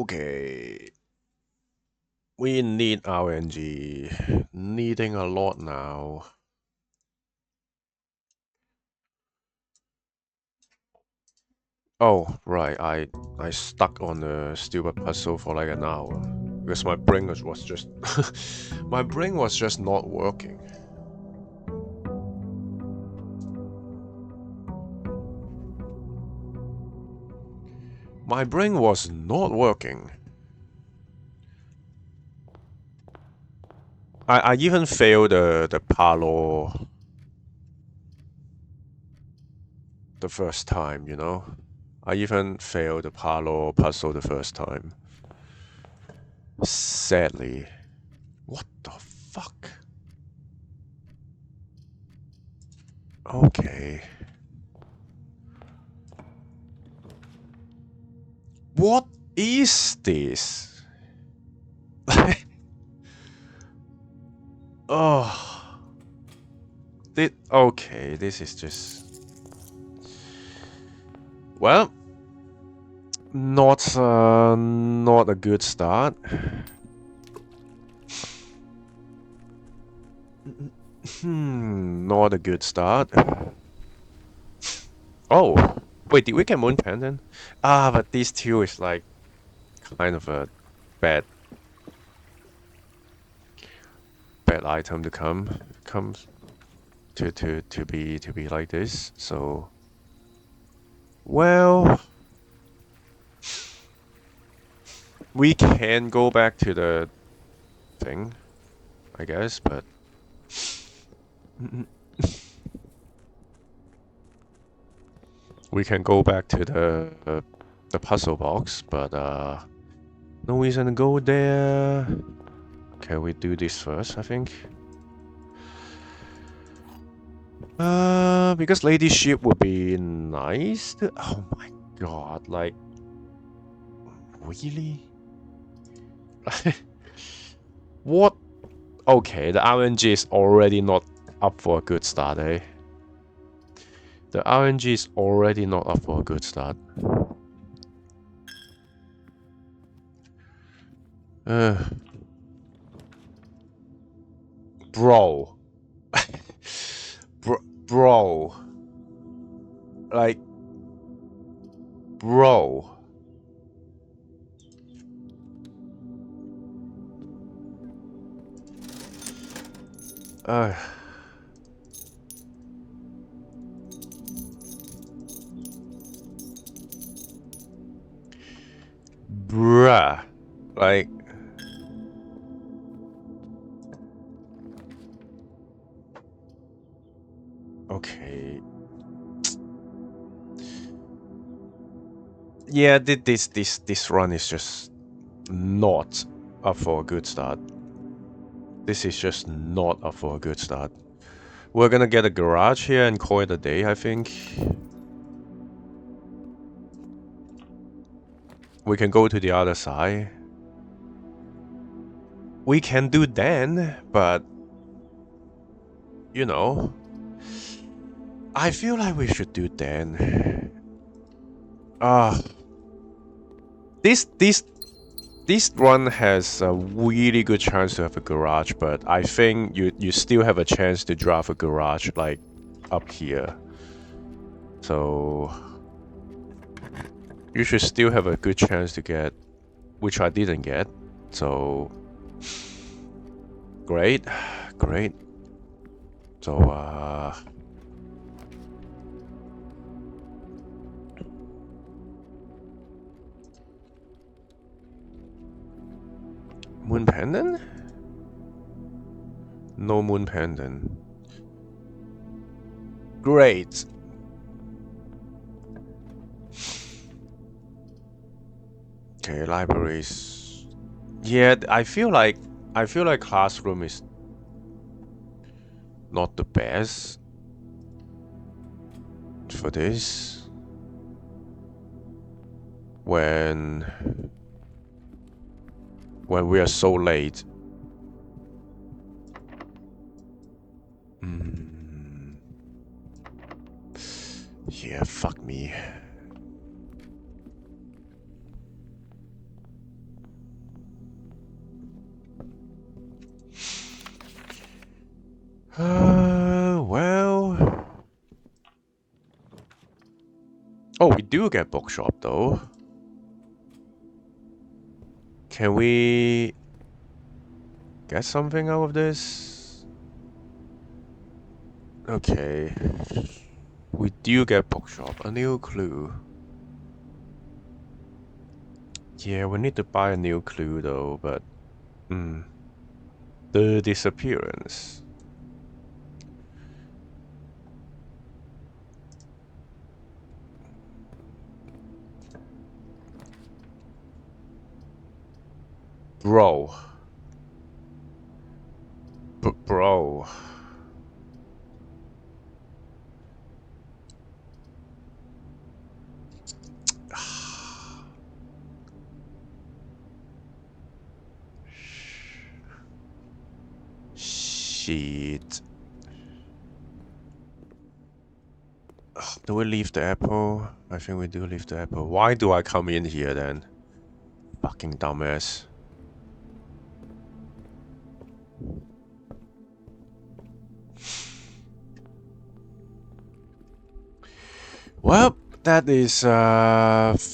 Okay, we need RNG. Needing a lot now. Oh, right, I stuck on a stupid puzzle for like an hour. Because my brain was just... my brain was just not working. My brain was not working. I even failed the palo the first time, you know? I even failed the palo puzzle the first time. Sadly. What the fuck? Okay. What is this? Oh. Okay, this is just... Well, not a good start. Not a good start. Oh, wait, did we get Moon Pendant? Ah, but these two is like kind of a bad item to comes to be like this. So, well, we can go back to the thing, I guess, but we can go back to the puzzle box, but no reason to go there. Can we do this first, I think? Because Lady Ship would be nice to... Oh my god, like... Really? What? Okay, the RNG is already not up for a good start, eh? The RNG is already not up for a good start. Bro. Bro. Like... Bro. Bruh. Like... Okay. Yeah, this run is just not up for a good start. This is just not up for a good start. We're gonna get a garage here and call it a day, I think. We can go to the other side. We can do then, but... You know... I feel like we should do then. This one has a really good chance to have a garage, but I think you still have a chance to drive a garage like up here. So you should still have a good chance to get, which I didn't get. So great, great. So Moon Pendant? No Moon Pendant. Great. Okay, libraries. Yeah, I feel like classroom is not the best for this. When we are so late. Yeah, fuck me. Oh, we do get bookshop though. Can we get something out of this? Okay. We do get bookshop. A new clue. Yeah, we need to buy a new clue though, but... The disappearance. Bro. Bro. Shit. Do we leave the apple? I think we do leave the apple. Why do I come in here then? Fucking dumbass. Well, that is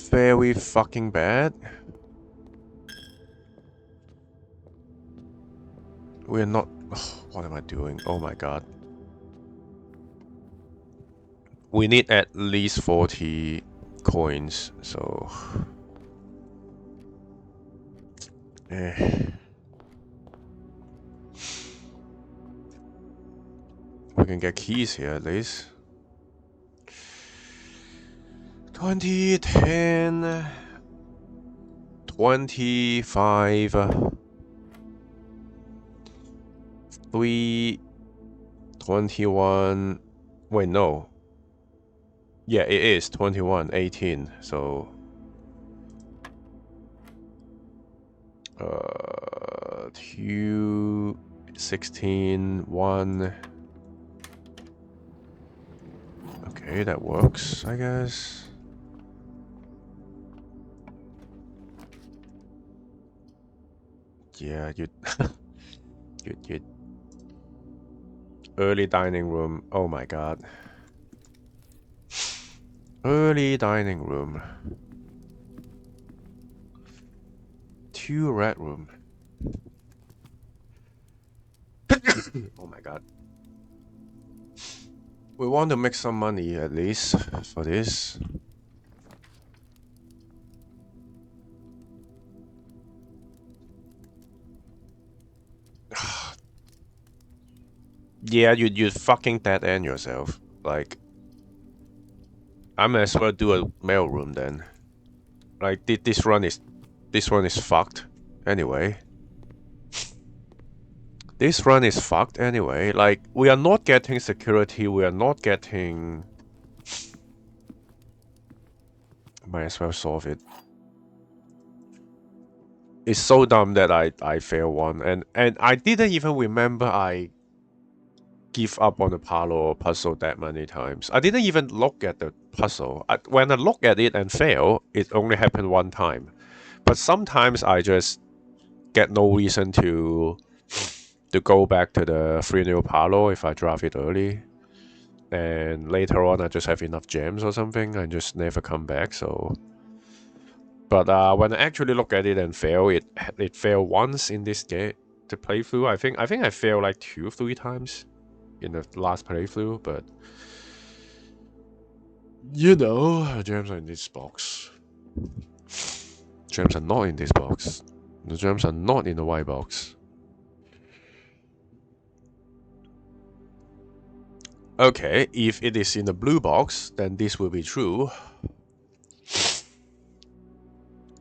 very fucking bad. We're not... what am I doing? Oh my god. We need at least 40 coins, so... We can get keys here at least. 20, 10... 25... 3... 21... Wait, no. Yeah, it is 21, 18, so... 2... 16, 1... Okay, that works, I guess. Yeah, you... you... Early dining room, oh my god. Early dining room. 2 red room. Oh my god. We want to make some money at least for this. Yeah, you fucking dead end yourself. Like, I may as well do a mail room then. Like, this run is fucked. Anyway. This run is fucked anyway. Like, we are not getting security, we are not getting... Might as well solve it. It's so dumb that I fail one, and I didn't even remember I give up on the Palo puzzle that many times. I didn't even look at the puzzle. When I look at it and fail, it only happened one time. But sometimes I just get no reason to go back to the 3 new Palo if I draft it early. And later on I just have enough gems or something and just never come back, so... But when I actually look at it and fail, it failed once in this game to playthrough. I think I failed like 2-3 times in the last playthrough, but you know, gems are in this box. Gems are not in this box. The gems are not in the white box. Okay, if it is in the blue box, then this will be true.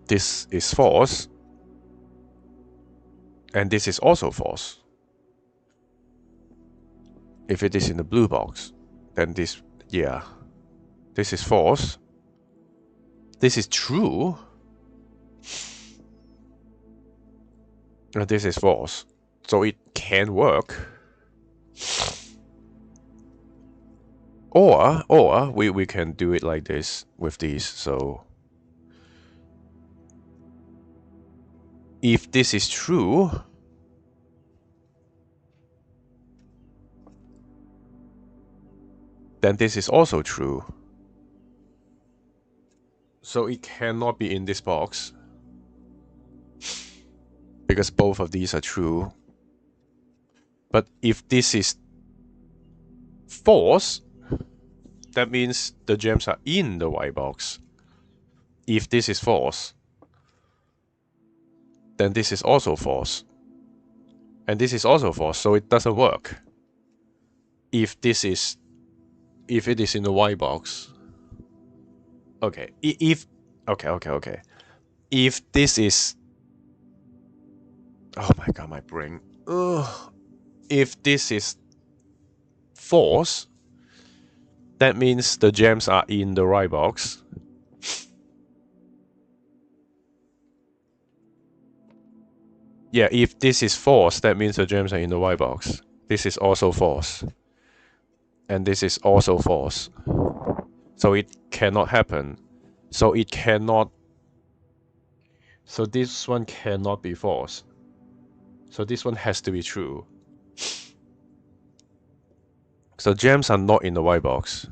This is false. And this is also false. If it is in the blue box, then this, yeah. This is false. This is true. And this is false. So it can work. Or we can do it like this with these, so... If this is true... then this is also true. So it cannot be in this box. Because both of these are true. But if this is false, that means the gems are in the white box. If this is false, then this is also false. And this is also false, so it doesn't work. If it is in the white box. Okay. Okay. If this is, oh my god, my brain. Ugh. If this is false, that means the gems are in the right box. Yeah, if this is false, that means the gems are in the white box. This is also false. And this is also false. So it cannot happen. So it cannot. So this one cannot be false. So this one has to be true. So gems are not in the white box.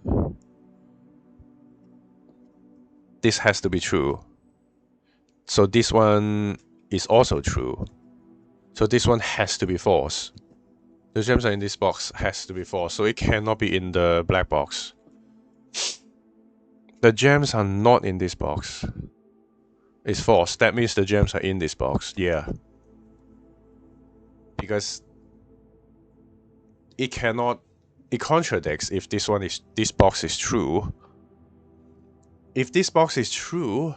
This has to be true. So this one is also true. So this one has to be false. The gems are in this box has to be false. So it cannot be in the black box. The gems are not in this box. It's false. That means the gems are in this box. Yeah. Because it cannot. It contradicts if this box is true. If this box is true,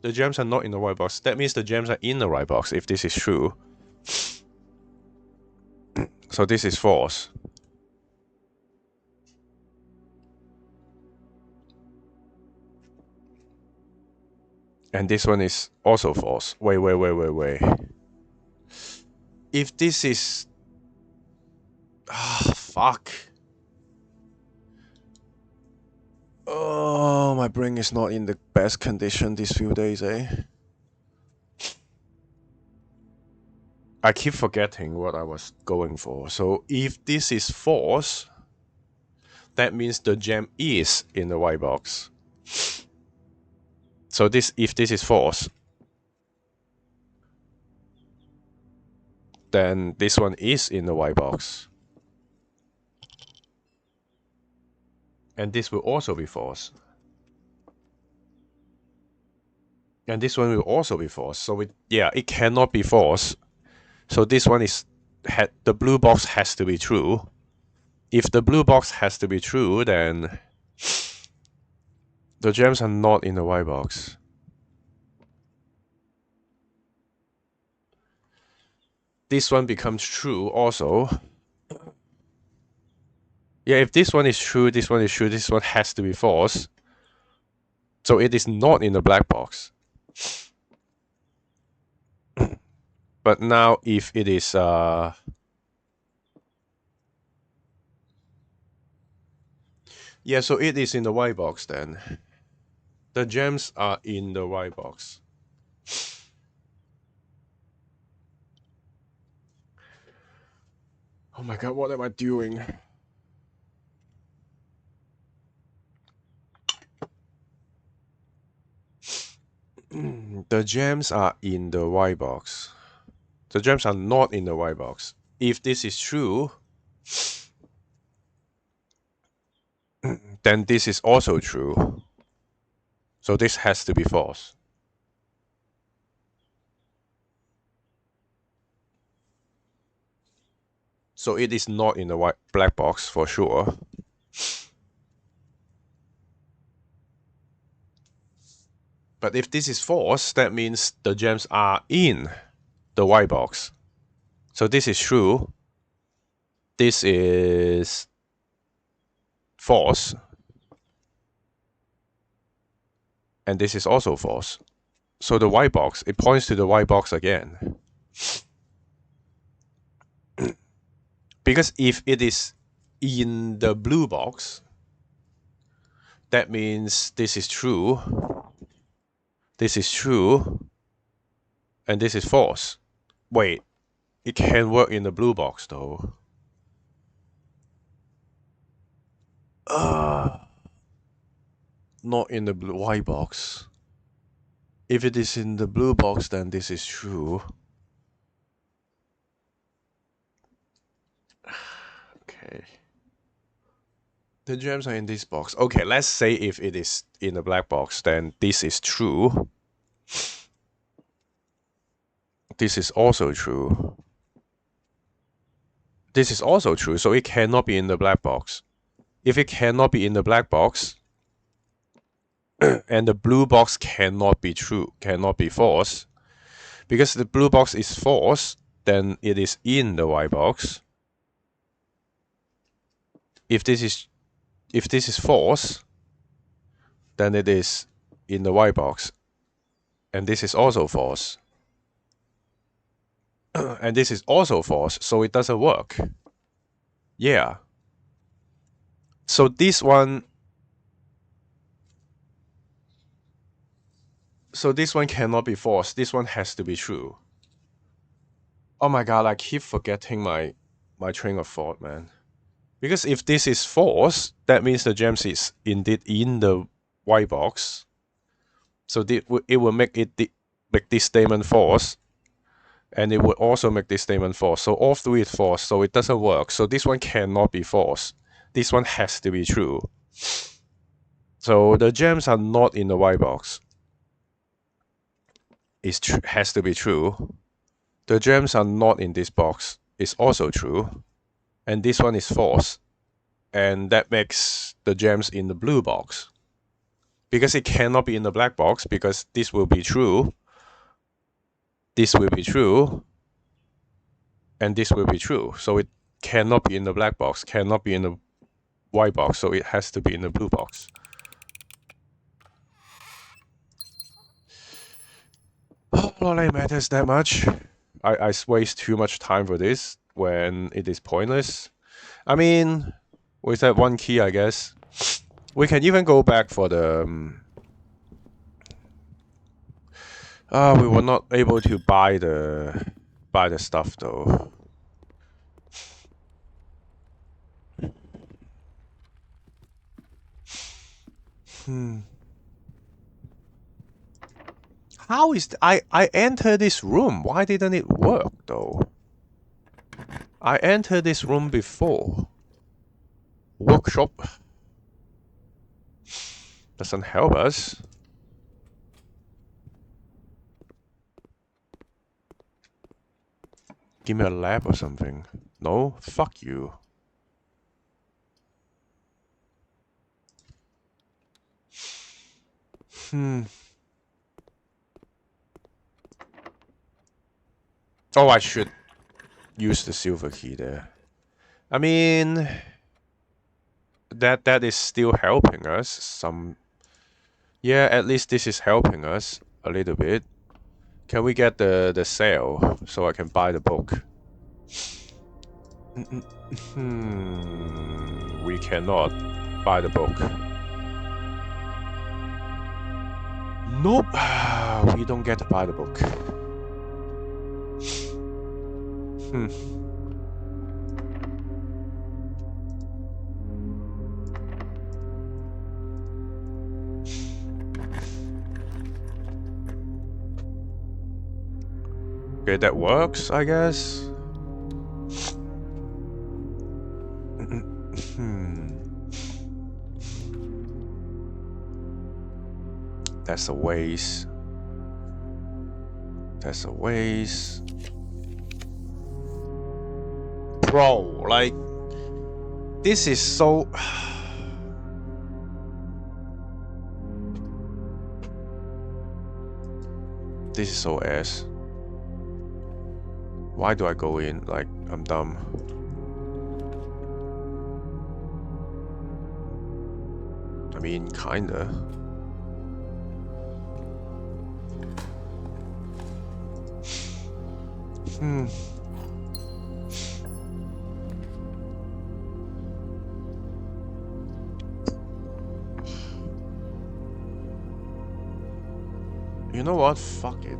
the gems are not in the white box. That means the gems are in the right box if this is true. So this is false. And this one is also false. Wait. If this is... fuck. Oh, my brain is not in the best condition these few days, eh? I keep forgetting what I was going for. So if this is false, that means the gem is in the white box. So if this is false, then this one is in the white box. And this will also be false. And this one will also be false. So it cannot be false. So this one is the blue box has to be true. If the blue box has to be true, then the gems are not in the white box. This one becomes true also. Yeah, if this one is true, this one is true, this one has to be false. So it is not in the black box. But now if it is yeah, so it is in the white box then. The gems are in the white box. Oh my god, what am I doing? The gems are in the white box. The gems are not in the white box. If this is true, then this is also true. So this has to be false. So it is not in the black box for sure. But if this is false, that means the gems are in the white box. So this is true. This is false. And this is also false. So the white box, it points to the white box again. Because if it is in the blue box, that means this is true. This is true. And this is false. Wait, it can work in the blue box though. Not in the white box. If it is in the blue box, then this is true. Okay. The gems are in this box. Okay, let's say if it is in the black box, then this is true. This is also true. This is also true, so it cannot be in the black box. If it cannot be in the black box, and the blue box cannot be true, cannot be false, because the blue box is false, then it is in the white box. If this is false, then it is in the white box, and this is also false. And this is also false, so it doesn't work. Yeah. So this one cannot be false. This one has to be true. Oh my god, I keep forgetting my train of thought, man. Because if this is false, that means the gems is indeed in the white box. So it will make this statement false. And it would also make this statement false. So all three is false, so it doesn't work. So this one cannot be false. This one has to be true. So the gems are not in the white box. Has to be true. The gems are not in this box. It's also true. And this one is false. And that makes the gems in the blue box. Because it cannot be in the black box, because this will be true. This will be true. And this will be true. So it cannot be in the black box, cannot be in the white box, so it has to be in the blue box. Oh, not it matters that much. I waste too much time for this when it is pointless. I mean, with that one key, I guess. We can even go back for the... we were not able to buy the stuff though. How is I entered this room? Why didn't it work though? I entered this room before. Workshop doesn't help us. Give me a lab or something. No? Fuck you. Oh, I should use the silver key there. I mean, that is still helping us some. Yeah, at least this is helping us a little bit. Can we get the sale so I can buy the book? We cannot buy the book. Nope, we don't get to buy the book. Okay, that works, I guess. That's a waste. That's a waste. Bro, like, this is so... This is so ass. Why do I go in? Like, I'm dumb. I mean, kinda. You know what? Fuck it.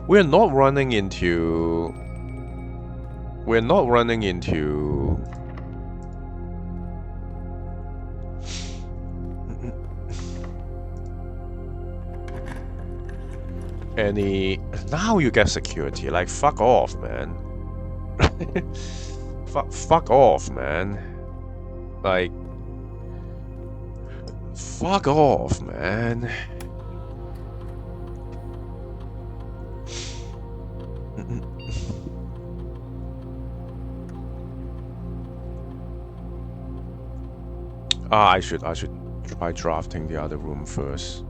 We're not running into... We're not running into... any... Now you get security. Like, fuck off, man. Fuck off, man. Like... Fuck off, man. I should try drafting the other room first.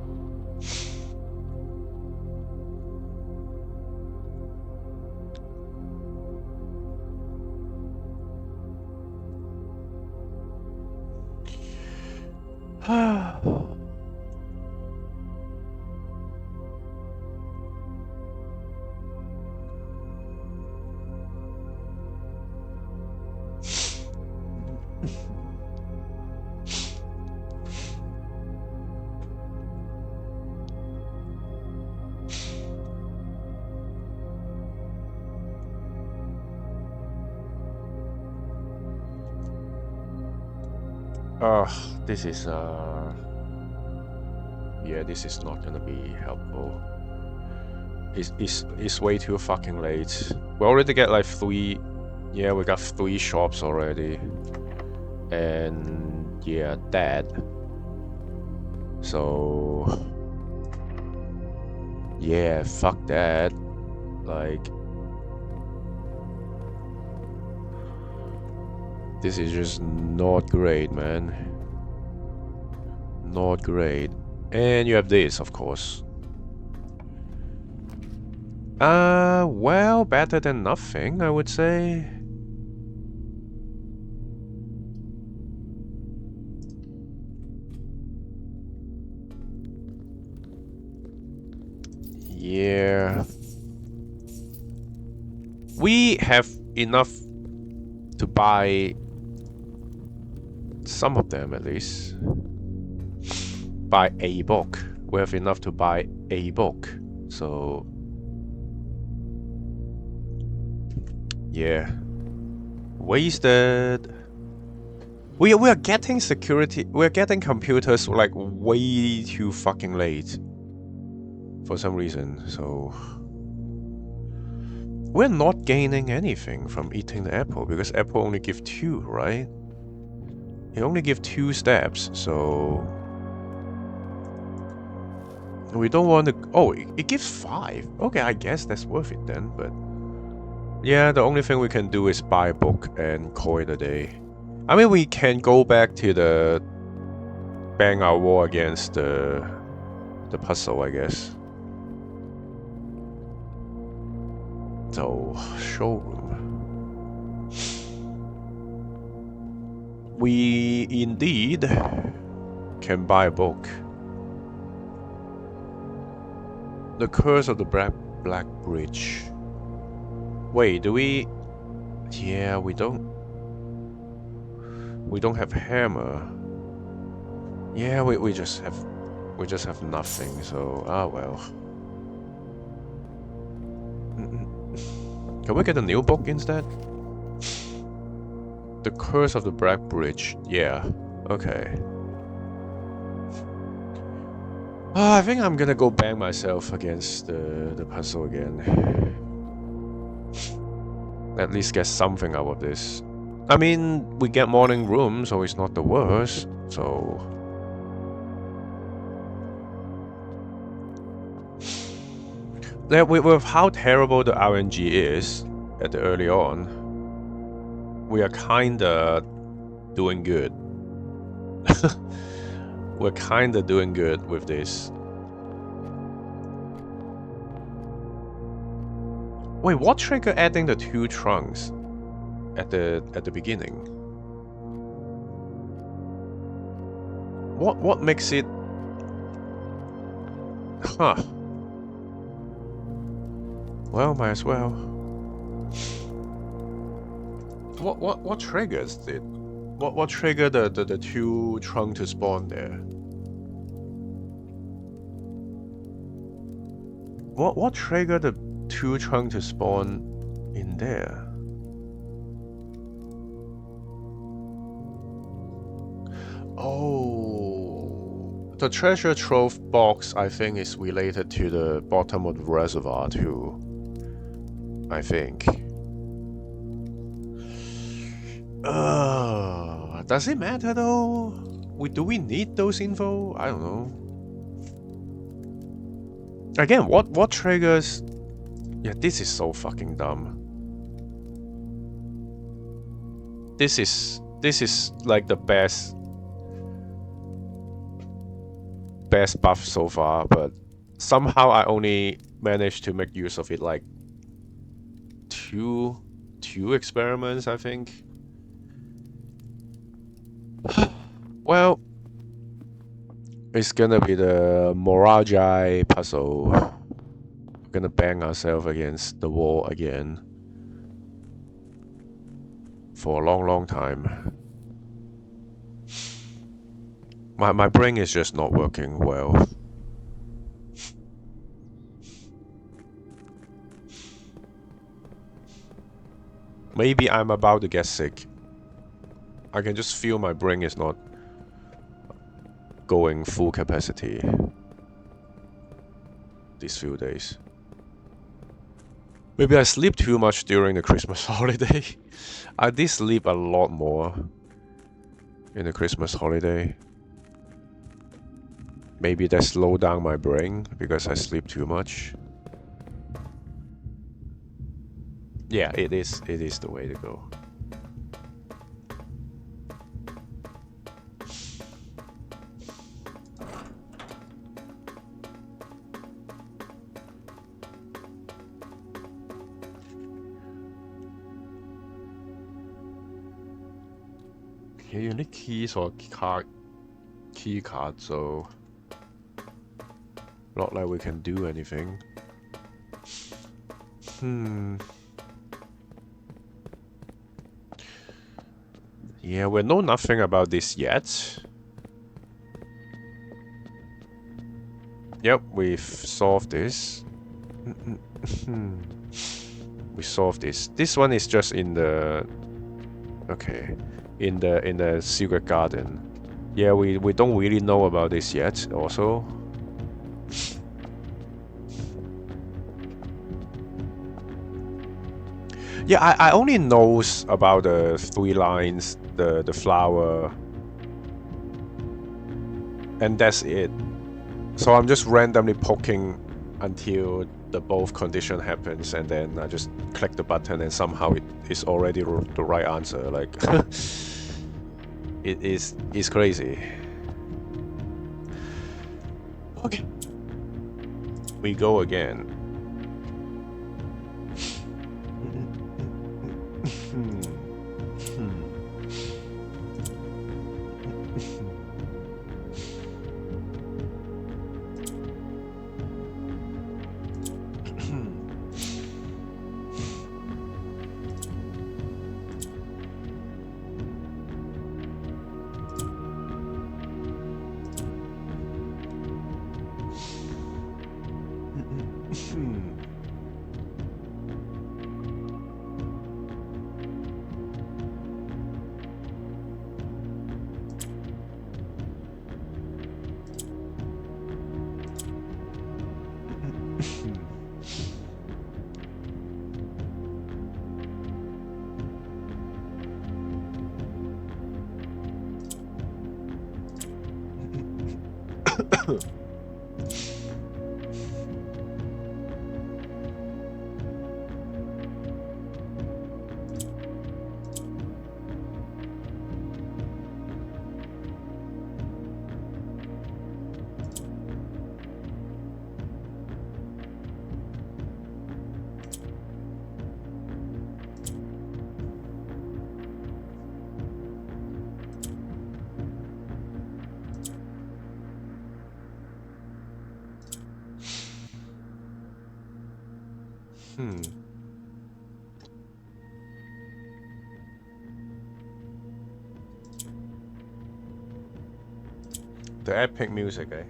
This is yeah, this is not gonna be helpful. It's way too fucking late. We already get like 3... Yeah, we got 3 shops already. And yeah, that. So yeah, fuck that. Like, this is just not great, man. Not great. And you have this, of course. Well, better than nothing, I would say. Yeah. We have enough to buy some of them, at least. Buy a book. We have enough to buy a book. So yeah. Wasted. We are getting security. We're getting computers like way too fucking late. For some reason, so we're not gaining anything from eating the apple because apple only give 2, right? It only give 2 steps, so we don't want to... Oh, it gives 5. Okay, I guess that's worth it then, but yeah, the only thing we can do is buy a book and call it a day. I mean, we can go back to the bang our war against the puzzle, I guess. So, showroom. We indeed can buy a book. The Curse of the Black Bridge. Wait, do we... Yeah, we don't have hammer. Yeah, we just have nothing, so well. Can we get a new book instead? The Curse of the Black Bridge. Yeah. Okay. I think I'm gonna go bang myself against the puzzle again. At least get something out of this. I mean, we get morning room, so it's not the worst. So with how terrible the RNG is at the early on, we are kinda doing good. We're kinda doing good with this. Wait, what triggered adding the 2 trunks at the beginning? What makes it? Huh. Well, might as well. What triggers it? What triggered the 2 trunk to spawn there? What triggered 2 chunk to spawn in there. Oh, the treasure trove box I think is related to the bottom of the reservoir too. I think. Does it matter though? Do we need those info? I don't know. Again, what triggers? Yeah, this is so fucking dumb. This is like the best buff so far, but somehow I only managed to make use of it like two experiments, I think. Well, it's gonna be the Mora Jai puzzle. We're gonna bang ourselves against the wall again for a long time. My brain is just not working well. Maybe I'm about to get sick. I can just feel my brain is not going full capacity these few days. Maybe I sleep too much during the Christmas holiday. I did sleep a lot more in the Christmas holiday. Maybe that slowed down my brain because I sleep too much. Yeah, it is the way to go. Okay, you need keys or key card, so not like we can do anything. Yeah, we know nothing about this yet. Yep, we've solved this. We solved this. This one is just in the... Okay. In the secret garden. Yeah, we don't really know about this yet, also. Yeah, I only knows about the 3 lines, the flower, and that's it. So I'm just randomly poking until the both condition happens, and then I just click the button, and somehow it is already the right answer. Like, it's crazy. Okay, we go again. The epic music, eh?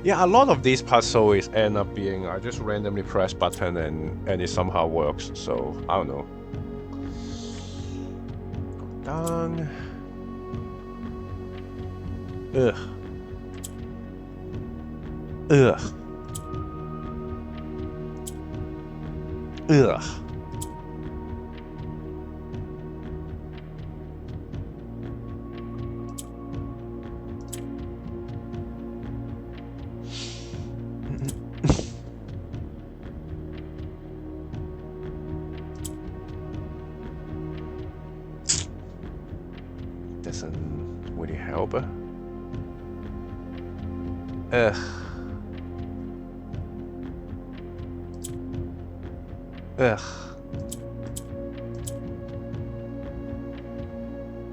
Yeah, a lot of these puzzles end up being I just randomly press button and it somehow works. So I don't know. Down. Ugh. Ugh. Ugh. Doesn't really help. Ugh. Ugh.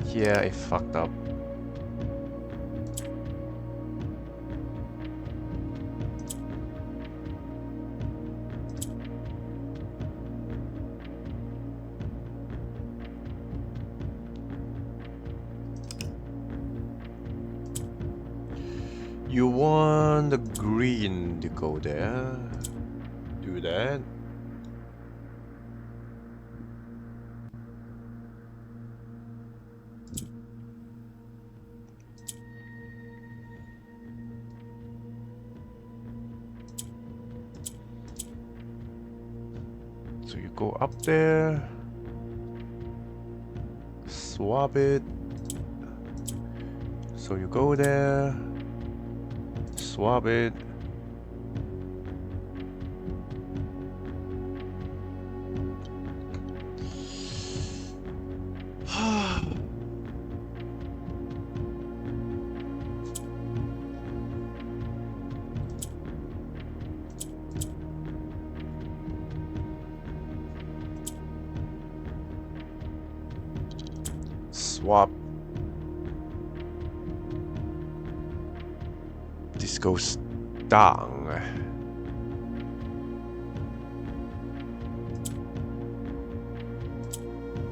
Yeah, it fucked up. You want the green to go there. Do that. So you go up there. Swap it. So you go there. Swap it. Swap. This goes down.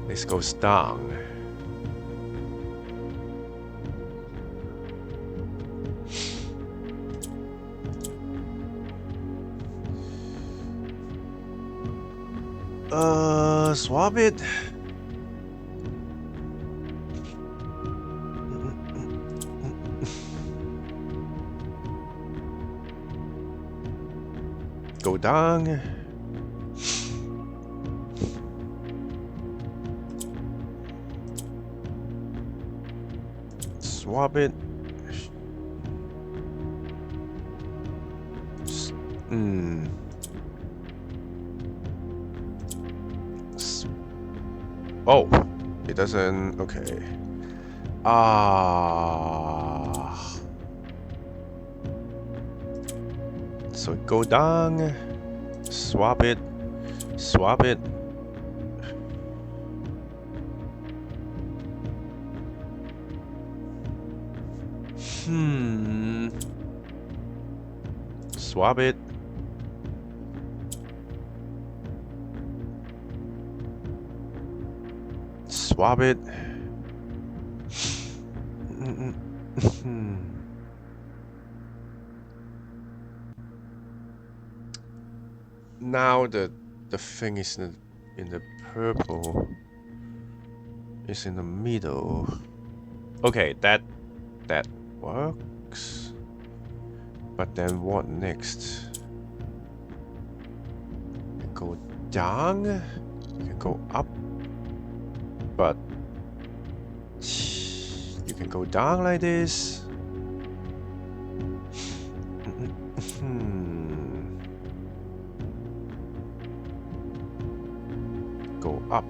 This goes down. Swap it. Go down. Swap it. Oh, it doesn't. Okay. So go down. Swap it. Swap it. Swap it. Swap it. Now the thing is in the purple. It's in the middle. Okay, that works. But then what next? You go down. You can go up. But you can go down like this. Go up.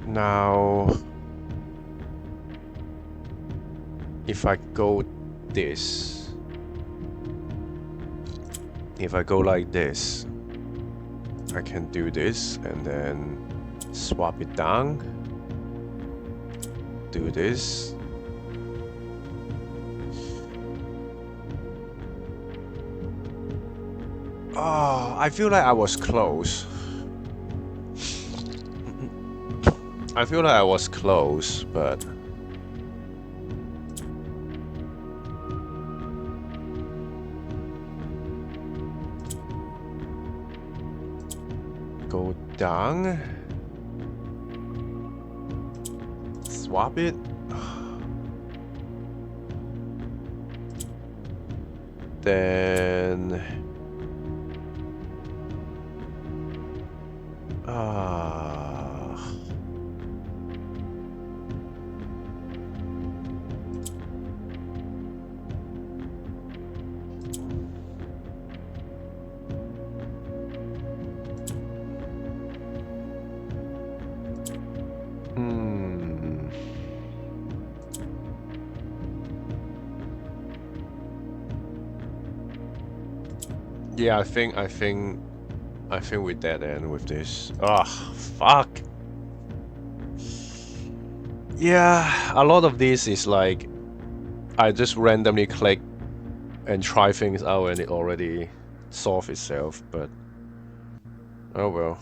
Now, if I go this, if I go like this, I can do this and then swap it down, do this. Oh, I feel like I was close. I feel like I was close, but... Go down. Swap it. Then... Yeah, I think we dead end with this. Ugh, fuck. Yeah, a lot of this is like I just randomly click and try things out and it already solves itself, but oh well.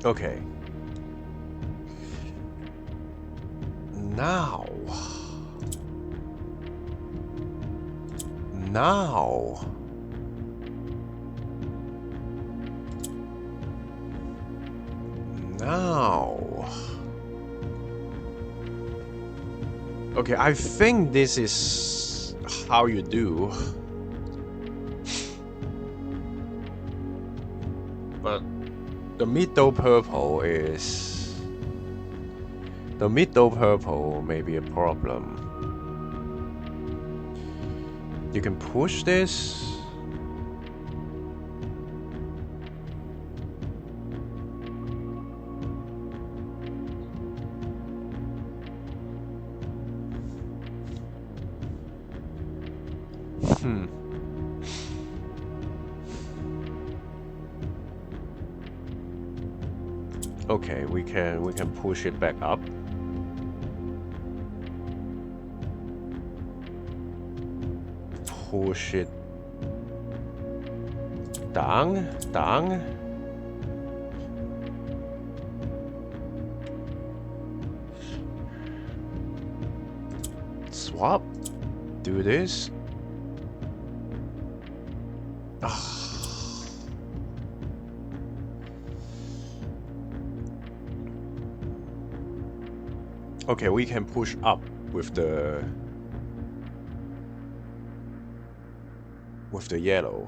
Okay. Now. Okay, I think this is how you do. But the middle purple may be a problem. You can push this. Okay, we can push it back up. Push it down. Swap. Do this. Okay, we can push up with the yellow.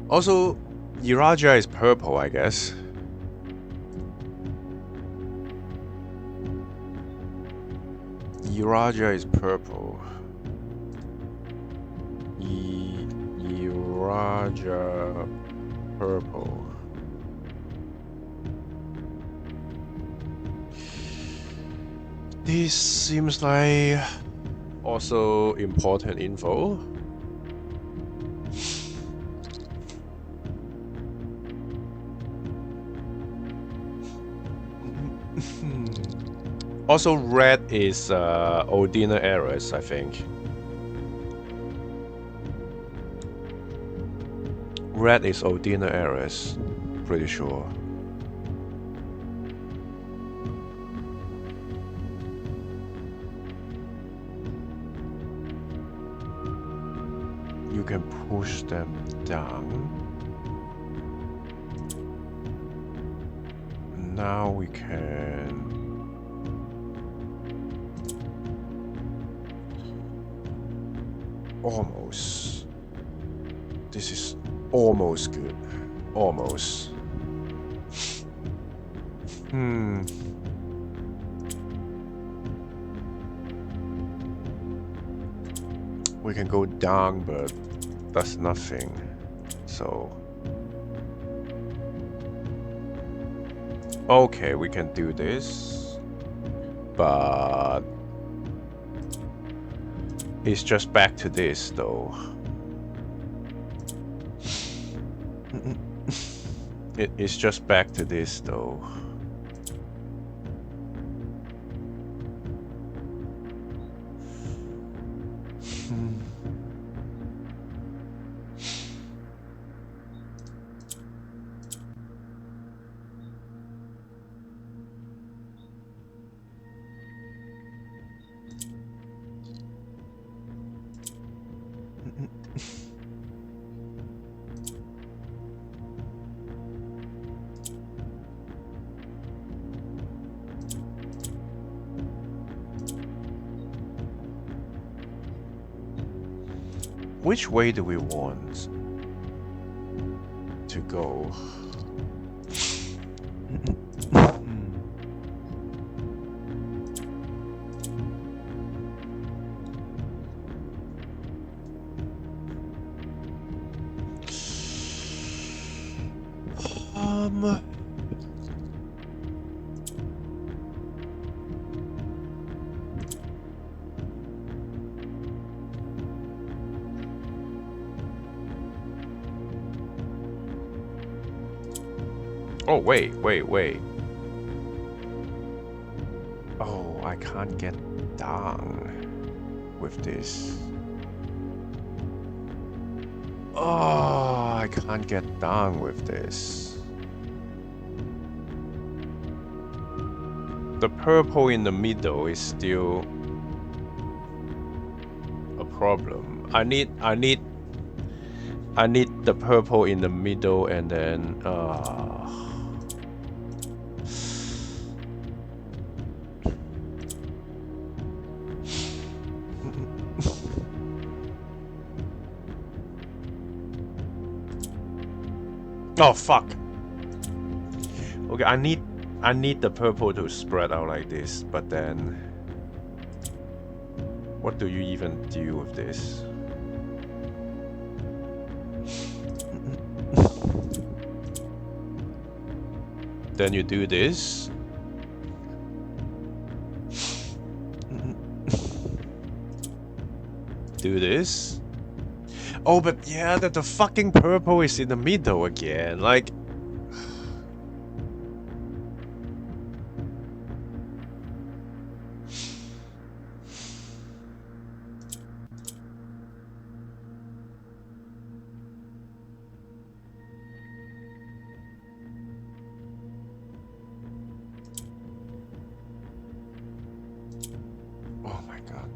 Also, Eraja is purple, I guess. Eraja is purple. Eraja purple. This seems like also important info. Also, red is Odina Eris, I think. Red is Odina Eris, pretty sure. You can push them down. now we can... Almost. This is almost good. Almost. We can go down, but that's nothing. So... Okay, we can do this. But... It's just back to this, though. It's just back to this, though. Which way do we want to go? Oh, wait. Oh, I can't get down with this. Oh, I can't get down with this. The purple in the middle is still a problem. I need the purple in the middle, and then oh fuck. Okay, I need the purple to spread out like this, but then what do you even do with this? Then you do this. Do this. Oh, but yeah, that the fucking purple is in the middle again. Like, oh my god.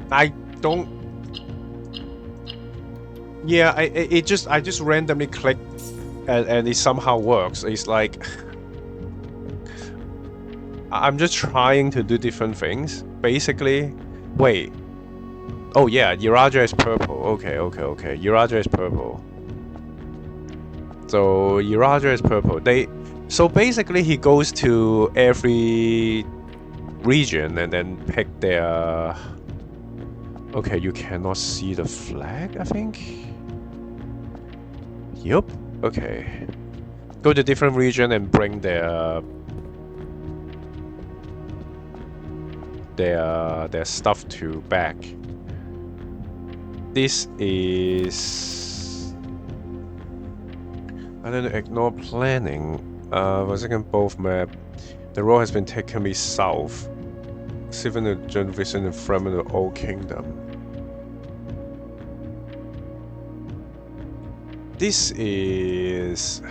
I don't. Yeah, I just randomly click, and it somehow works. It's like I'm just trying to do different things. Basically, wait. Oh yeah, Eraja is purple. Okay. Eraja is purple. So Eraja is purple. So basically he goes to every region and then pick their. Okay, you cannot see the flag, I think? Yup. Okay. Go to different region and bring their... their stuff to back. This is... I don't know, ignore planning. Once again, both map. The road has been taken me south. Even the joint vision in front of the old kingdom. This is...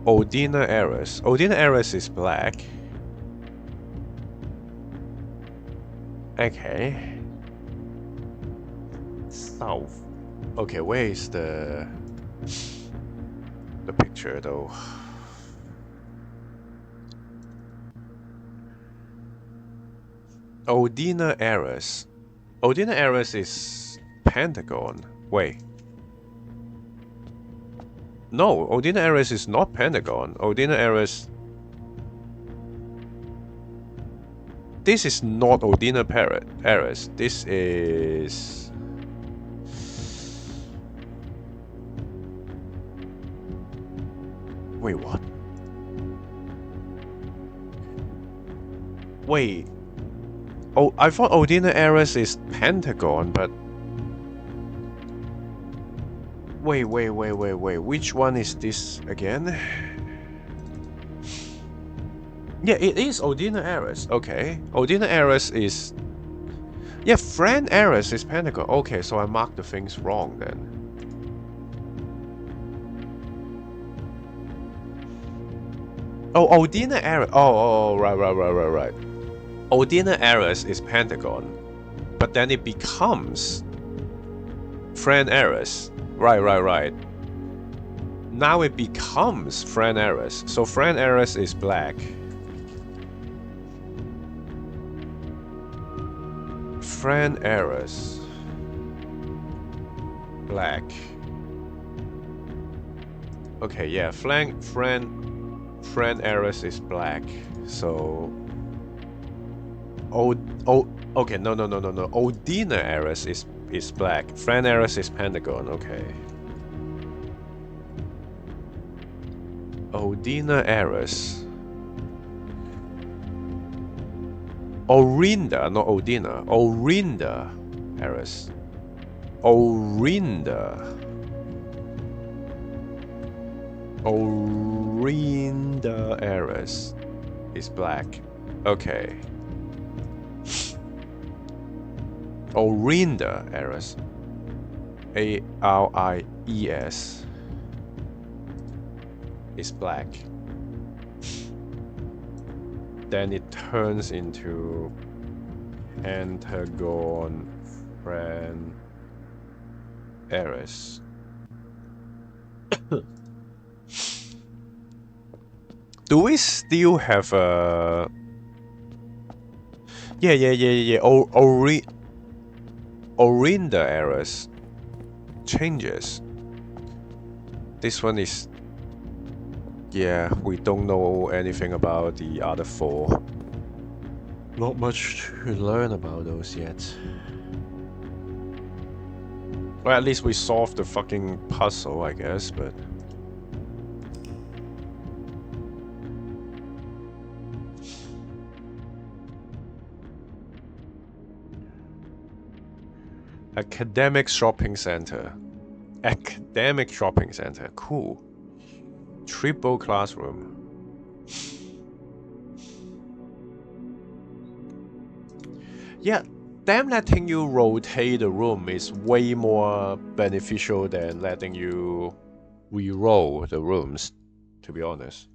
Odina Eris. Odina Eris is black. Okay. South. Okay, where is the picture though? Odina Eris. Odina Eris is Pentagon. Wait. No, Odina Eris is not Pentagon. Odina Eris... This is not Odina Eris. This is... Wait, what? Wait. Oh, I thought Odina Eris is Pentagon, but... Wait. Which one is this again? Yeah, it is Odina Eris. Okay. Odina Eris is... Yeah, Fran Eris is Pentagon. Okay, so I marked the things wrong then. Oh, Odina Eris. Oh, right. Odina Eris is Pentagon. But then it becomes... Fran Eris. Right. Now it becomes Fran Eris. So Fran Eris is black. Fran Eris. Black. Okay, yeah, Fran Eris is black. So... okay, no. Odina Eris is black. Fran Eris is Pentagon, okay. Odina Eris. Orinda, not Odina. Orinda Eris. Orinda Eris is black. Okay. Orinda Eris. A-R-I-E-S is black. Then it turns into Pentagon Fran Eris. Do we still have a... Yeah. Orinda Eris changes. This one is... Yeah, we don't know anything about the other four. Not much to learn about those yet. Well, at least we solved the fucking puzzle, I guess, but... Academic shopping center. Academic shopping center. Cool. Triple classroom. Yeah, them letting you rotate the room is way more beneficial than letting you re-roll the rooms, to be honest.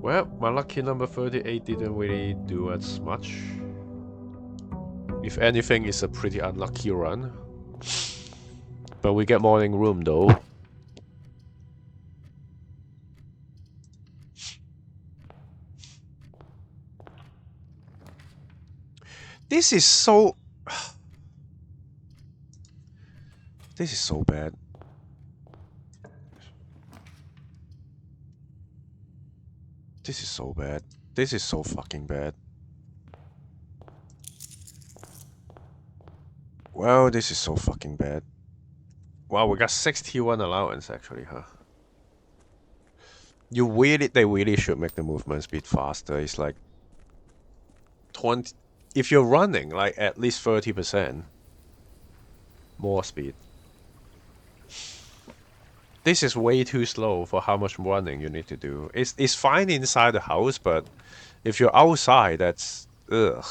Well, my lucky number 38 didn't really do as much. If anything, it's a pretty unlucky run. But we get morning room though. This is so... This is so bad. This is so bad. This is so fucking bad. Well, this is so fucking bad. Wow, we got 61 allowance actually, huh? They really should make the movement speed faster. It's like 20. If you're running, like at least 30% more speed. This is way too slow for how much running you need to do. It's fine inside the house, but if you're outside, that's ugh.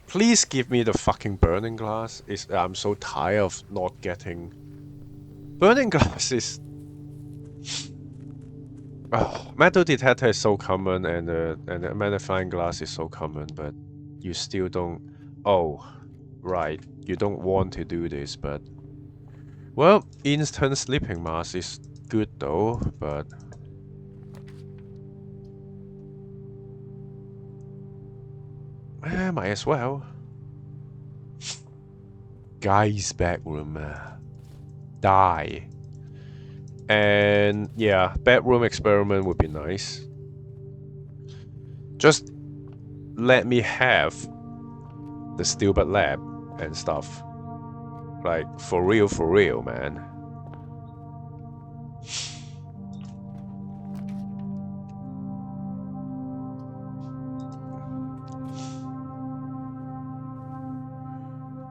Please give me the fucking burning glass. I'm so tired of not getting burning glass. Is metal detector is so common, and the magnifying glass is so common, but you still don't. Oh, right. You don't want to do this, but well, instant sleeping mask is good though, but might as well. Guy's bedroom. Die. And yeah, bedroom experiment would be nice. Just let me have the stupid lab and stuff. Like, for real, man.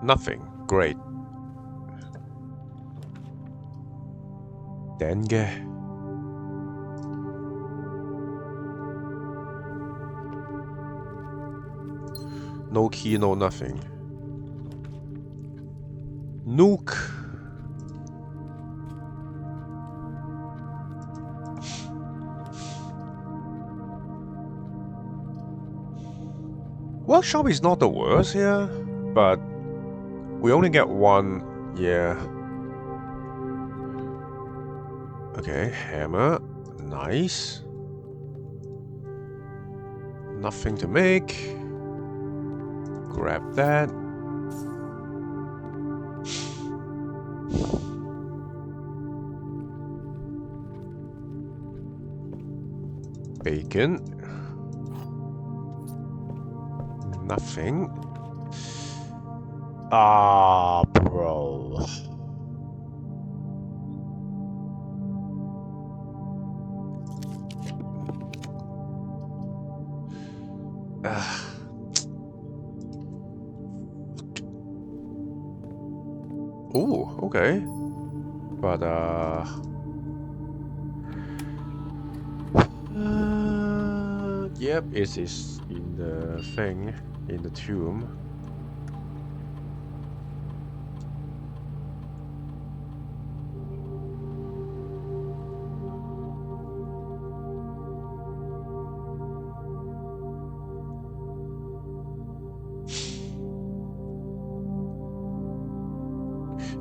Nothing. Great. Dengue. No key, no nothing. Nuke. Workshop is not the worst here, but we only get one. Yeah. Okay, hammer. Nice. Nothing to make. Grab that. Bacon. Nothing. Ah, bro. Ooh, okay. But, yep, it is in the thing, in the tomb.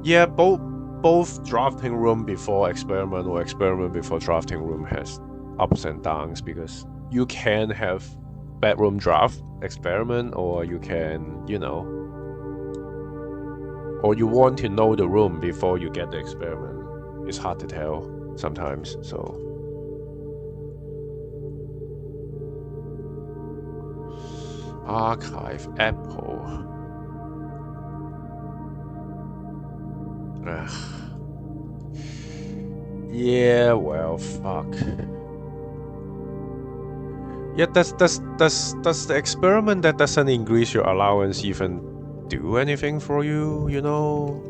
Yeah, both drafting room before experiment or experiment before drafting room has ups and downs, because you can have bedroom draft experiment, or you can, you know, or you want to know the room before you get the experiment. It's hard to tell sometimes, so. Archive Apple. Ugh. Yeah, well, fuck. Yeah, does the experiment that doesn't increase your allowance even do anything for you, you know?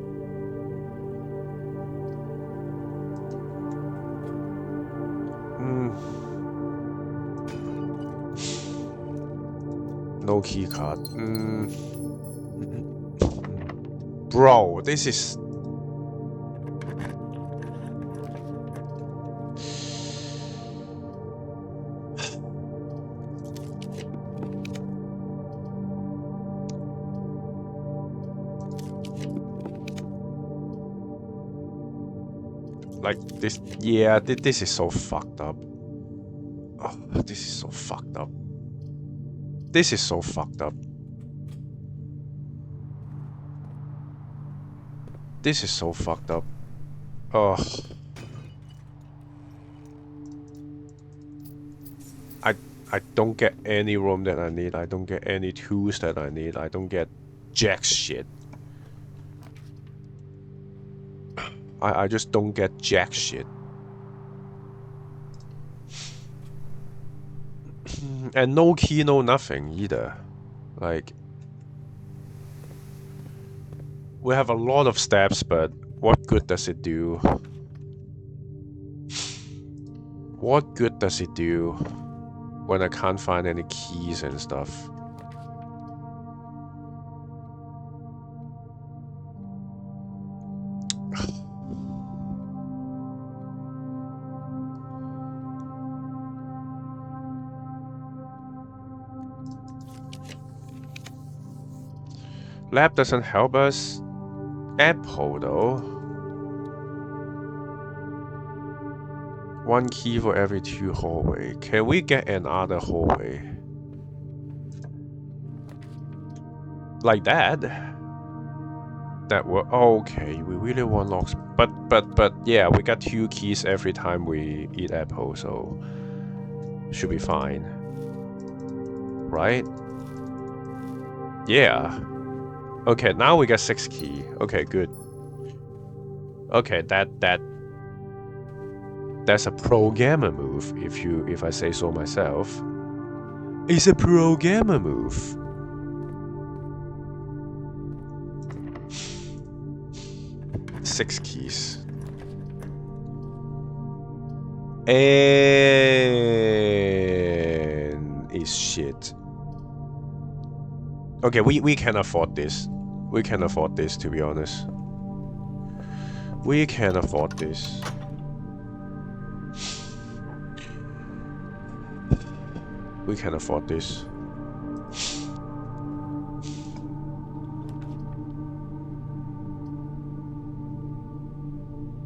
No keycard. Bro, this is... Like, this... Yeah, this is so fucked up. Oh, this is so fucked up. This is so fucked up. This is so fucked up. Oh. I don't get any room that I need. I don't get any tools that I need. I don't get jack shit. I just don't get jack shit. And no key, no nothing either. Like, we have a lot of steps, but what good does it do? What good does it do when I can't find any keys and stuff? Lab doesn't help us. Apple, though. 1 key for every 2 hallway. Can we get another hallway? Like that? That were okay. We really want locks. But yeah, we got 2 keys every time we eat apple, so should be fine. Right? Yeah. Okay, now we got 6 key. Okay, good. Okay, that's a pro-gamer move, if I say so myself. It's a pro-gamer move. Six keys. And is shit. Okay, we can afford this. We can afford this, to be honest. We can afford this. We can afford this.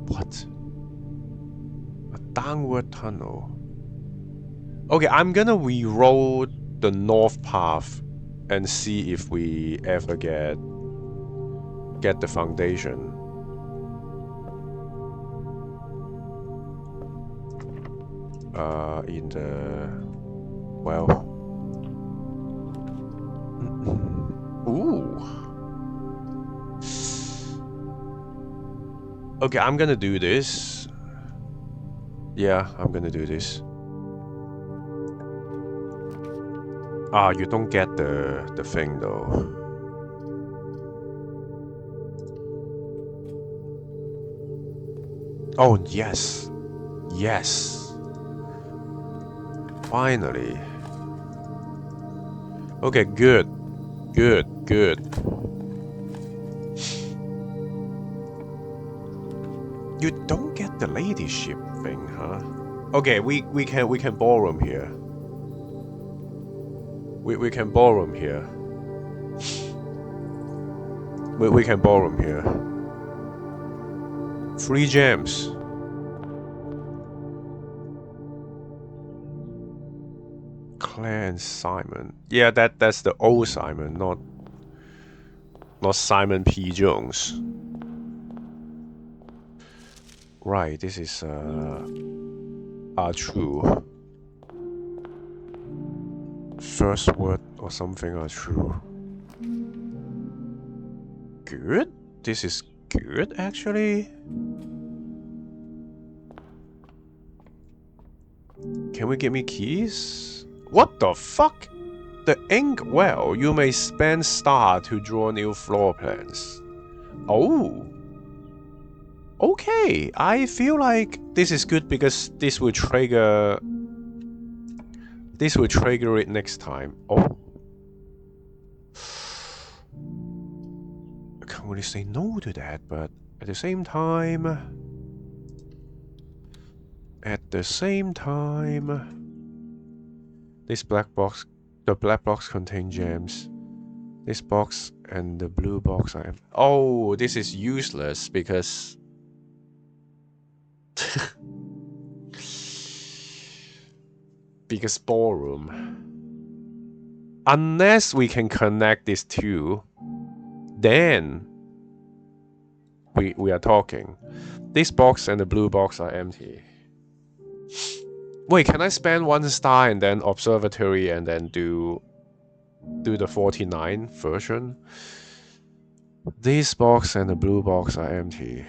What? A downward tunnel. Okay, I'm gonna re-roll the north path and see if we ever get the foundation. In the... well... Ooh. Okay, I'm gonna do this. Yeah, I'm gonna do this. Ah, you don't get the thing though. Oh, yes. Yes. Finally. Okay, good. Good, good. You don't get the ladyship thing, huh? Okay, we can ballroom here. We can ballroom here. We can ballroom here. 3 gems. Claire and Simon. Yeah, that's the old Simon, not Simon P. Jones. Right, this is true. First word or something are true. Good? This is good, actually. Can we get me keys? What the fuck? The ink well, you may spend star to draw new floor plans. Oh. Okay, I feel like this is good because this will trigger it next time. Oh. I can't really say no to that, but at the same time, this black box, the black box contains gems. This box and the blue box are empty. Oh, this is useless because because ballroom. Unless we can connect these two, then we are talking. This box and the blue box are empty. Wait, can I spend 1 star and then observatory and then do the 49 version? This box and the blue box are empty.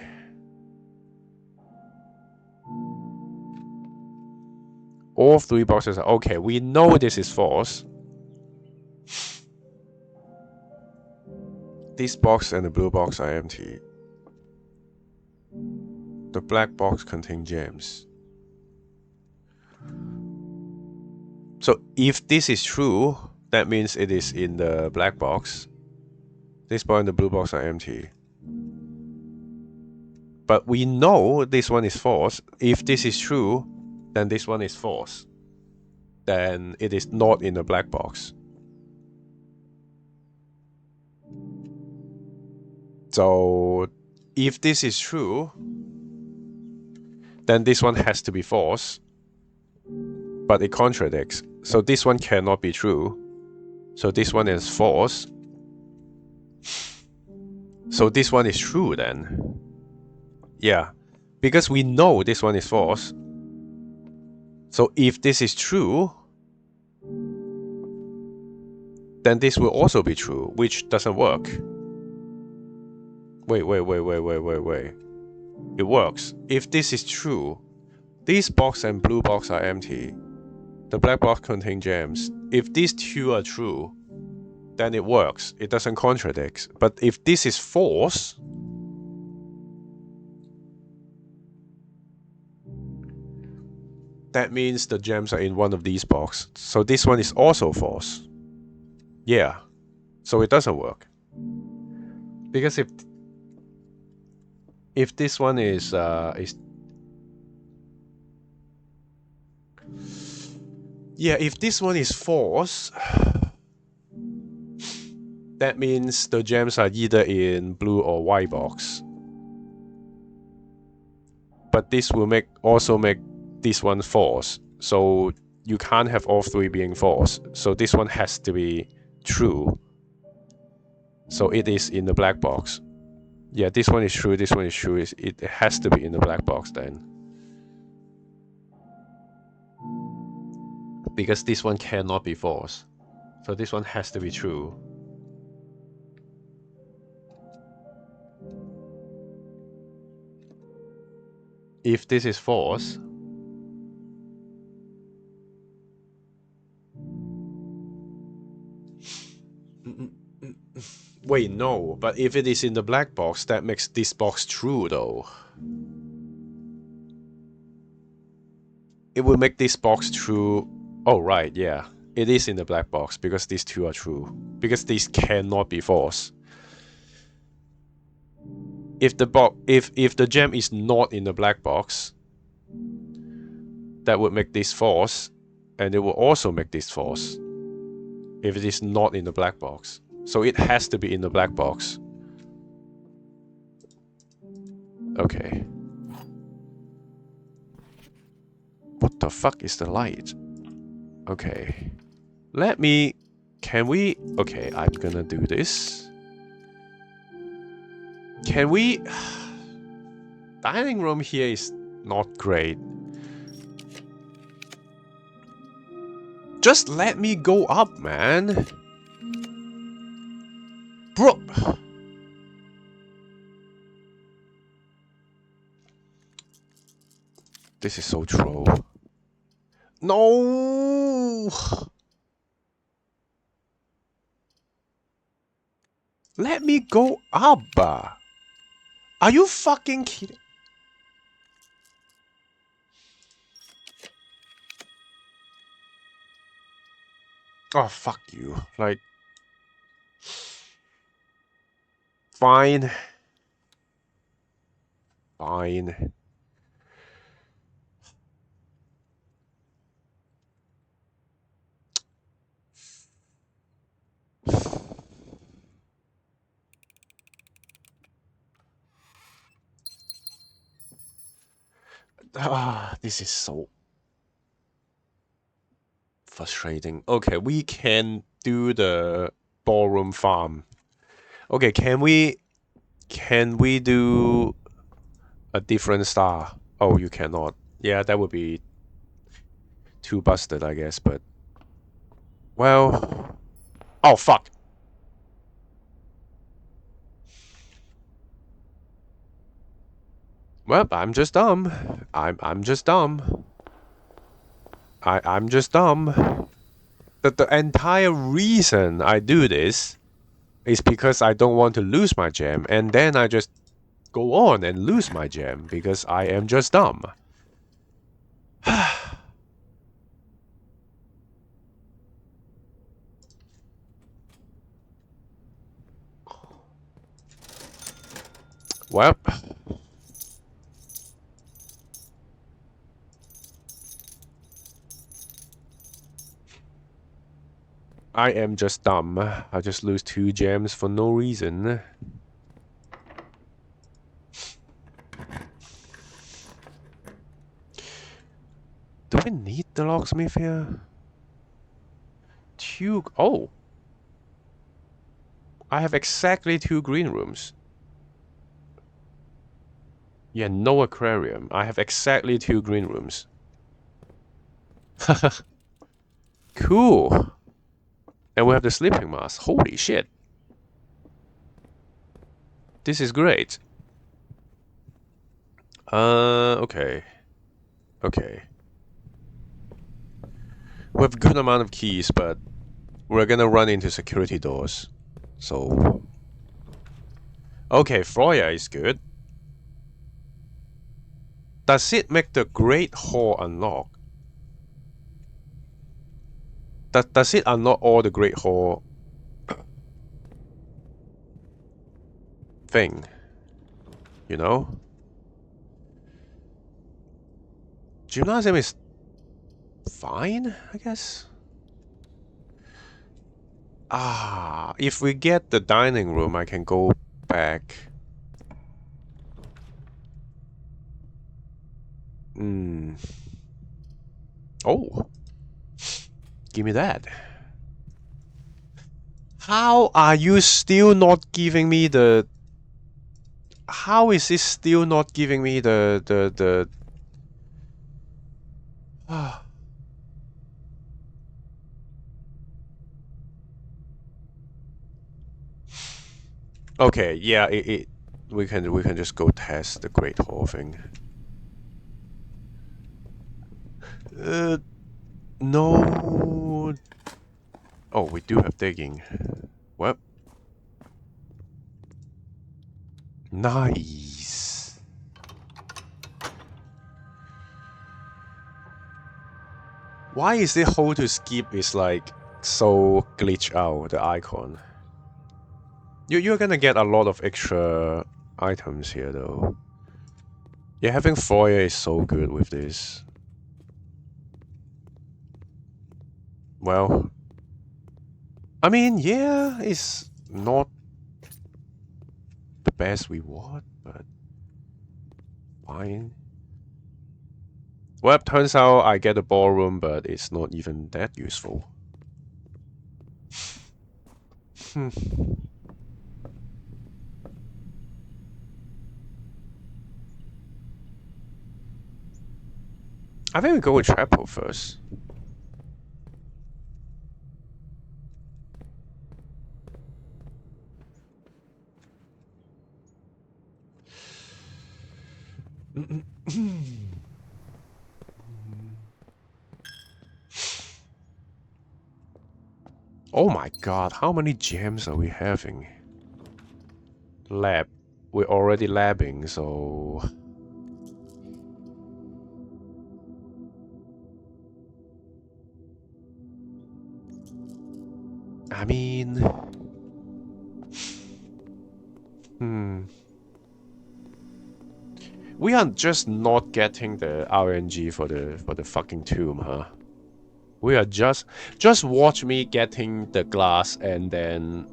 All 3 boxes are okay. We know this is false. This box and the blue box are empty. The black box contains gems. So if this is true, that means it is in the black box. This box and the blue box are empty. But we know this one is false. If this is true, then this one is false. Then it is not in the black box. So if this is true, then this one has to be false. But it contradicts. So this one cannot be true. So this one is false. So this one is true then. Yeah. Because we know this one is false. So if this is true, then this will also be true, which doesn't work. Wait. It works. If this is true, this box and blue box are empty. The black box contains gems. If these two are true, then it works. It doesn't contradict. But if this is false, that means the gems are in one of these boxes. So this one is also false. Yeah. So it doesn't work. Because if this one is yeah, if this one is false, that means the gems are either in blue or white box. But this will also make this one false. So you can't have all 3 being false. So this one has to be true. So it is in the black box. Yeah, this one is true, this one is true. It has to be in the black box then. Because this one cannot be false. So this one has to be true. If this is false, wait, no, but if it is in the black box, that makes this box true though. It will make this box true. Oh, right, yeah. It is in the black box because these 2 are true. Because these cannot be false. If the gem is not in the black box, that would make this false, and it will also make this false. If it is not in the black box. So it has to be in the black box. Okay. What the fuck is the light? Okay. Okay, I'm gonna do this. Can we... Dining room here is not great. Just let me go up, man. Bro. This is so troll. No. Let me go up. Are you fucking kidding? Oh, fuck you. Like... Fine. Fine. This is so frustrating. Okay, we can do the ballroom farm. Okay, can we do a different star? Oh, you cannot. Yeah, that would be... too busted, I guess, but... Well... Oh, fuck! Well, I'm just dumb. I'm just dumb. I'm just dumb. The entire reason I do this is because I don't want to lose my gem, and then I just go on and lose my gem because I am just dumb. Well... I am just dumb. I just lose 2 gems for no reason. Do we need the locksmith here? 2... Oh! I have exactly 2 green rooms. Yeah, no aquarium. I have exactly 2 green rooms. Cool! And we have the sleeping mask. Holy shit! This is great. Okay. Okay. We have a good amount of keys, but we're gonna run into security doors. So... Okay, Freya is good. Does it make the Great Hall unlock? Does it unlock all the Great Hall thing? You know? Gymnasium is fine, I guess. Ah, if we get the dining room, I can go back. Oh. Give me that. How are you still not giving me the... How is this still not giving me the... Okay, yeah, we can just go test the Great Hall thing. No. Oh, we do have digging. What? Nice. Why is the hold to skip is like so glitch out, the icon? You're gonna get a lot of extra items here though. Yeah, having foyer is so good with this. Well, I mean, yeah, it's not the best we want, but fine. Well, turns out I get a ballroom, but it's not even that useful. I think we go with chapel first. Oh my god, how many gems are we having? Lab. We're already labbing, so... I mean... We are just not getting the RNG for the fucking tomb, huh? We are just watch me getting the glass and then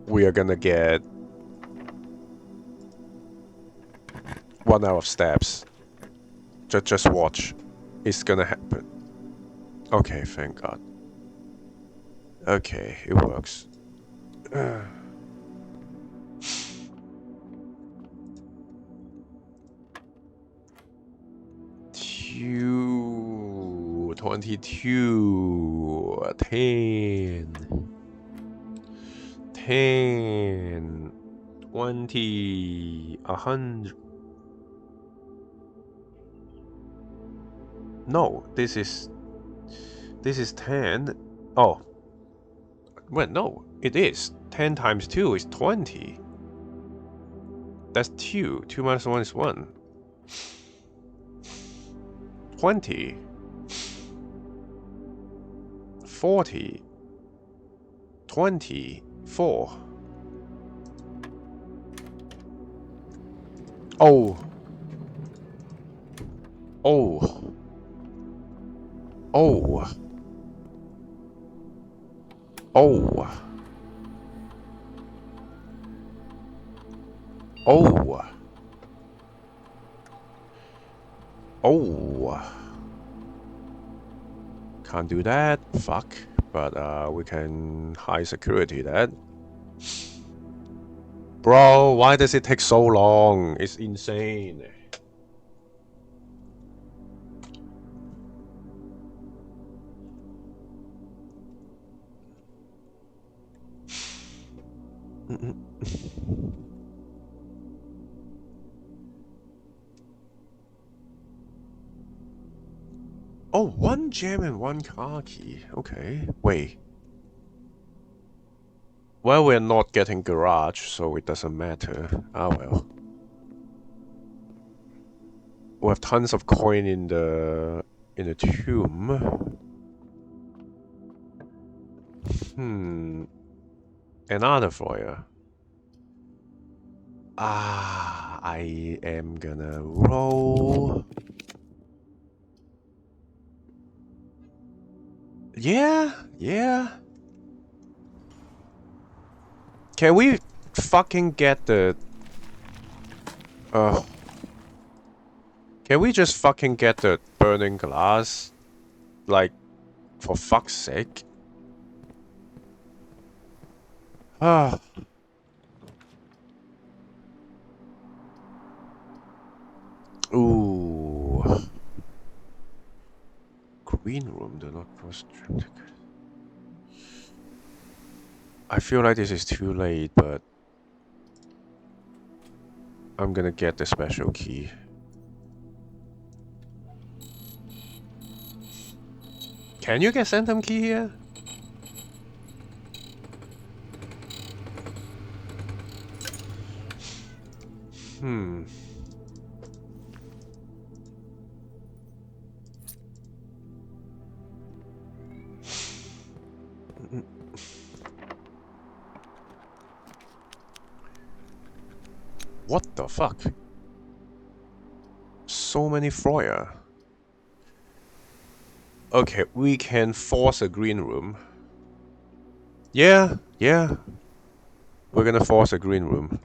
we are gonna get 1 hour of steps. Just watch. It's gonna happen. Okay, thank God. Okay, it works. 22, 22, 10, 10, 20, 100. No, this is 10. Oh, wait, no, it is 10 times 2 is 20. That's 2. 2 minus 1 is 1. 20. 40. 24. Oh. Oh. Oh. Oh. Oh. Oh. Can't do that. Fuck. But we can high security that. Bro, why does it take so long? It's insane. Oh, 1 gem and 1 car key. Okay. Wait. Well, we're not getting garage, so it doesn't matter. Ah well. We have tons of coin in the tomb. Another foyer. I am gonna roll. Yeah. Can we fucking get the... Can we just fucking get the burning glass? Like, for fuck's sake. Ooh. Green room, do not prostrate. I feel like this is too late, but I'm gonna get the special key. Can you get Sanctum key here? What the fuck? So many foyer. Okay, we can force a green room. Yeah. We're gonna force a green room.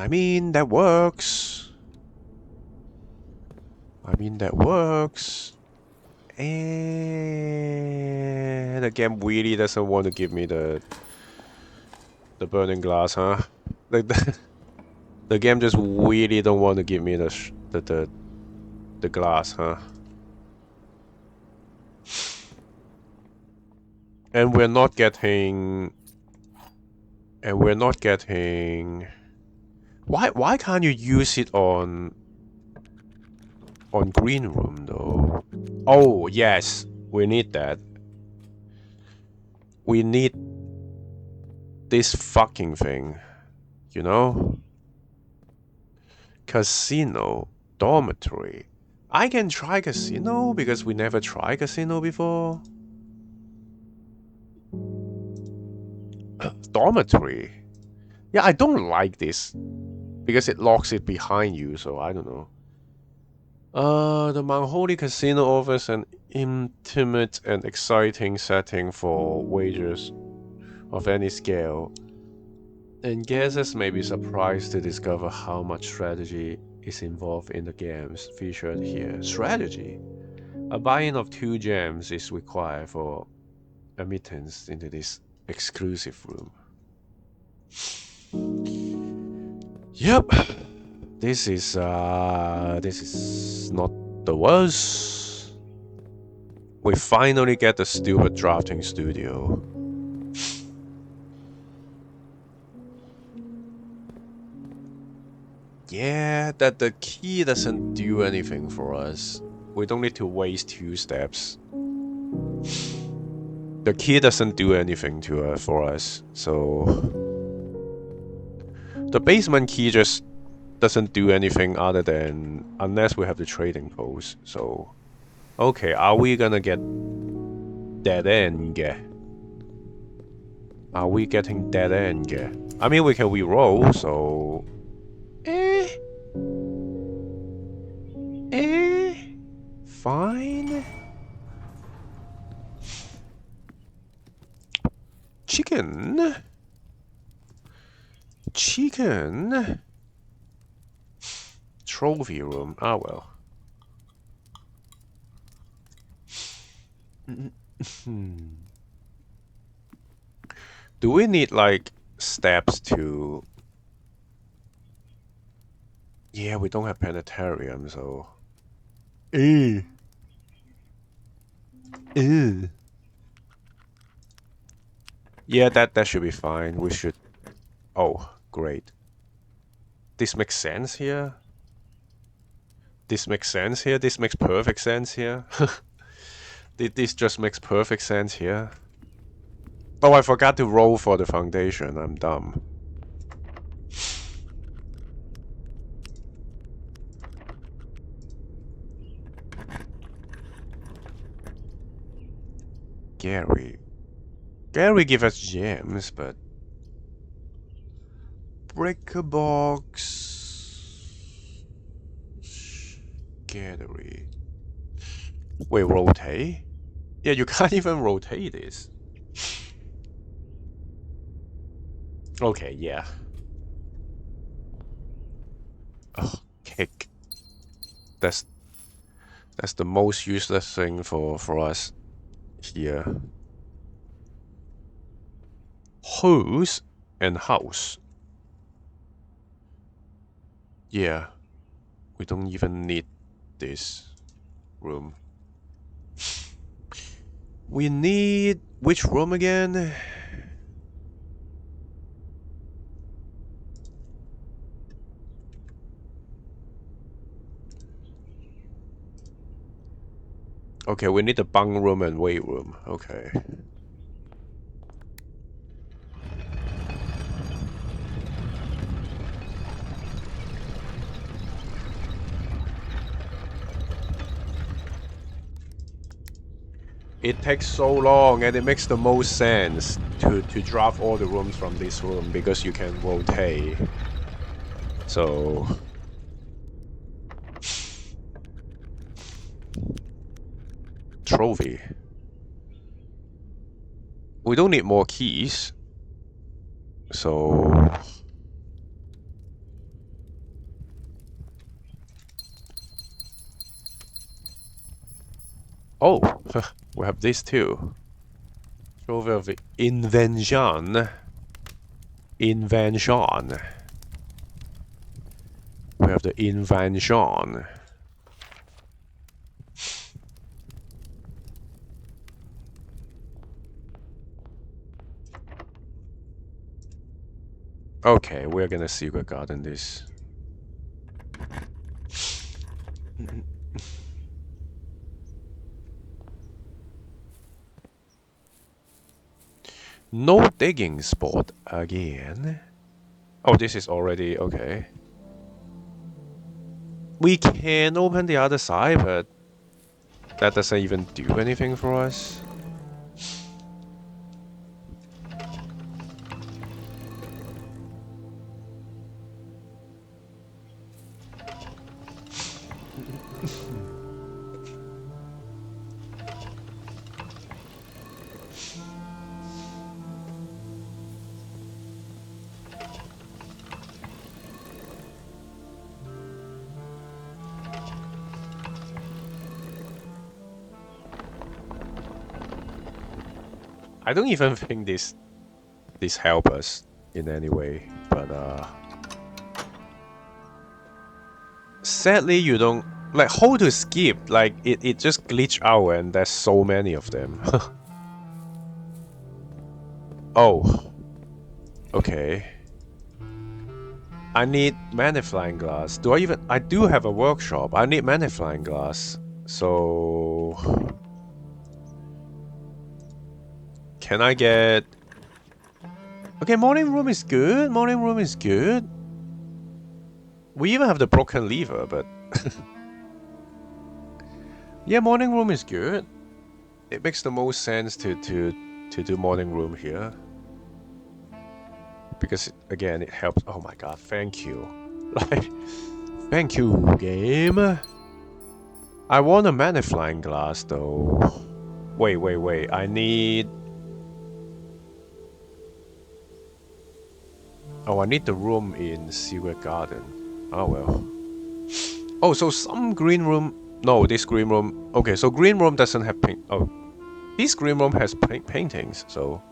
I mean, that works. And the game really doesn't want to give me the burning glass, huh? Like the game just really don't want to give me the glass, huh? And we're not getting. Why can't you use it on green room though? Oh yes, we need that. We need this fucking thing, you know? Casino, dormitory. I can try casino because we never tried casino before. Dormitory. Yeah, I don't like this because it locks it behind you, so I don't know. The Mount Holy Casino offers an intimate and exciting setting for wagers of any scale, and guests may be surprised to discover how much strategy is involved in the games featured here. Strategy? A buy-in of 2 gems is required for admittance into this exclusive room. Yep. This is not the worst. We finally get the stupid drafting studio. Yeah, that the key doesn't do anything for us. We don't need to waste 2 steps. The key doesn't do anything for us, so the basement key just doesn't do anything other than unless we have the trading post. So okay, are we gonna get dead end? Are we getting dead end? I mean, we can re-roll, so fine. Chicken. Trophy room. Ah, well. Do we need, like, steps to... Yeah, we don't have planetarium, so... Yeah, that should be fine. We should... Oh, great. This makes sense here? This makes sense here? This makes perfect sense here? This just makes perfect sense here. Oh, I forgot to roll for the foundation. I'm dumb. Gary give us gems, but... Brick a box... Gary... Wait, rotate? Yeah, you can't even rotate this. Okay, yeah. Oh, kick. That's the most useless thing for us here. Hose and house. Yeah. We don't even need this room. We need... Which room again? Okay, we need the bunk room and weight room. Okay. It takes so long, and it makes the most sense to drop all the rooms from this room because you can rotate. So... Trophy. We don't need more keys. So... Oh, we have this too. Trophy of the invention. Invention. We have the invention. Okay, we're gonna secret garden this. No digging spot again. Oh, this is already okay. We can open the other side, but that doesn't even do anything for us. I don't even think this help us. in any way, but sadly you don't like how to skip, like it just glitch out and there's so many of them. Oh, okay. I need magnifying glass. I do have a workshop. I need magnifying glass. So can I get... Okay, morning room is good. Morning room is good. We even have the broken lever, but yeah, morning room is good. It makes the most sense to do morning room here. Because again, it helps. Oh my god, thank you. Like, thank you, game. I want a magnifying glass though. Wait. I need... Oh, I need the room in Secret Garden. Oh well. Oh, so some green room... No, this green room... Okay, so green room doesn't have paint... Oh. This green room has paintings, so...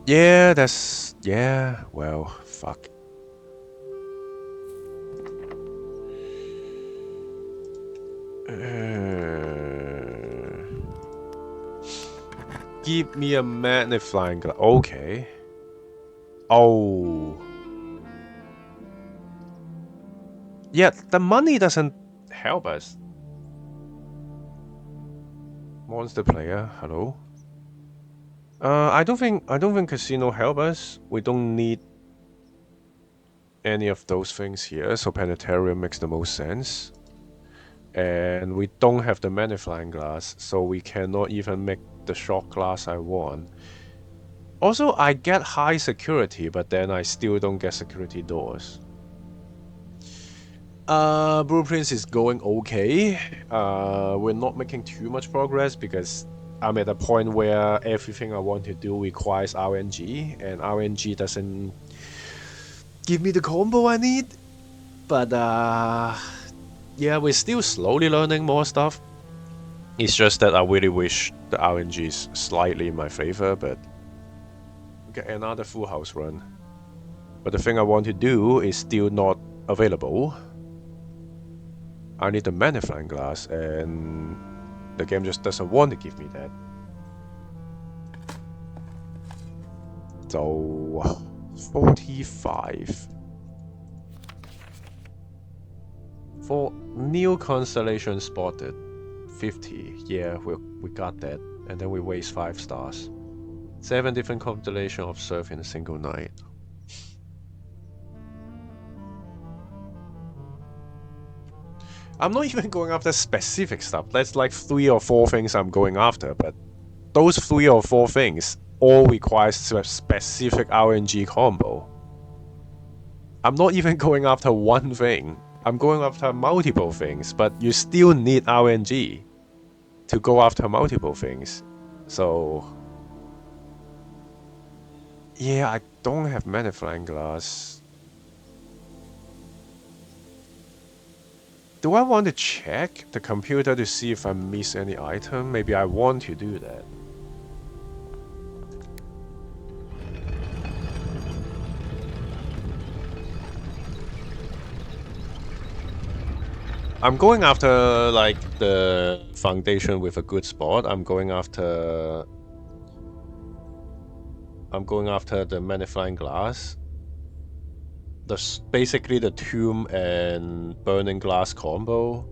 Yeah, that's... Yeah, well, fuck. Give me a magnifying glass. Okay. Oh. Yeah, the money doesn't help us. Monster player, hello. I don't think casino help us. We don't need any of those things here, so planetarium makes the most sense. And we don't have the magnifying glass, so we cannot even make the shot glass I want. Also, I get high security, but then I still don't get security doors. Blueprints is going okay. We're not making too much progress because I'm at a point where everything I want to do requires RNG, and RNG doesn't give me the combo I need. But yeah, we're still slowly learning more stuff. It's just that I really wish the RNG is slightly in my favor, but get another full house run. But the thing I want to do is still not available. I need the magnifying glass, and the game just doesn't want to give me that. So 45 for new constellation spotted. 50. Yeah, we got that, and then we waste 5 stars. 7 different constellations observed in a single night. I'm not even going after specific stuff. That's like 3 or 4 things I'm going after, but those 3 or 4 things all require specific RNG combo. I'm not even going after one thing. I'm going after multiple things, but you still need RNG to go after multiple things. So yeah, I don't have magnifying glass. Do I want to check the computer to see if I miss any item? Maybe I want to do that. I'm going after like the foundation with a good spot. I'm going after the magnifying glass. Basically the tomb and burning glass combo.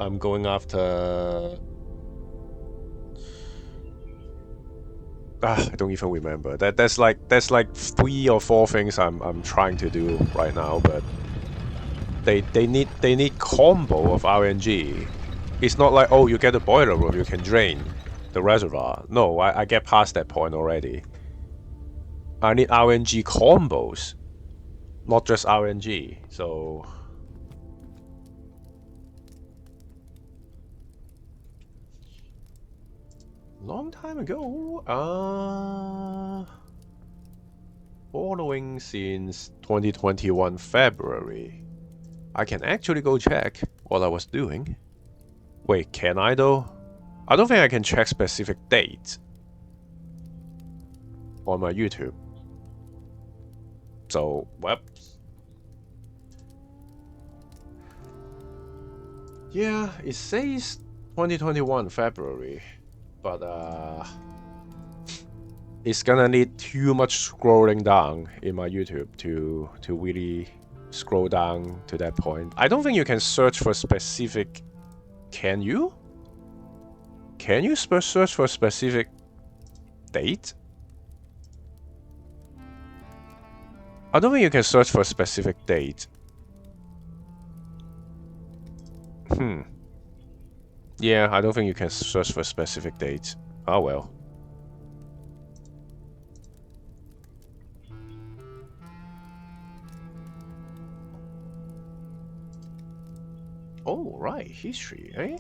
I'm going after... I don't even remember. There's like 3 or 4 things I'm trying to do right now, but they need combo of RNG. It's not like, oh, you get a boiler room, you can drain the reservoir. No, I get past that point already. I need RNG combos, not just RNG. So long time ago, following since 2021 February. I can actually go check what I was doing. Wait, can I though? I don't think I can check specific dates on my YouTube. So, well. Yeah, it says 2021 February, but it's gonna need too much scrolling down in my YouTube to really scroll down to that point. I don't think you can search for specific. Can you? Can you search for a specific date? I don't think you can search for a specific date. Yeah, I don't think you can search for a specific date. Oh well. Oh, right. History, eh?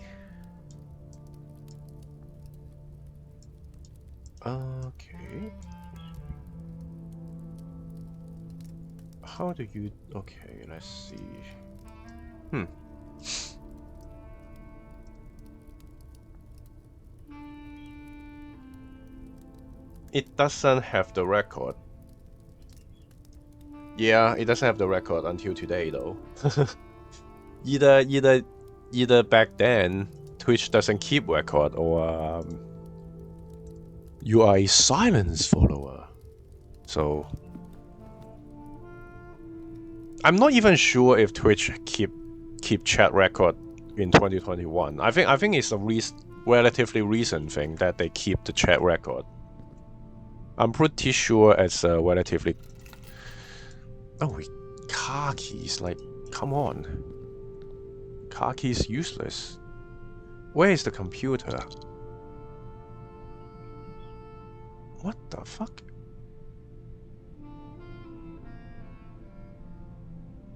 Okay. How do you... Okay, let's see. It doesn't have the record. Yeah, it doesn't have the record until today, though. either back then, Twitch doesn't keep record, or you are a silence follower. So I'm not even sure if Twitch keep chat record in 2021. I think it's a relatively recent thing that they keep the chat record. I'm pretty sure it's a relatively... Oh, car keys, like, come on. Car keys useless. Where is the computer? What the fuck?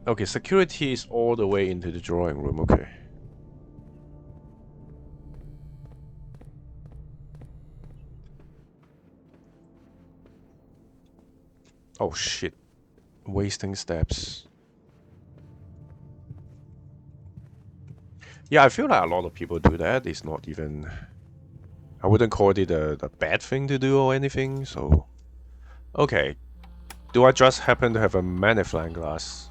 Okay, security is all the way into the drawing room, okay. Oh shit. Wasting steps. Yeah, I feel like a lot of people do that. It's not even... I wouldn't call it a bad thing to do or anything, so... Okay. Do I just happen to have a magnifying glass?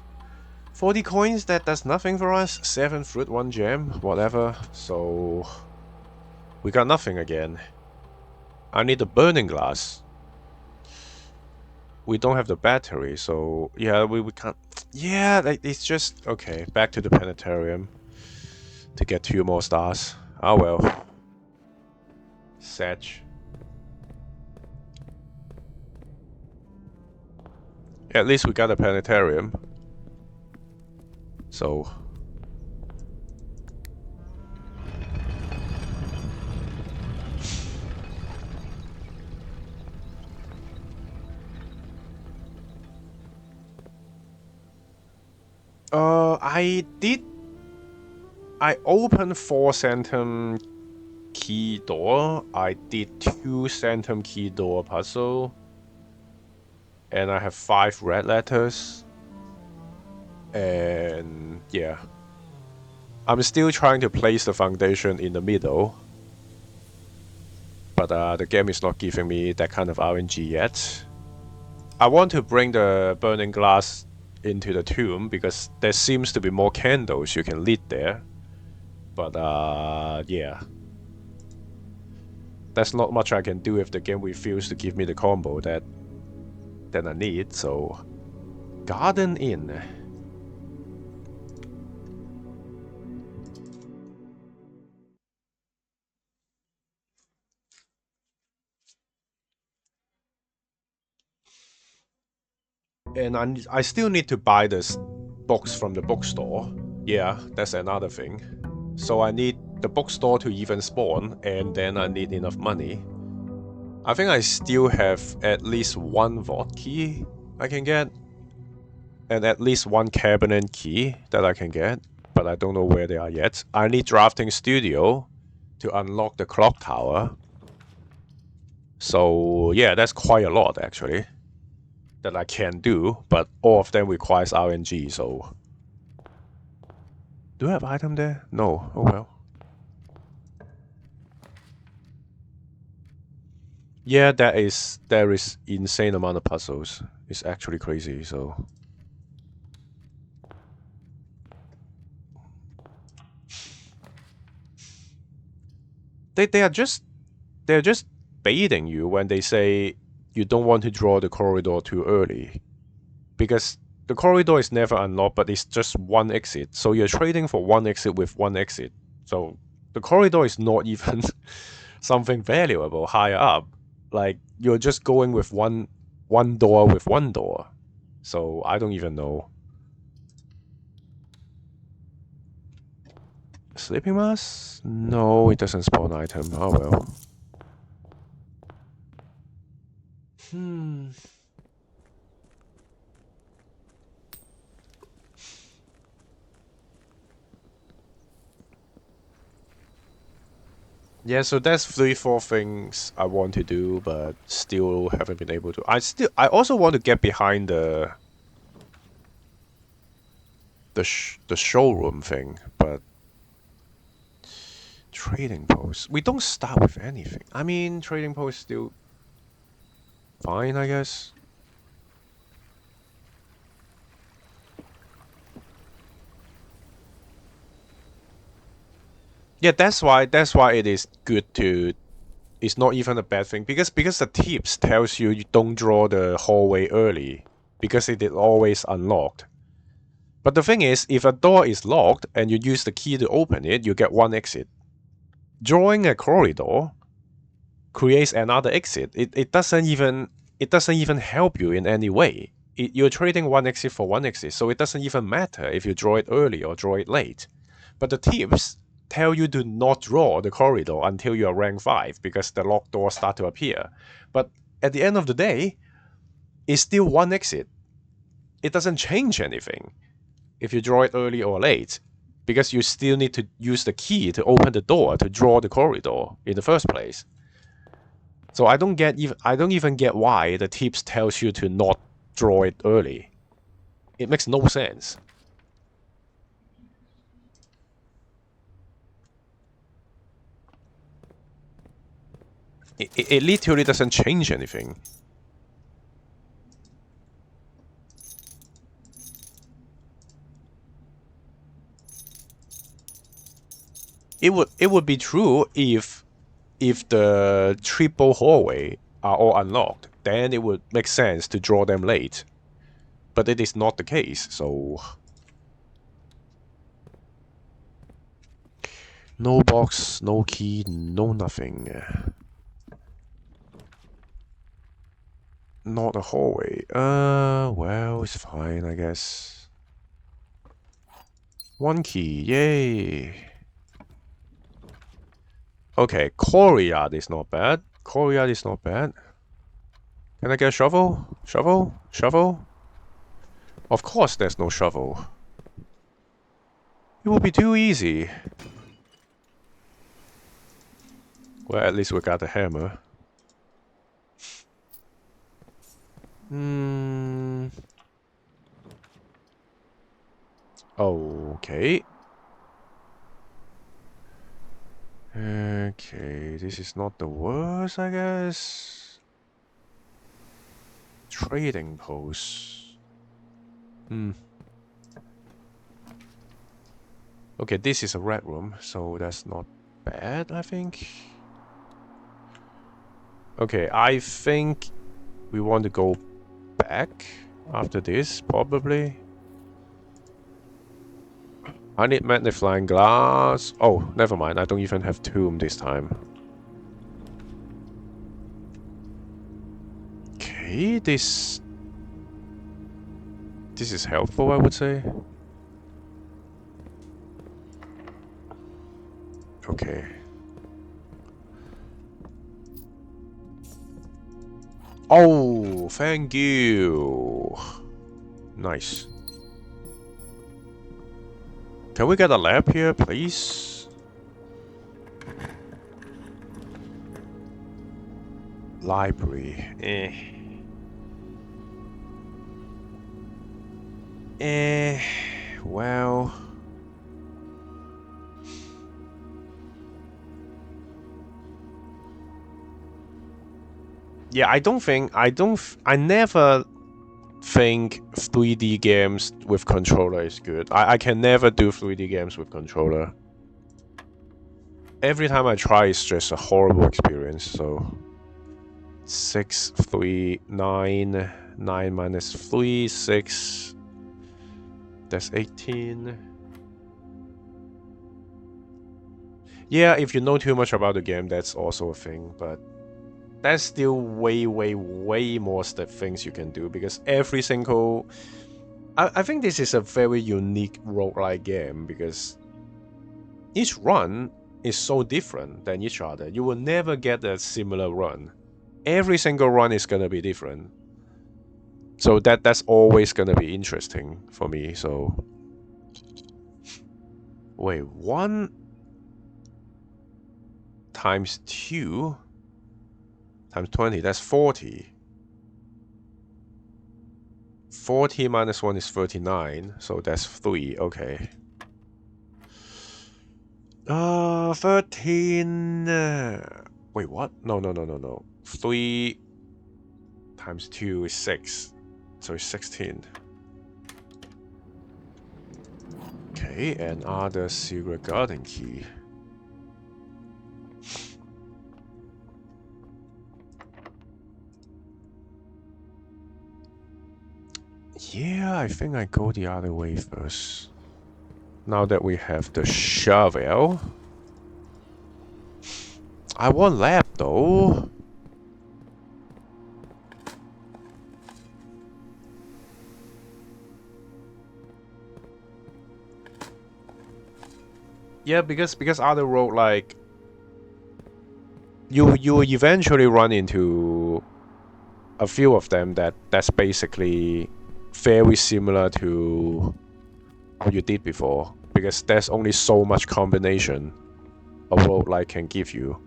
40 coins, that does nothing for us. 7 fruit, 1 gem, whatever. So... We got nothing again. I need a burning glass. We don't have the battery, so... Yeah, we can't... Yeah, it's just... Okay, back to the planetarium. To get 2 more stars. Oh well. Satch. At least we got a planetarium. So... I opened 4 Sanctum key door. I did 2 Sanctum key door puzzle. And I have 5 red letters. And yeah. I'm still trying to place the foundation in the middle. But the game is not giving me that kind of RNG yet. I want to bring the burning glass into the tomb because there seems to be more candles you can lit there. But yeah. There's not much I can do if the game refuses to give me the combo that I need, so... Garden Inn. And I still need to buy this box from the bookstore. Yeah, that's another thing. So I need the bookstore to even spawn, and then I need enough money. I think I still have at least 1 vault key I can get. And at least 1 cabinet key that I can get. But I don't know where they are yet. I need Drafting Studio to unlock the clock tower. So yeah, that's quite a lot actually. That I can do, but all of them requires RNG, so... Do I have item there? No. Oh well. Yeah, there is insane amount of puzzles is actually crazy, so... They're just baiting you when they say you don't want to draw the corridor too early. Because the corridor is never unlocked, but it's just one exit. So you're trading for one exit with one exit. So the corridor is not even something valuable higher up. Like, you're just going with one door with one door. So I don't even know. Sleeping mask? No, it doesn't spawn item. Oh well. Yeah, so that's 3-4 things I want to do, but still haven't been able to. I also want to get behind the showroom thing, but trading post. We don't start with anything. I mean, trading post still fine, I guess. Yeah, that's why it is good to. It's not even a bad thing because the tips tells you don't draw the hallway early because it is always unlocked. But the thing is, if a door is locked and you use the key to open it, you get one exit. Drawing a corridor creates another exit. It doesn't even help you in any way. You're trading one exit for one exit, so it doesn't even matter if you draw it early or draw it late. But the tips tell you to not draw the corridor until you're rank 5 because the locked doors start to appear. But at the end of the day, it's still one exit. It doesn't change anything if you draw it early or late, because you still need to use the key to open the door to draw the corridor in the first place. So I don't even get why the tips tells you to not draw it early. It makes no sense. It literally doesn't change anything. It would be true if the triple hallway are all unlocked, then it would make sense to draw them late. But it is not the case, so... No box, no key, no nothing. Not a hallway. Well, it's fine, I guess. One key, yay! Okay, courtyard is not bad. Courtyard is not bad. Can I get a shovel? Shovel? Shovel? Of course there's no shovel. It will be too easy. Well, at least we got a hammer. Okay. Okay, this is not the worst, I guess. Trading post. Okay, this is a red room, so that's not bad, I think. Okay, I think we want to go back after this, probably. I need magnifying glass. Oh, never mind. I don't even have tomb this time. Okay, this is helpful, I would say. Okay. Oh, thank you. Nice. Can we get a lamp here, please? Library. Well... Yeah, I never think 3D games with controller is good. I can never do 3D games with controller. Every time I try, it's just a horrible experience. So 6, 3, 9, 9 minus 3, 6. That's 18. Yeah, if you know too much about the game, that's also a thing, but there's still way more things you can do, because every single... I think this is a very unique roguelike game, because each run is so different than each other. You will never get a similar run. Every single run is gonna be different. So that's always gonna be interesting for me, so... Wait, 1 times 2 times 20, that's 40. 40 minus 1 is 39, so that's 3, okay. 13... wait, what? No. 3 times 2 is 6, so it's 16. Okay, another secret garden key. Yeah, I think I go the other way first. Now that we have the shovel. I want lap though. Yeah, because other road, like you eventually run into a few of them that's basically very similar to what you did before, because there's only so much combination a roguelike can give you.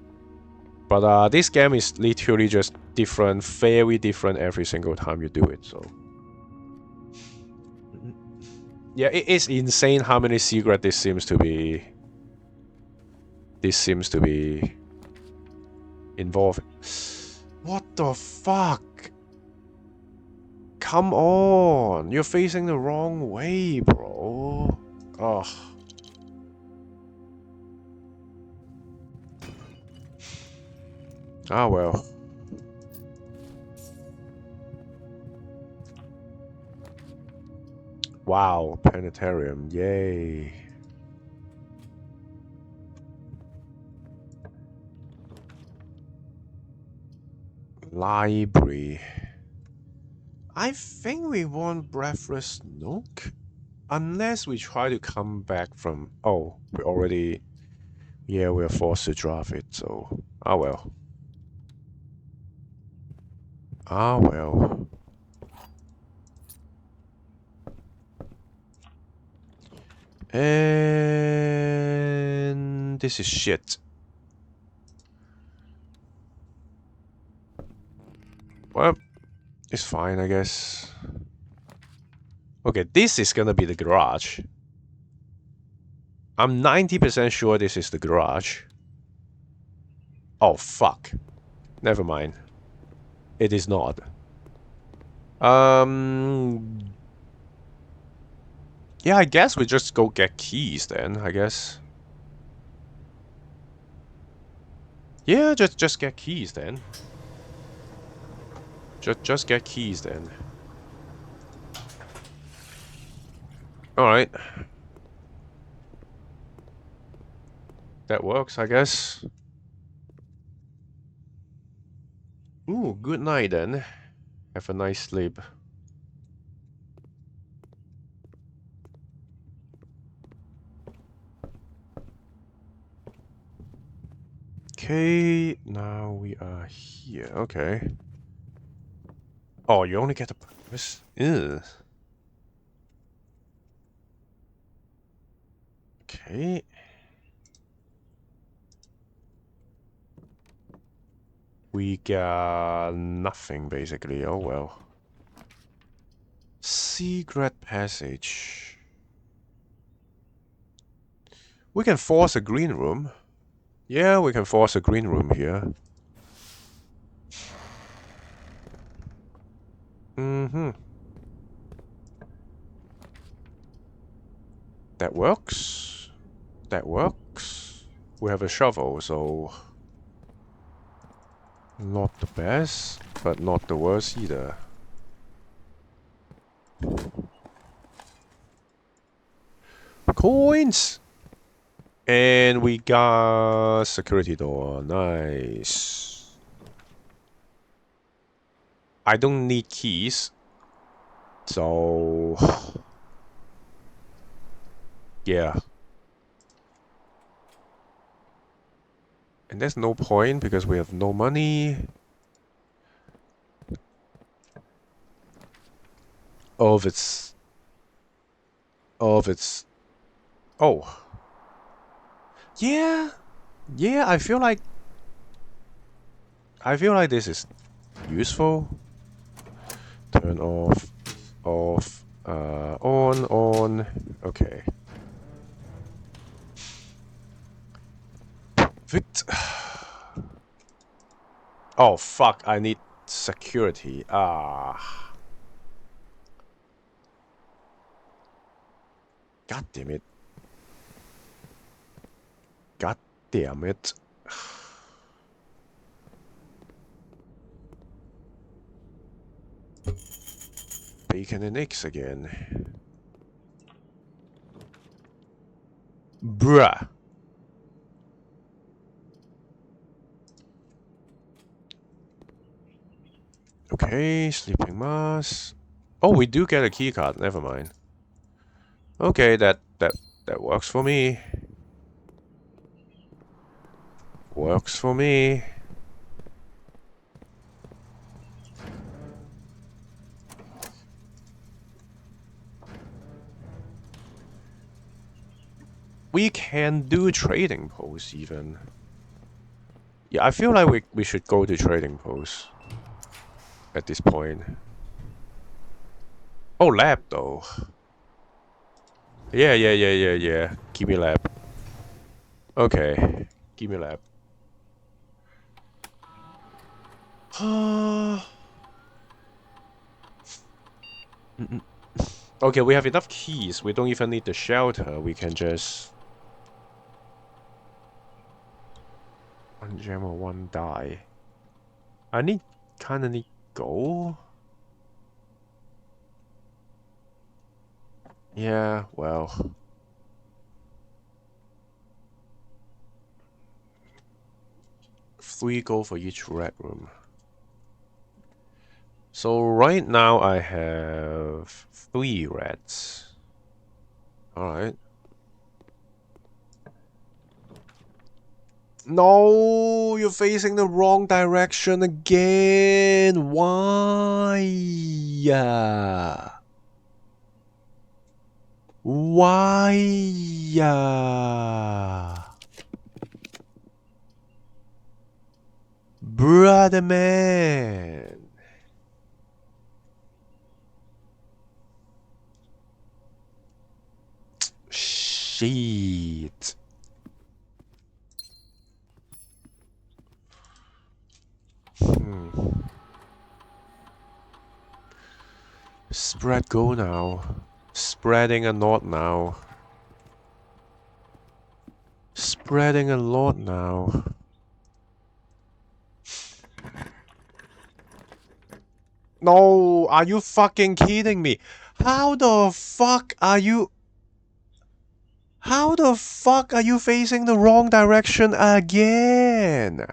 But this game is literally just different, very different every single time you do it, so... Yeah, it is insane how many secrets this seems to be involved. What the fuck? Come on! You're facing the wrong way, bro. Ugh. Ah, well. Wow, planetarium. Yay. Library. I think we want Breathless Nook. Unless we try to come back from... Oh, we already... Yeah, we're forced to drop it, so... Ah, well. Ah, well. And... This is shit. Well, it's fine, I guess. Okay, this is gonna be the garage. I'm 90% sure this is the garage. Oh, fuck. Never mind. It is not. Yeah, I guess we just go get keys then, I guess. Yeah, just get keys then. Just get keys then. Alright. That works, I guess. Ooh, good night then. Have a nice sleep. Okay, now we are here. Okay. Oh, you only get a purpose? Ew. Okay. We got nothing, basically. Oh, well. Secret passage. We can force a green room. Yeah, we can force a green room here. Mm-hmm. That works. That works. We have a shovel, so... Not the best, but not the worst either. Coins! And we got security door. Nice. I don't need keys. So... Yeah. And there's no point because we have no money. Oh, if it's... Oh, if it's... Oh. Yeah. Yeah, I feel like this is useful. Turn off, on. Okay. Perfect. Oh, fuck, I need security. Ah. God damn it. God damn it. Bacon and eggs again. Bruh. Okay, sleeping mask. Oh, we do get a keycard. Never mind. Okay, that works for me. Works for me. We can do trading posts even. Yeah, I feel like we should go to trading posts at this point. Oh, lab though. Yeah. Give me lab. Okay, give me lab. Okay, we have enough keys. We don't even need the shelter. We can just... One gem or one die. I kinda need gold. Yeah, well. Three gold for each red room. So right now I have 3 reds. Alright. No, you're facing the wrong direction again. Why? Why? Brother man. Shit. Spread go now. Spreading a lot now. Spreading a lot now. No, are you fucking kidding me? How the fuck are you... How the fuck are you facing the wrong direction again?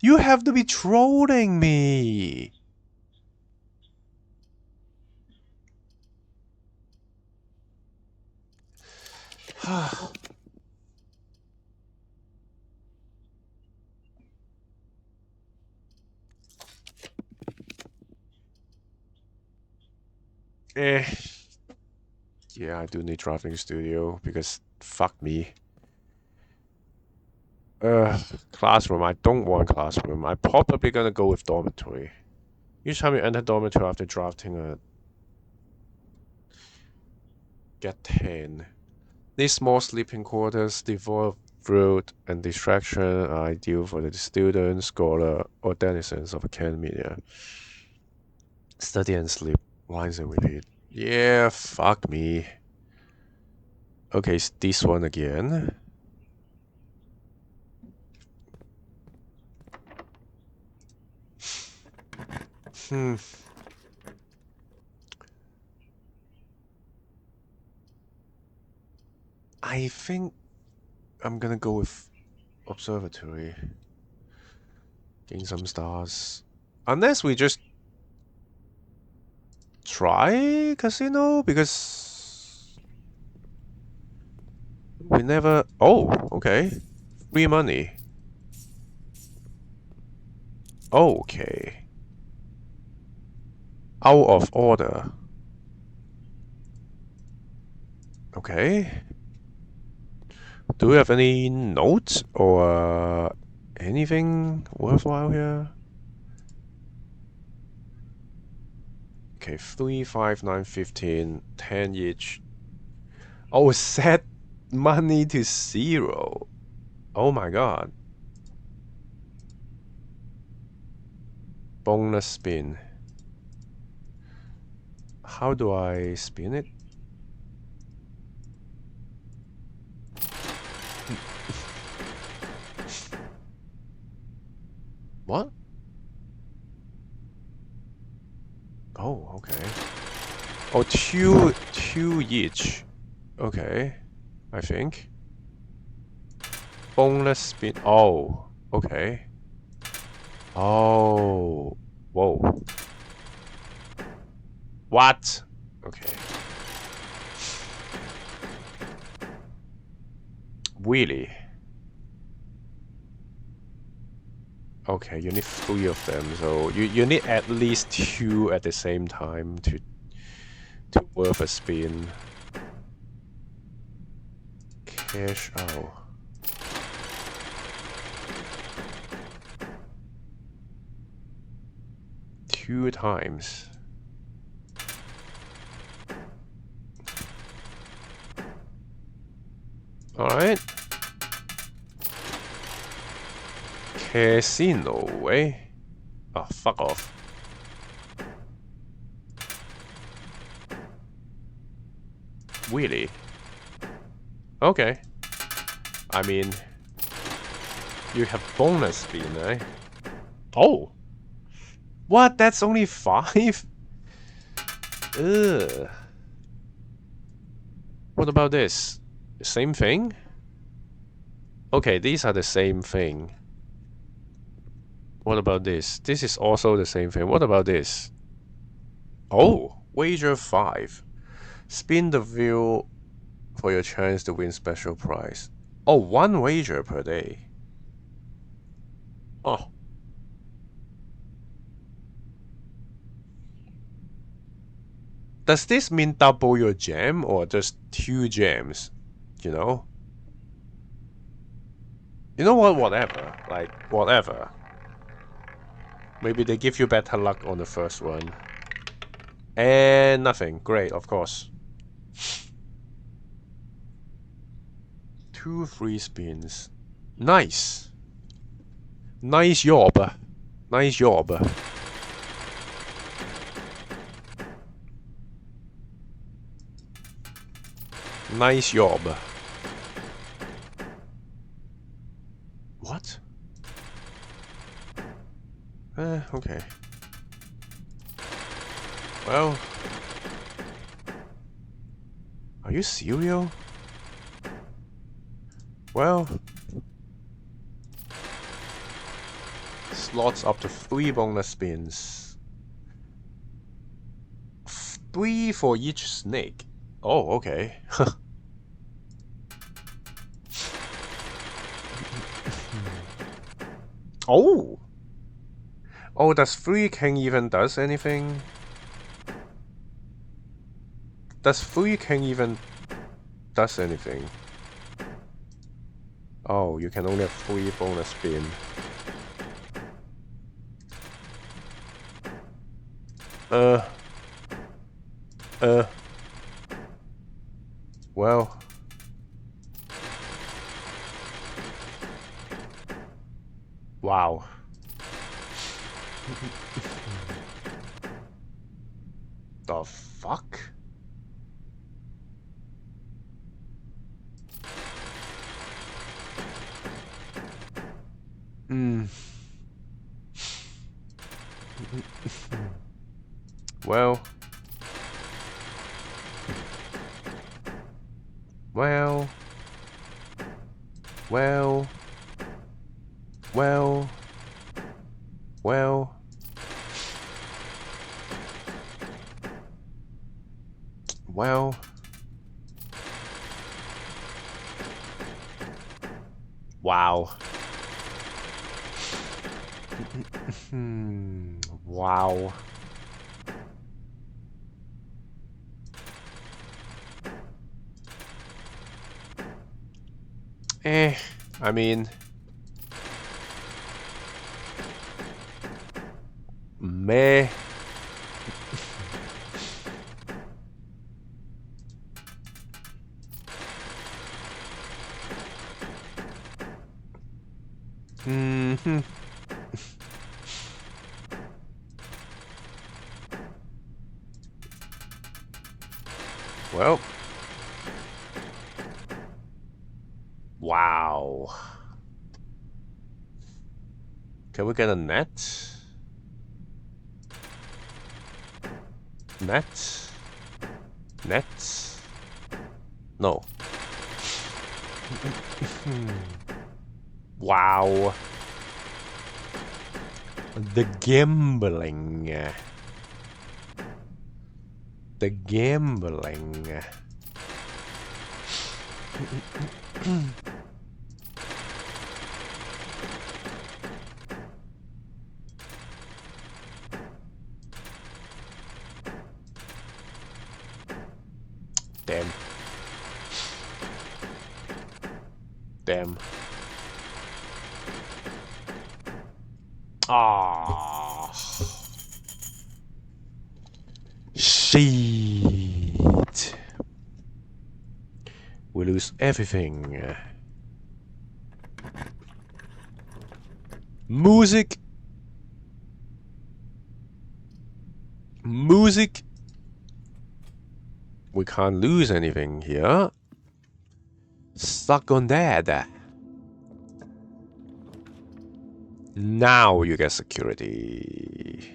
You have to be trolling me. Eh. Yeah, I do need drafting studio because fuck me. Classroom. I don't want classroom. I'm probably gonna go with dormitory. Each time you enter dormitory after drafting a... Get 10. These small sleeping quarters devoid of fruit and distraction are ideal for the student, scholar, or denizens of academia. Study and sleep. Lines and repeat. Yeah, fuck me. Okay, it's this one again. I think I'm gonna go with observatory. Gain some stars. Unless we just try casino, because we never... Oh, okay. Free money. Okay. Out of order. Okay. Do we have any notes or anything worthwhile here? Okay, 3, 5, 9, 15, 10 each. Oh, set money to 0. Oh my god. Bonus spin. How do I spin it? What? Oh, okay. Oh, two each. Okay, I think. Bonus spin. Oh, okay. Oh, whoa. What? Okay. Really? Okay, you need 3 of them, so you need at least 2 at the same time to worth a spin. Cash out. Two times. Alright. Casino, eh? Oh, fuck off. Really? Okay. I mean, you have bonus spin, eh? Oh! What? That's only 5? Ugh. What about this? Same thing? Okay, these are the same thing. What about this? This is also the same thing. What about this? Oh! Wager 5. Spin the wheel for your chance to win special prize. Oh, 1 wager per day. Oh. Does this mean double your gem or just 2 gems? You know? You know what? Whatever. Like, whatever. Maybe they give you better luck on the first one. And nothing. Great, of course. 2 free spins. Nice. Nice job. Nice job. Nice job. What? Okay. Well... Are you serious? Well... Slots up to 3 bonus spins. 3 for each snake. Oh, okay. Oh! Oh, does 3 king even does anything? Does 3 king even does anything? Oh, you can only have 3 bonus spin. Well... Wow. The fuck? Hmm. Well. Well. Well. Well. Well. Well. Wow. Wow. I mean, meh. Mm-hmm. Well. Wow. Can we get a net? Net? Net? No. Wow. The gambling. The gambling. Damn. Damn. Ah. Shit. We lose everything. Music. Music. We can't lose anything here. Suck on that. Now you get security.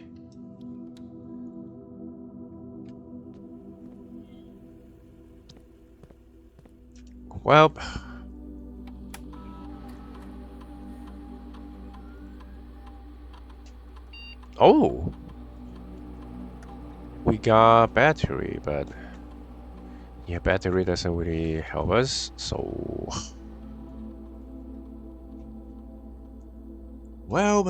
Well. Oh. We got battery, but yeah, battery doesn't really help us, so well.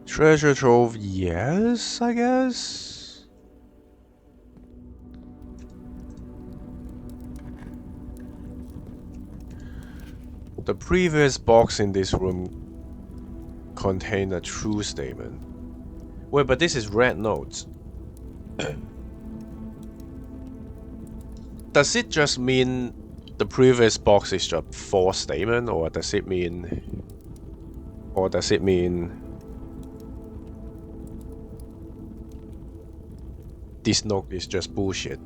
Treasure trove, yes, I guess. The previous box in this room contained a true statement. Wait, but this is red notes. Does it just mean the previous box is just false statement, or does it mean... this note is just bullshit?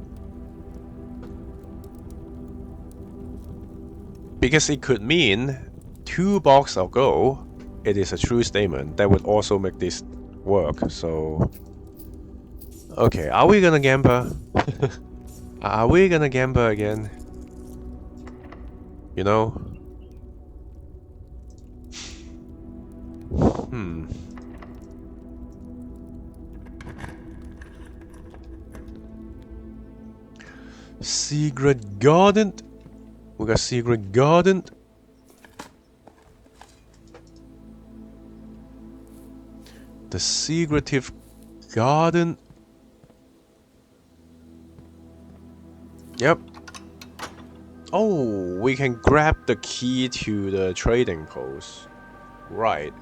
Because it could mean 2 boxes ago it is a true statement. That would also make this work, so... Okay, are we gonna Gamba? Are we gonna Gamba again? You know? Secret garden? We got secret garden? The secretive garden? Yep. Oh, we can grab the key to the trading post. Right.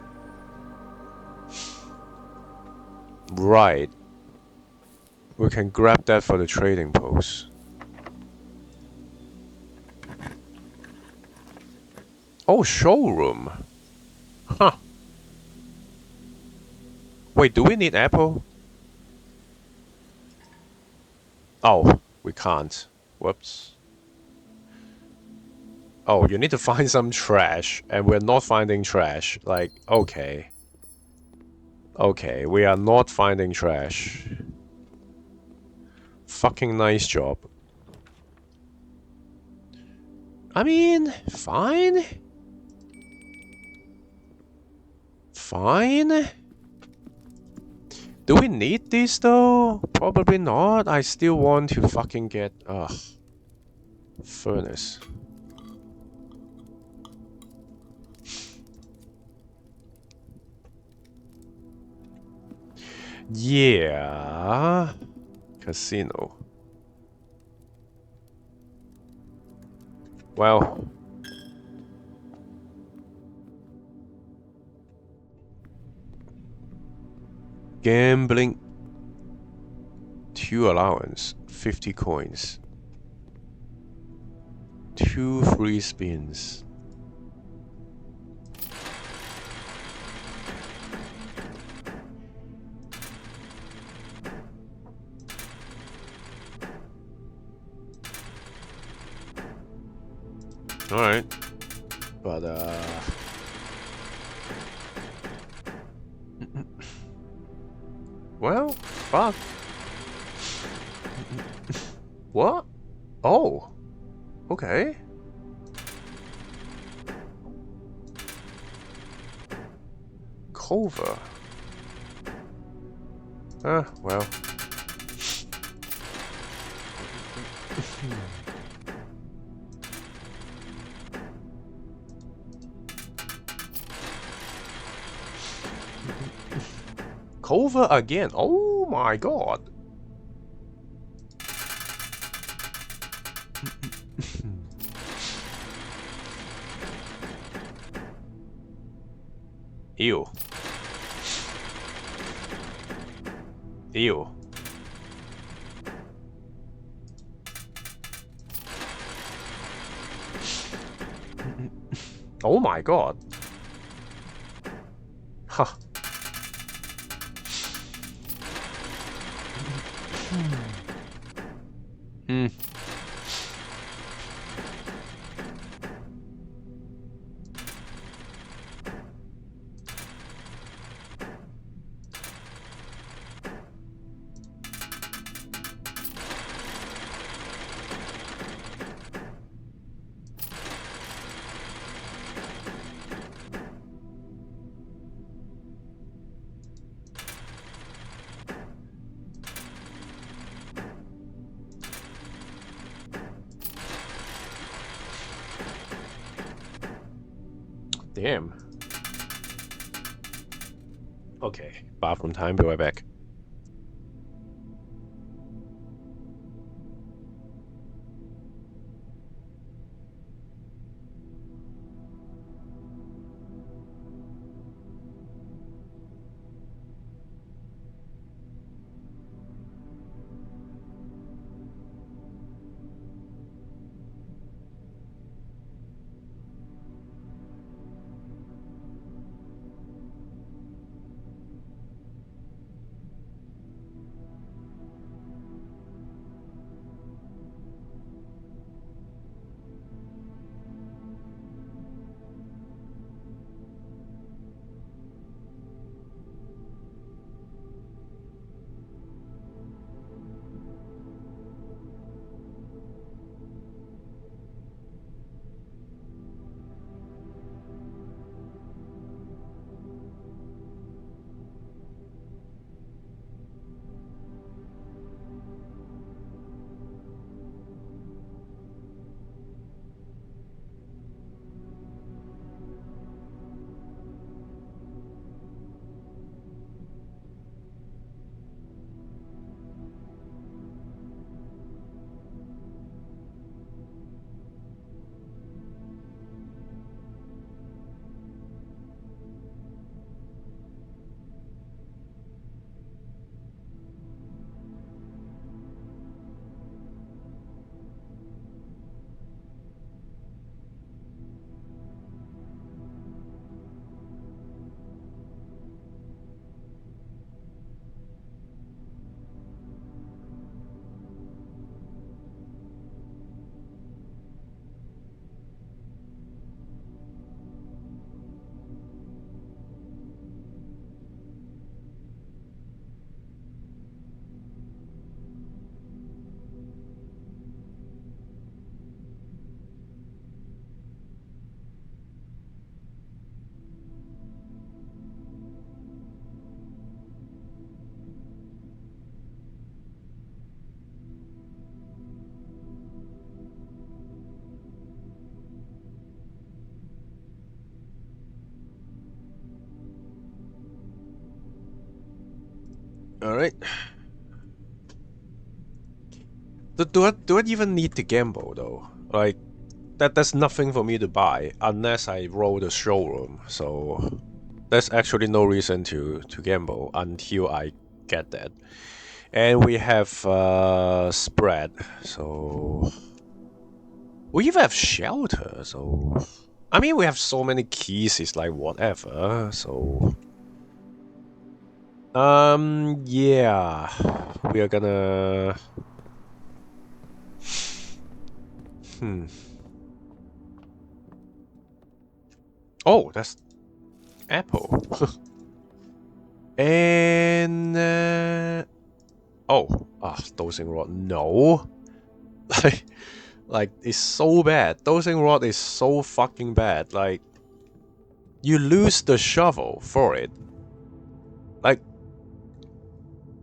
Right. We can grab that for the trading post. Oh, showroom. Huh. Wait, do we need apple? Oh, we can't. Whoops. Oh, you need to find some trash, and we're not finding trash. Like, okay. Okay, we are not finding trash. Fucking nice job. I mean, fine. Fine. Do we need this though? Probably not. I still want to fucking get... Ugh. Furnace. Yeah. Casino. Well. Gambling. 2 allowance. 50 coins. 2 free spins. Alright. But, well, fuck. What? Oh. Okay. Culver. Well. Culver again. Oh my god. Ew. Ew. Oh my god. Huh. Hmm. Damn. Okay. Bathroom time. Be right back. Alright. Do I even need to gamble though? Like, that's nothing for me to buy unless I roll the showroom. So there's actually no reason to gamble until I get that. And we have spread. So we even have shelter. So I mean, we have so many keys. It's like whatever. So yeah, we are gonna. Oh, that's Apple. And dosing rod. No, like, it's so bad. Dosing rod is so fucking bad. Like, you lose the shovel for it. Like,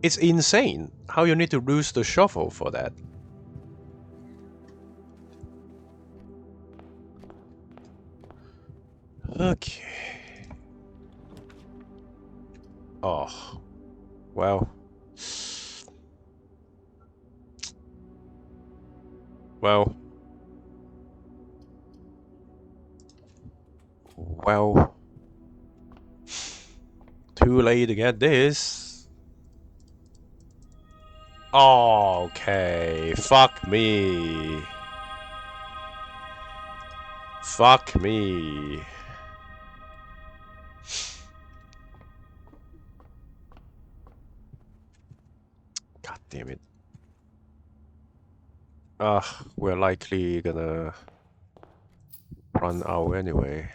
it's insane how you need to lose the shovel for that. Okay. Oh, well. Well. Well. Too late to get this. Okay. Fuck me. Fuck me. God damn it. We're likely gonna run out anyway.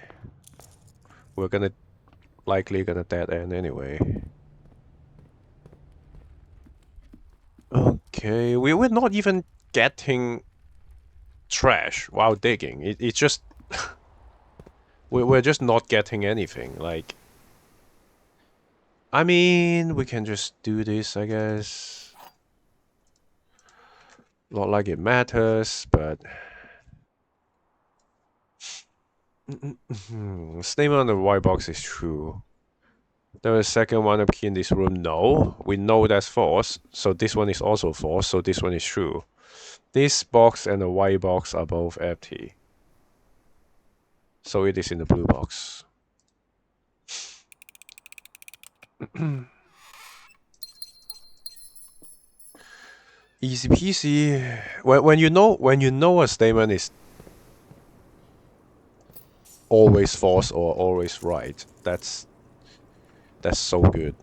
We're likely gonna dead end anyway. Okay, we're not even getting trash while digging. It's just we're just not getting anything. Like, I mean, we can just do this, I guess. Not like it matters, but statement on the white box is true. There is a second one up here in this room. No, we know that's false. So this one is also false. So this one is true. This box and the white box are both empty. So it is in the blue box. Easy peasy. When you know a statement is always false or always right, that's so good.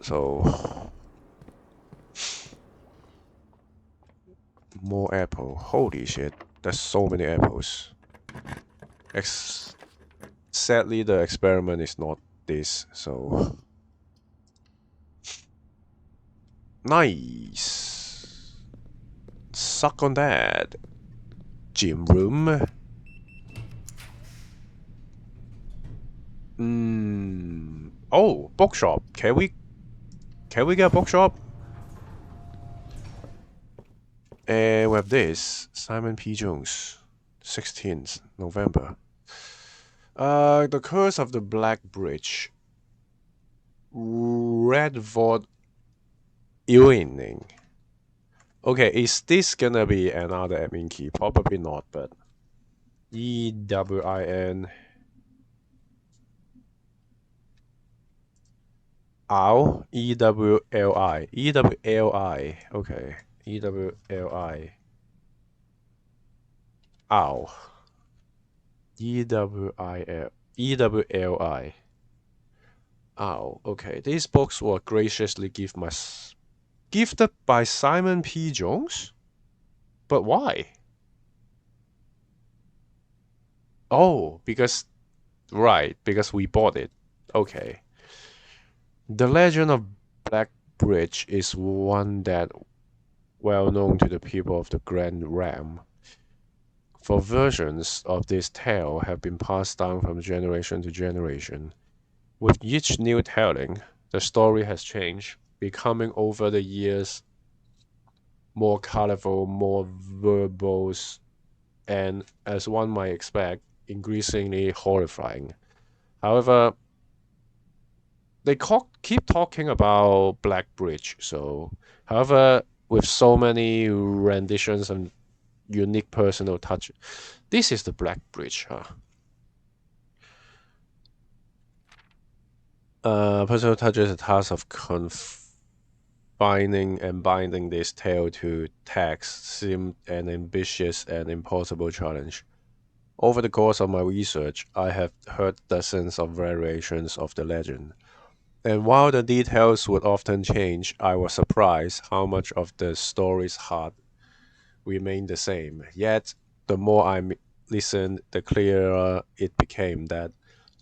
So more apple. Holy shit. There's so many apples. Sadly, the experiment is not this, so nice. Suck on that. Gym room. Oh, bookshop. Can we get a bookshop? And we have this. Simon P. Jones. 16th November. The Curse of the Black Bridge. Redford Ewing. Okay, is this gonna be another admin key? Probably not, but EWIN. Ow. EWLI. EWLI. Okay. EWLI. Ow. EWIL. EWLI. Ow. Okay. These books were graciously gifted by Simon P. Jones? But why? Oh, because we bought it. Okay. The legend of Black Bridge is one that well known to the people of the Grand Ram. For versions of this tale have been passed down from generation to generation. With each new telling, the story has changed, becoming over the years more colorful, more verbose, and, as one might expect, increasingly horrifying. However, They keep talking about Black Bridge. So, however, with so many renditions and unique personal touch, this is the Black Bridge, huh? Personal touch is a task of confining and binding this tale to text seemed an ambitious and impossible challenge. Over the course of my research, I have heard dozens of variations of the legend. And while the details would often change, I was surprised how much of the story's heart remained the same. Yet, the more I listened, the clearer it became that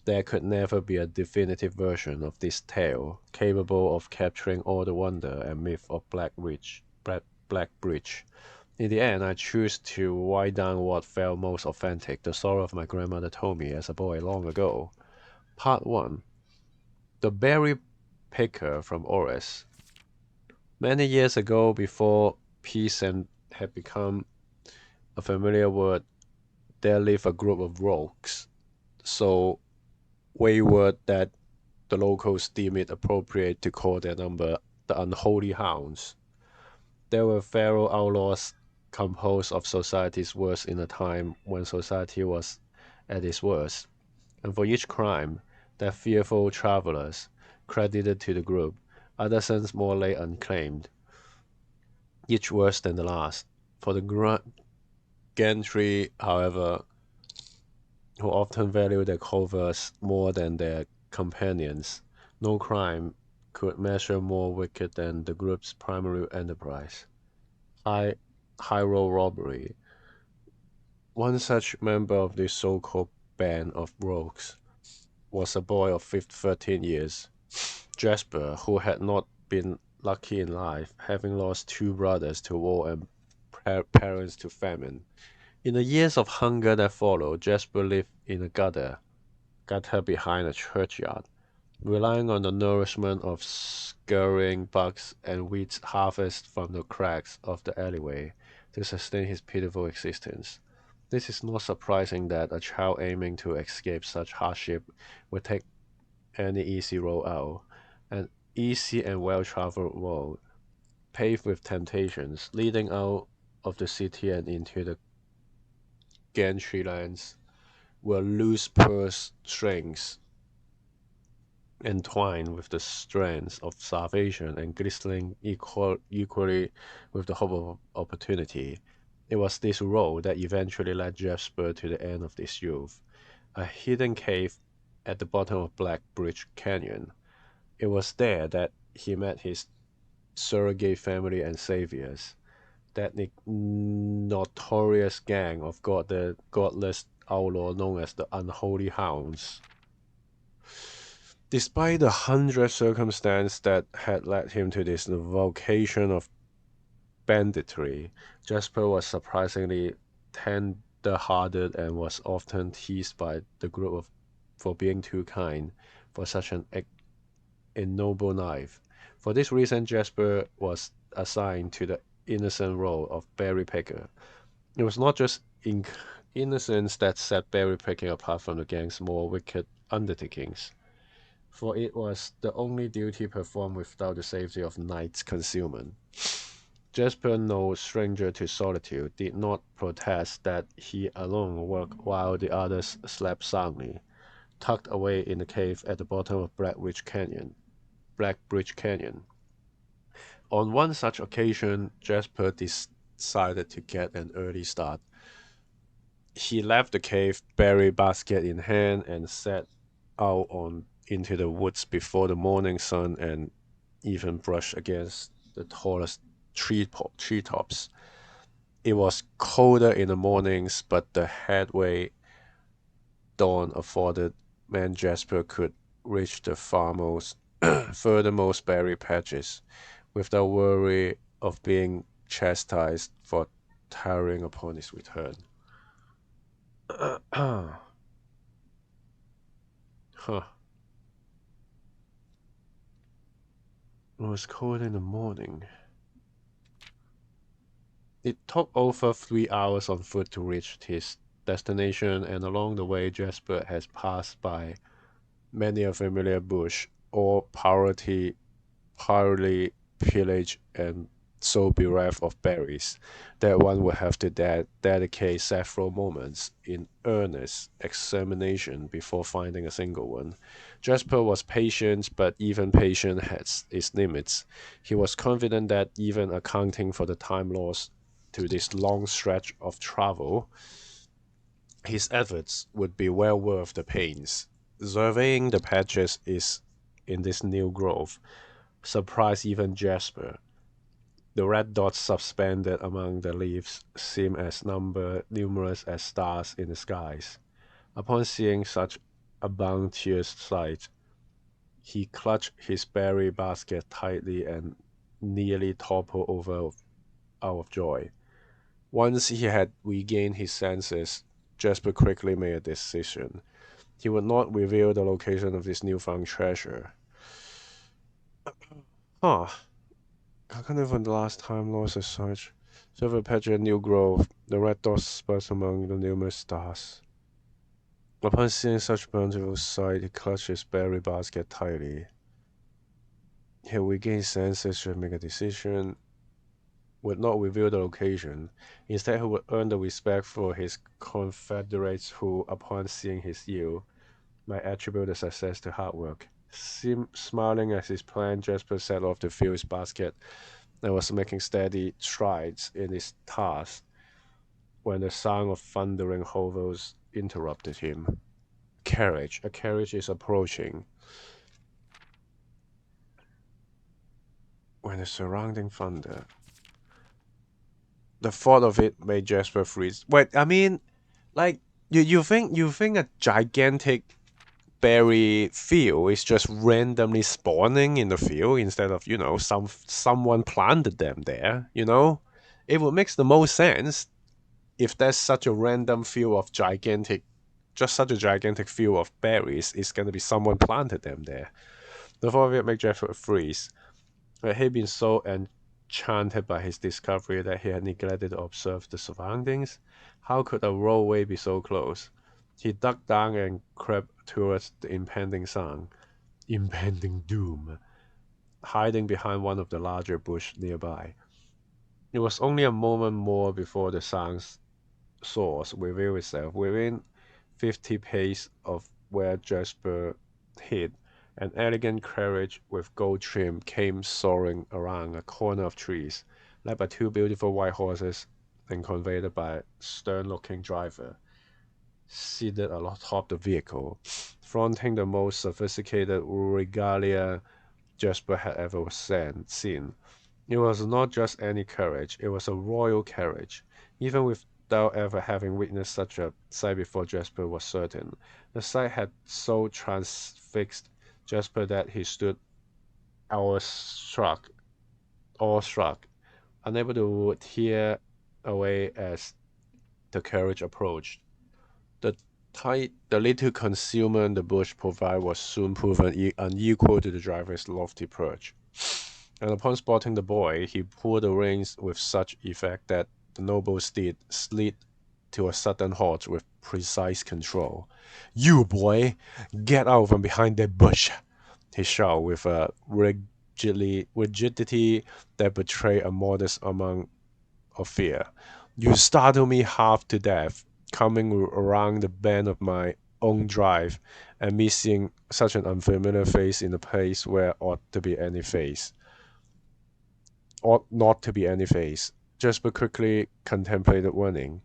there could never be a definitive version of this tale capable of capturing all the wonder and myth of Black Bridge. In the end, I choose to write down what felt most authentic, the story of my grandmother told me as a boy long ago. Part 1. The Berry Picker from Ores. Many years ago, before peasant had become a familiar word, there lived a group of rogues, so wayward that the locals deemed it appropriate to call their number the Unholy Hounds. They were feral outlaws composed of society's worst in a time when society was at its worst, and for each crime, their fearful travelers, credited to the group, are dozens more lay unclaimed, each worse than the last. For the gentry, however, who often value their coverts more than their companions, no crime could measure more wicked than the group's primary enterprise, high, high road robbery. One such member of this so-called band of rogues was a boy of 13 years, Jasper, who had not been lucky in life, having lost two brothers to war and parents to famine. In the years of hunger that followed, Jasper lived in a gutter behind a churchyard, relying on the nourishment of scurrying bugs and weeds harvested from the cracks of the alleyway to sustain his pitiful existence. This is not surprising that a child aiming to escape such hardship would take any easy road out. An easy and well-traveled road, paved with temptations, leading out of the city and into the gentry lands, were loose purse strings entwined with the strands of salvation and glistening equally with the hope of opportunity. It was this road that eventually led Jasper to the end of this youth, a hidden cave at the bottom of Black Bridge Canyon. It was there that he met his surrogate family and saviors, that notorious gang of the godless outlaw known as the Unholy Hounds. Despite the hundred circumstances that had led him to this vocation of banditry, Jasper was surprisingly tender-hearted and was often teased by the group for being too kind for such an ignoble knife. For this reason, Jasper was assigned to the innocent role of berry picker. It was not just innocence that set berry picking apart from the gang's more wicked undertakings, for it was the only duty performed without the safety of night's concealment. Jasper, no stranger to solitude, did not protest that he alone worked while the others slept soundly, tucked away in the cave at the bottom of Black Bridge Canyon. On one such occasion, Jasper decided to get an early start. He left the cave, berry basket in hand, and set out on into the woods before the morning sun and even brushed against the tallest treetops. It was colder in the mornings, but the headway dawn afforded meant Jasper could reach the furthermost berry patches without worry of being chastised for tarrying upon his return. Huh. It was cold in the morning. It took over 3 hours on foot to reach his destination, and along the way, Jasper has passed by many a familiar bush all purely pillage and so bereft of berries that one would have to dedicate several moments in earnest examination before finding a single one. Jasper was patient, but even patience has its limits. He was confident that even accounting for the time lost to this long stretch of travel, his efforts would be well worth the pains. Surveying the patches is in this new grove surprised even Jasper. The red dots suspended among the leaves seemed as numerous as stars in the skies. Upon seeing such a bounteous sight, he clutched his berry basket tightly and nearly toppled over out of joy. Once he had regained his senses, Jasper quickly made a decision. He would not reveal the location of this newfound treasure. Huh. I can't even the last time lost as such. Silver patch a new grove, the red dots sparse among the numerous stars. Upon seeing such bountiful sight, he clutched his berry basket tightly. He regained senses to make a decision, would not reveal the location. Instead, he would earn the respect for his confederates who, upon seeing his yield, might attribute the success to hard work. Smiling at his plan, Jasper set off to fill his basket and was making steady strides in his task when the sound of thundering hovels interrupted him. A carriage is approaching. When the surrounding thunder, the thought of it made Jasper freeze. Wait, I mean, like you think a gigantic berry field is just randomly spawning in the field instead of someone planted them there. It would make the most sense if there's such a random field of just such a gigantic field of berries, it's gonna be someone planted them there. The thought of it made Jeffrey freeze. He'd been so enchanted by his discovery that he had neglected to observe the surroundings. How could a roadway be so close? He ducked down and crept towards the impending doom, hiding behind one of the larger bushes nearby. It was only a moment more before the sounds source revealed itself. Within 50 paces of where Jasper hid, an elegant carriage with gold trim came soaring around a corner of trees, led by two beautiful white horses and conveyed by a stern-looking driver, seated atop the vehicle, flaunting the most sophisticated regalia Jasper had ever seen. It was not just any carriage, it was a royal carriage. Even without ever having witnessed such a sight before, Jasper was certain. The sight had so transfixed Jasper that he stood awestruck, awestruck, unable to tear away as the carriage approached. The the little concealment the bush provided was soon proven unequal to the driver's lofty perch, and upon spotting the boy, he pulled the reins with such effect that the noble steed slid to a sudden halt with precise control. "You boy, get out from behind that bush!" he shouted with a rigidity that betrayed a modest amount of fear. "You startled me half to death, coming around the bend of my own drive, and me seeing such an unfamiliar face in a place where ought not to be any face." Jasper quickly contemplated running.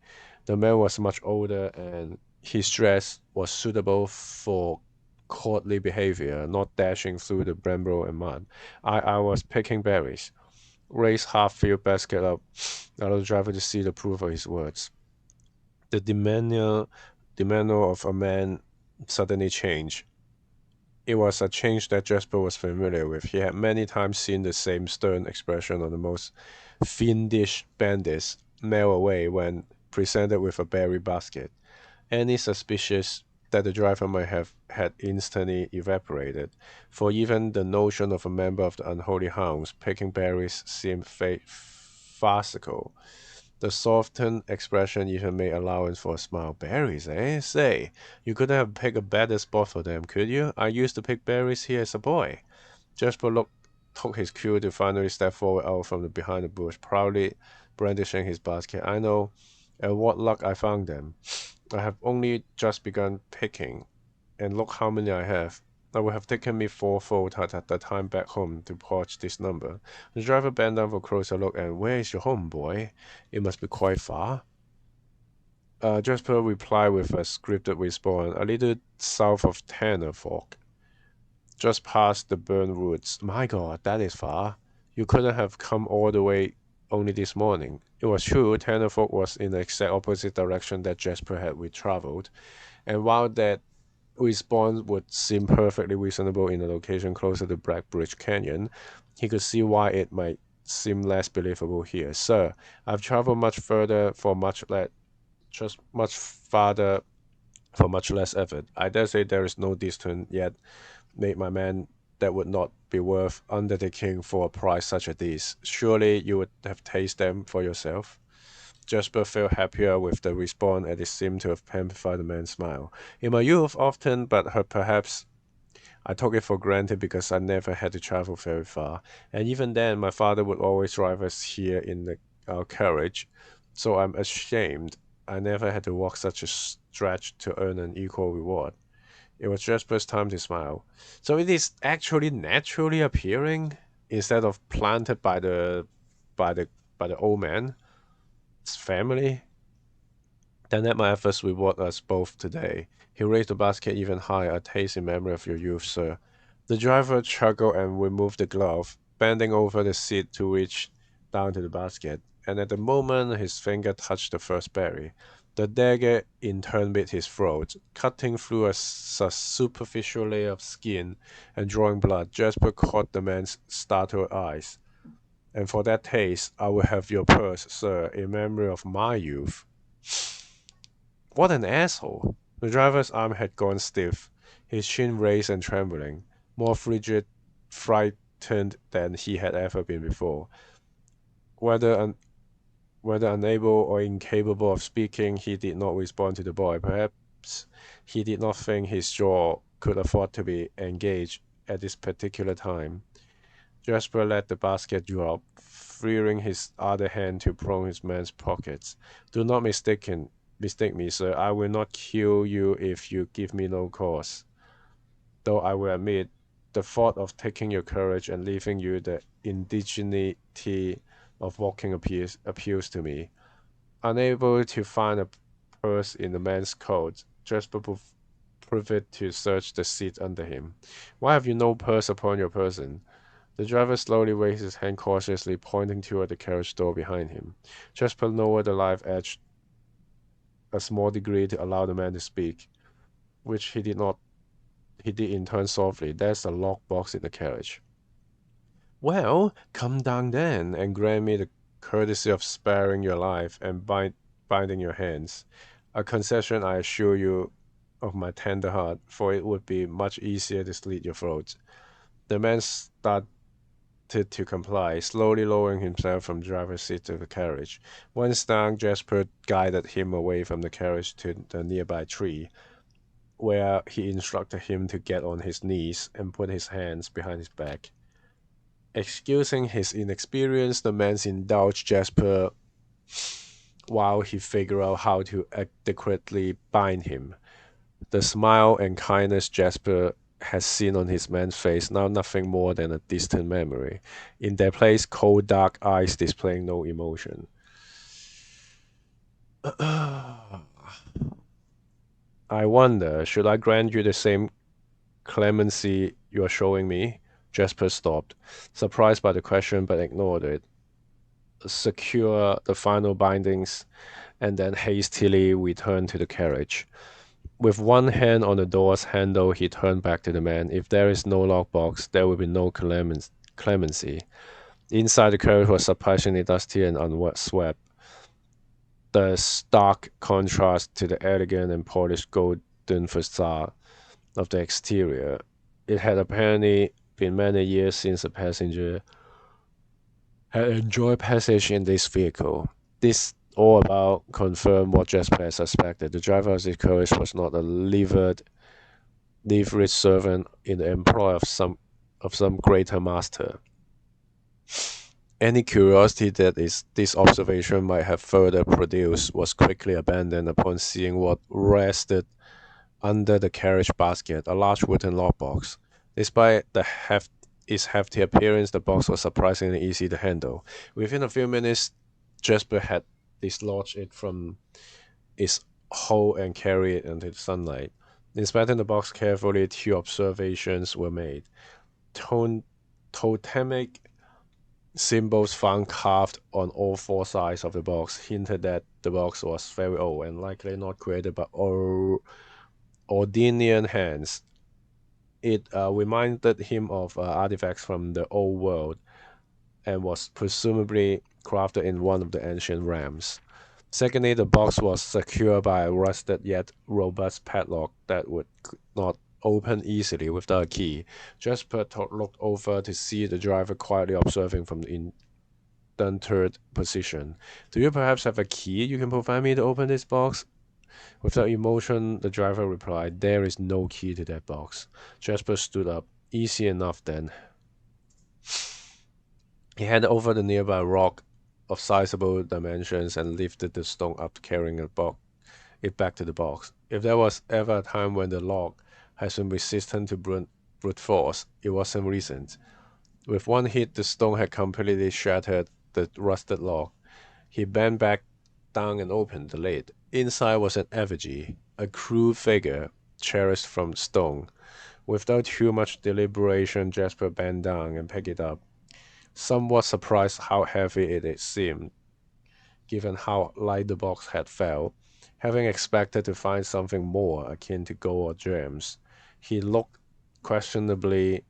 The man was much older, and his dress was suitable for courtly behavior, not dashing through the bramble and mud. I was picking berries. Raised half-filled basket up, allowed the driver to see the proof of his words. The demeanor of a man suddenly changed. It was a change that Jasper was familiar with. He had many times seen the same stern expression on the most fiendish bandits melt away when presented with a berry basket. Any suspicion that the driver might have had instantly evaporated, for even the notion of a member of the unholy hounds picking berries seemed farcical. The softened expression even made allowance for a smile. Berries, eh? Say, you couldn't have picked a better spot for them, could you? I used to pick berries here as a boy. Jasper took his cue to finally step forward out from behind the bush, proudly brandishing his basket. I know, and what luck I found them. I have only just begun picking, and look how many I have. It would have taken me fourfold at the time back home to poach this number. The driver bent down for a closer look, and where is your home, boy? It must be quite far. Jasper replied with a scripted response, a little south of Tanner Fork, just past the burned woods. My God, that is far. You couldn't have come all the way only this morning. It was true, Tanner Fork was in the exact opposite direction that Jasper had traveled, and while that response would seem perfectly reasonable in a location closer to Black Bridge Canyon, he could see why it might seem less believable here. Sir, I've traveled much further for much less, just much farther for much less effort. I dare say there is no distance yet made my man that would not be worth undertaking for a price such as this. Surely you would have tasted them for yourself. Jasper felt happier with the response, and it seemed to have amplified the man's smile. In my youth, often, but perhaps I took it for granted because I never had to travel very far. And even then, my father would always drive us here in our carriage, so I'm ashamed I never had to walk such a stretch to earn an equal reward. It was Jasper's time to smile. So it is actually naturally appearing instead of planted by the by the old man's family. Then let my efforts reward us both today. He raised the basket even higher, a taste in memory of your youth, sir. The driver chuckled and removed the glove, bending over the seat to reach down to the basket, and at the moment his finger touched the first berry, the dagger in turn bit his throat, cutting through a superficial layer of skin and drawing blood. Jasper caught the man's startled eyes. And for that taste, I will have your purse, sir, in memory of my youth. What an asshole! The driver's arm had gone stiff, his chin raised and trembling, more frigid, frightened than he had ever been before. Whether un Whether unable or incapable of speaking, he did not respond to the boy. Perhaps he did not think his jaw could afford to be engaged at this particular time. Jasper let the basket drop, freeing his other hand to prong his man's pockets. Do not mistake me, sir. I will not kill you if you give me no cause. Though I will admit, the thought of taking your courage and leaving you the indigeneity of walking appeals to me. Unable to find a purse in the man's coat, Jasper preferred to search the seat under him. Why have you no purse upon your person? The driver slowly raised his hand cautiously, pointing toward the carriage door behind him. Jasper lowered the knife edge a small degree to allow the man to speak, which he did in turn softly. There's a locked box in the carriage. Well, come down then, and grant me the courtesy of sparing your life and binding your hands. A concession, I assure you, of my tender heart, for it would be much easier to slit your throat. The man started to comply, slowly lowering himself from the driver's seat to the carriage. Once down, Jasper guided him away from the carriage to the nearby tree, where he instructed him to get on his knees and put his hands behind his back. Excusing his inexperience, the man indulged Jasper while he figured out how to adequately bind him. The smile and kindness Jasper had seen on his man's face, now nothing more than a distant memory. In their place, cold, dark eyes displaying no emotion. I wonder, should I grant you the same clemency you are showing me? Jasper stopped, surprised by the question, but ignored it. Secure the final bindings, and then hastily returned to the carriage. With one hand on the door's handle, he turned back to the man. If there is no lockbox, there will be no clemency. Inside the carriage was surprisingly dusty and unswept, the stark contrast to the elegant and polished golden facade of the exterior. It had apparently been many years since a passenger had enjoyed passage in this vehicle. This all about confirmed what Jasper had suspected. The driver of his courage was not a livery servant in the employ of some greater master. Any curiosity that this observation might have further produced was quickly abandoned upon seeing what rested under the carriage basket, a large wooden lockbox. Despite its hefty appearance, the box was surprisingly easy to handle. Within a few minutes, Jasper had dislodged it from its hole and carried it into the sunlight. Inspecting the box carefully, two observations were made. Totemic symbols found carved on all four sides of the box hinted that the box was very old and likely not created by Ordinian hands. It reminded him of artifacts from the old world and was presumably crafted in one of the ancient realms. Secondly, the box was secured by a rusted yet robust padlock that would not open easily without a key. Jasper looked over to see the driver quietly observing from the indentured position. Do you perhaps have a key you can provide me to open this box? Without emotion, the driver replied, "There is no key to that box." Jasper stood up. "Easy enough then." He handed over the nearby rock of sizable dimensions and lifted the stone up, carrying it back to the box. If there was ever a time when the lock has been resistant to brute force, it wasn't recent. With one hit, the stone had completely shattered the rusted lock. He bent back down and opened the lid. Inside was an effigy, a crude figure cherished from stone. Without too much deliberation, Jasper bent down and picked it up, somewhat surprised how heavy it seemed, given how light the box had felt. Having expected to find something more akin to gold or gems, he looked questioningly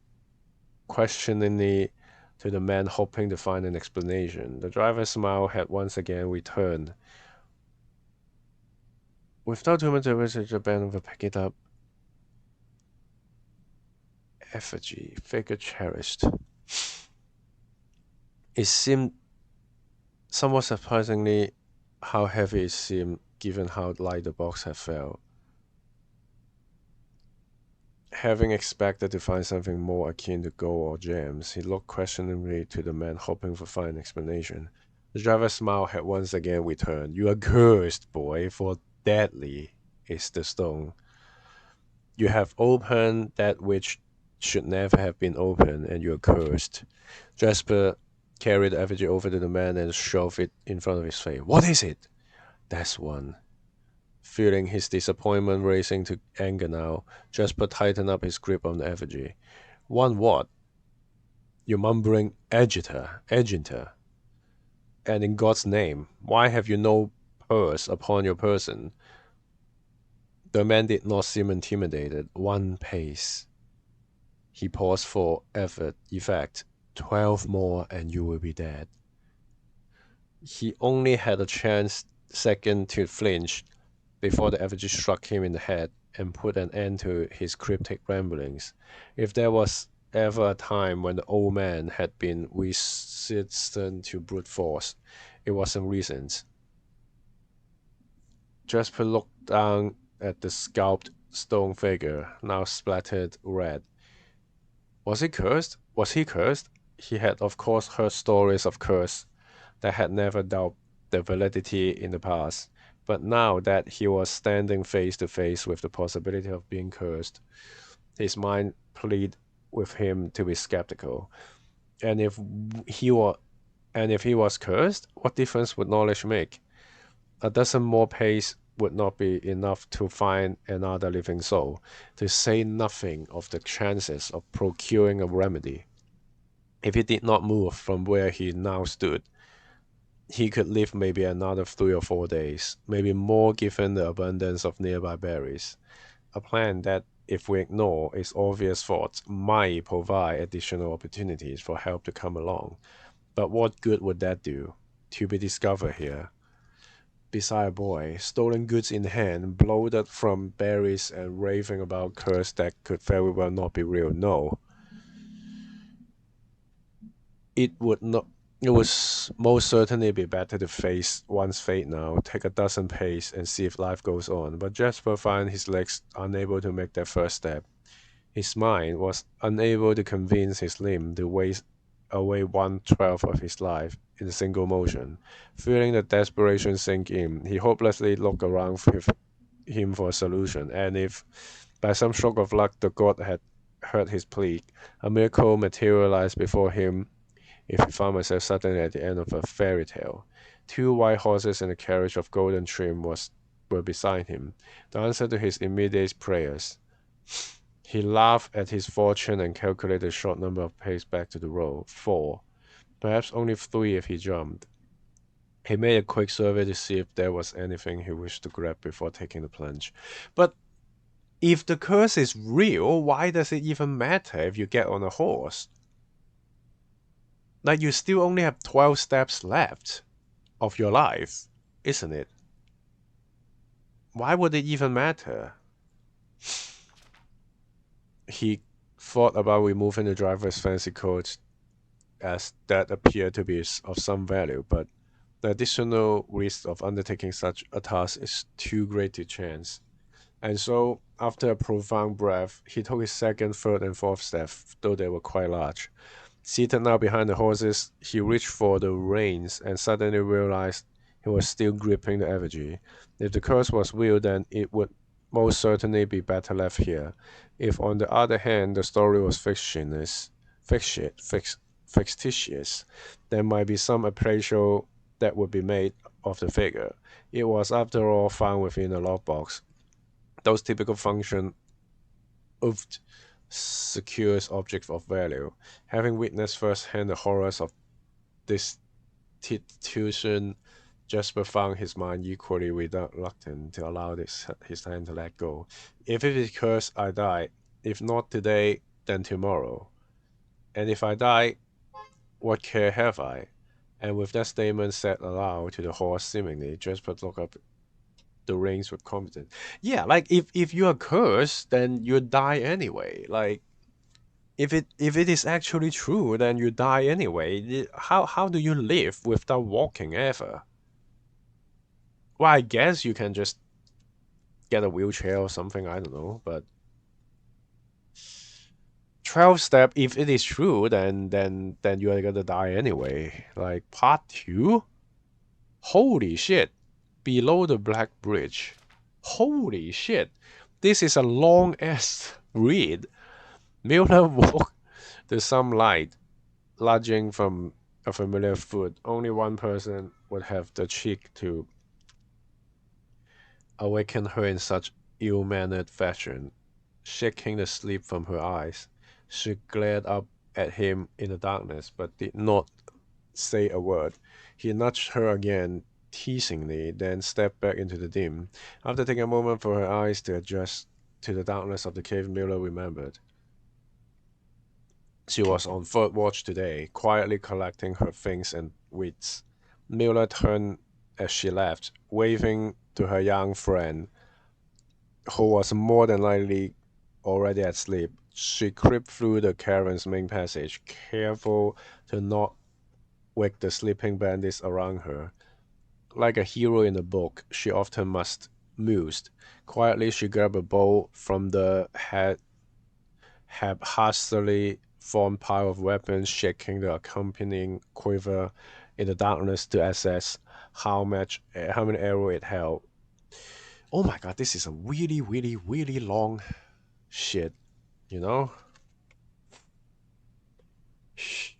to the man, hoping to find an explanation. The driver's smile had once again returned. Without too much research, the band picked it up. Effigy, figure cherished. It seemed somewhat surprisingly how heavy it seemed, given how light the box had felt. Having expected to find something more akin to gold or gems, he looked questioningly to the man, hoping for find an explanation. The driver's smile had once again returned. "You are cursed, boy, for deadly is the stone. You have opened that which should never have been opened, and you are cursed." Jasper carried the effigy over to the man and shoved it in front of his face. "What is it?" "That's one." Feeling his disappointment rising to anger now, Jasper tightened up his grip on the effigy. "One what?" "You mumbling agitator. And in God's name, why have you no purse upon your person?" The man did not seem intimidated. "One pace." He paused for effect. 12 more and you will be dead." He only had a second to flinch before the effigy struck him in the head and put an end to his cryptic ramblings. If there was ever a time when the old man had been resistant to brute force, it wasn't recent. Jasper looked down at the scalped stone figure, now splattered red. Was he cursed? He had of course heard stories of curse that had never doubted their validity in the past, but now that he was standing face to face with the possibility of being cursed, his mind pleaded with him to be skeptical. And if he was cursed, what difference would knowledge make? A dozen more paces would not be enough to find another living soul, to say nothing of the chances of procuring a remedy. If he did not move from where he now stood, he could live maybe another 3 or 4 days, maybe more given the abundance of nearby berries. A plan that, if we ignore its obvious faults, might provide additional opportunities for help to come along. But what good would that do? To be discovered here, beside a boy, stolen goods in hand, bloated from berries and raving about curse that could very well not be real. No, it would not. It would most certainly be better to face one's fate now, take a dozen pace, and see if life goes on. But Jasper found his legs unable to make that first step. His mind was unable to convince his limb to waste away 1/12 of his life in a single motion. Feeling the desperation sink in, he hopelessly looked around with him for a solution, and if by some stroke of luck the god had heard his plea, a miracle materialized before him if he found himself suddenly at the end of a fairy tale. Two white horses and a carriage of golden trim were beside him, the answer to his immediate prayers. He laughed at his fortune and calculated a short number of paces back to the road. 4. Perhaps only 3 if he jumped. He made a quick survey to see if there was anything he wished to grab before taking the plunge. But if the curse is real, why does it even matter if you get on a horse? Like, you still only have 12 steps left of your life, isn't it? Why would it even matter? He thought about removing the driver's fancy coat as that appeared to be of some value, but the additional risk of undertaking such a task is too great to chance. And so, after a profound breath, he took his second, third, and fourth step, though they were quite large. Seated now behind the horses, he reached for the reins and suddenly realized he was still gripping the effigy. If the curse was real, then it would most certainly be better left here. If, on the other hand, the story was fictitious, there might be some appraisal that would be made of the figure. It was, after all, found within a lockbox. Those typical function of secures objects of value. Having witnessed firsthand the horrors of destitution, Jasper found his mind equally reluctant to allow his hand to let go. If it is cursed, I die. If not today, then tomorrow. And if I die, what care have I? And with that statement said aloud to the horse, seemingly, Jasper looked up the reins with confidence. Yeah, like, if you are cursed, then you die anyway. Like, if it is actually true, then you die anyway. How do you live without walking ever? Well, I guess you can just get a wheelchair or something. I don't know, but 12 step. If it is true, then you are gonna die anyway. Like, part 2. Holy shit! Below the Black Bridge. Holy shit! This is a long ass read. Miller walked to some light, lodging from a familiar foot. Only one person would have the cheek to awaken her in such ill-mannered fashion. Shaking the sleep from her eyes, she glared up at him in the darkness, but did not say a word. He nudged her again, teasingly, then stepped back into the dim. After taking a moment for her eyes to adjust to the darkness of the cave, Miller remembered. She was on third watch today, quietly collecting her things and wits. Miller turned as she left, waving to her young friend, who was more than likely already asleep. She crept through the caravan's main passage, careful to not wake the sleeping bandits around her. Like a hero in a book, she often must mused. Quietly, she grabbed a bow from the haphazardly formed pile of weapons, shaking the accompanying quiver in the darkness to assess how many arrows it held. Oh my god, this is a really, really, really long shit, you know? Shh.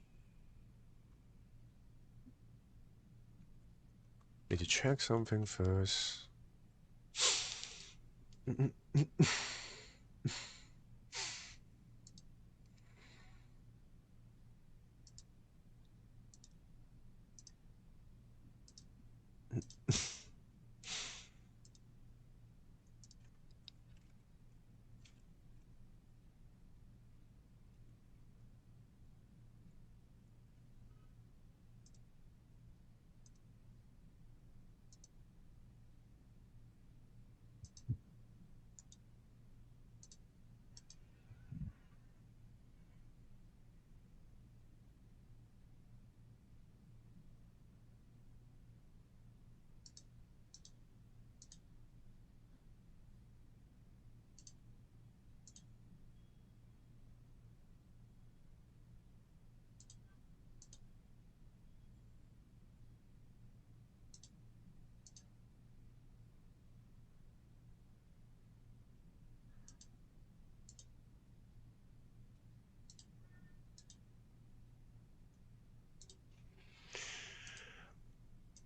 Need to check something first.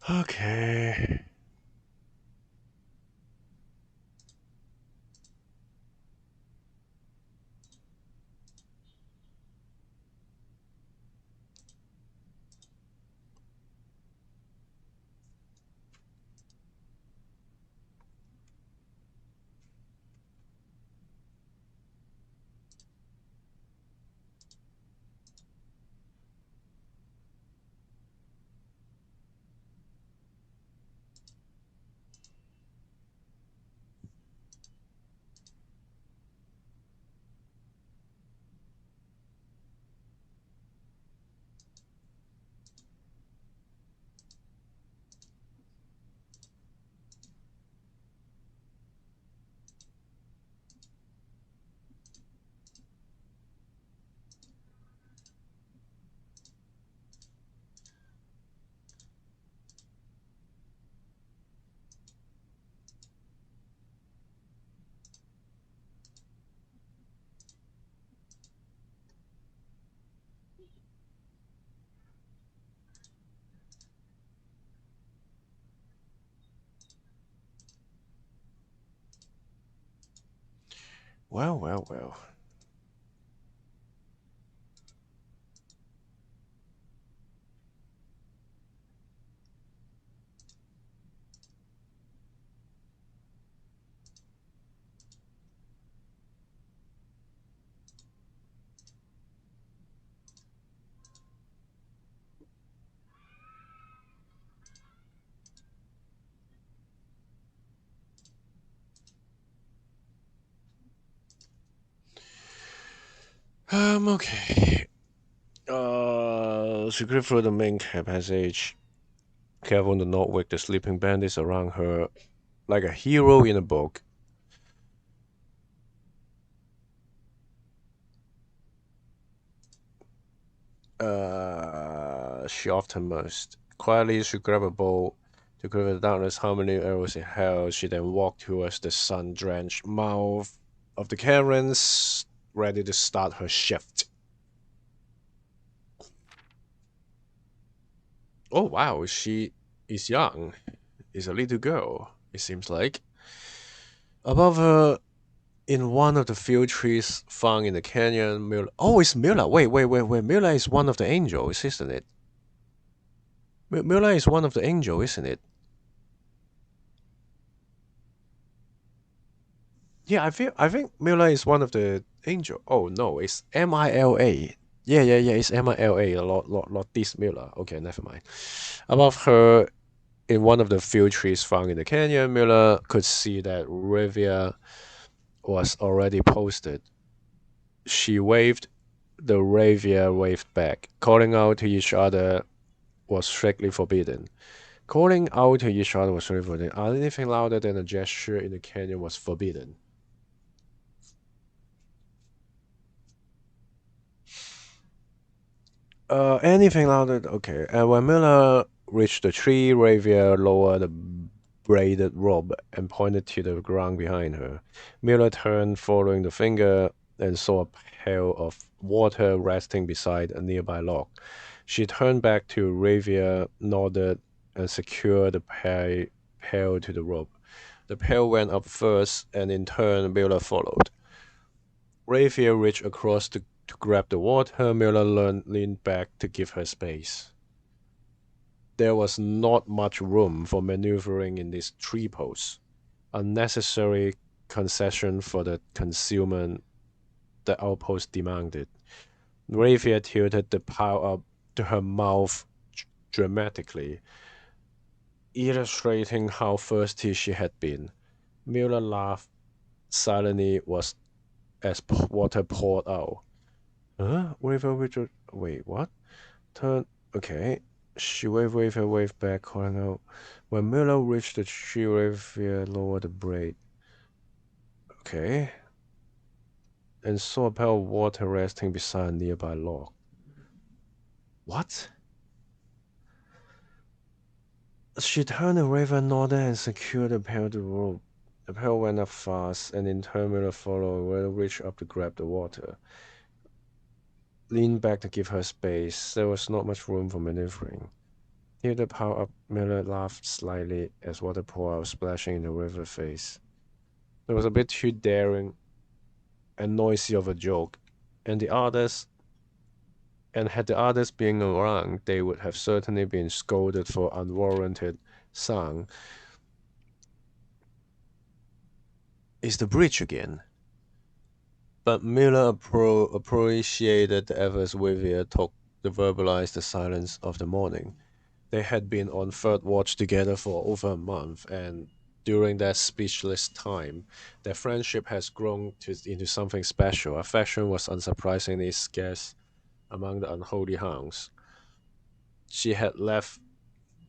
Okay. Well, well, well. Okay. She crept through the main passage, careful to not wake the sleeping bandits around her, like a hero in a book. She often must. Quietly, she grabbed a bowl to clear the darkness. How many arrows it held? She then walked towards the sun-drenched mouth of the caverns, ready to start her shift. Oh wow, she is young. Is a little girl, it seems like. Above her, in one of the few trees found in the canyon, Mila. Oh, it's Mila. Wait. Mila is one of the angels, isn't it? Mila is one of the angels, isn't it? Yeah, I think Mila is one of the angel. Oh no, it's Mila. Yeah. It's Mila. Lot this Mila. Okay, never mind. Above her, in one of the few trees found in the canyon, Miller could see that Rivia was already posted. She waved, the Ravia waved back. Calling out to each other was strictly forbidden. Calling out to each other was strictly forbidden. Anything louder than a gesture in the canyon was forbidden. Anything louder? Okay. And when Miller reached the tree, Ravia lowered the braided robe and pointed to the ground behind her. Miller turned, following the finger, and saw a pail of water resting beside a nearby log. She turned back to Ravia, nodded, and secured the pail to the rope. The pail went up first, and in turn, Miller followed. Ravia reached across to grab the water. Miller leaned back to give her space. There was not much room for maneuvering in this tree post. Unnecessary concession for the concealment the outpost demanded. Ravia tilted the pile up to her mouth dramatically, illustrating how thirsty she had been. Miller laughed silently as water poured out. Huh? Wait, what? Turn. Okay. She waved back, calling out. When Miller reached the tree, Ravia lowered the braid. Okay. And saw a pail of water resting beside a nearby log. What? She turned the raven, nodded, and secured the pail to the rope. The pail went up fast, and in turn Miller followed, Will reached up to grab the water. Leaned back to give her space. There was not much room for maneuvering. Hear the power up. Miller laughed slightly as water poured out, splashing in the river face. It was a bit too daring and noisy of a joke, and the others and had the others been around, they would have certainly been scolded for unwarranted song. Is the bridge again? But Miller appreciated the efforts Vivier took to verbalize the silence of the morning. They had been on third watch together for over a month, and during that speechless time, their friendship has grown into something special. Affection was unsurprisingly scarce among the unholy hounds. She had left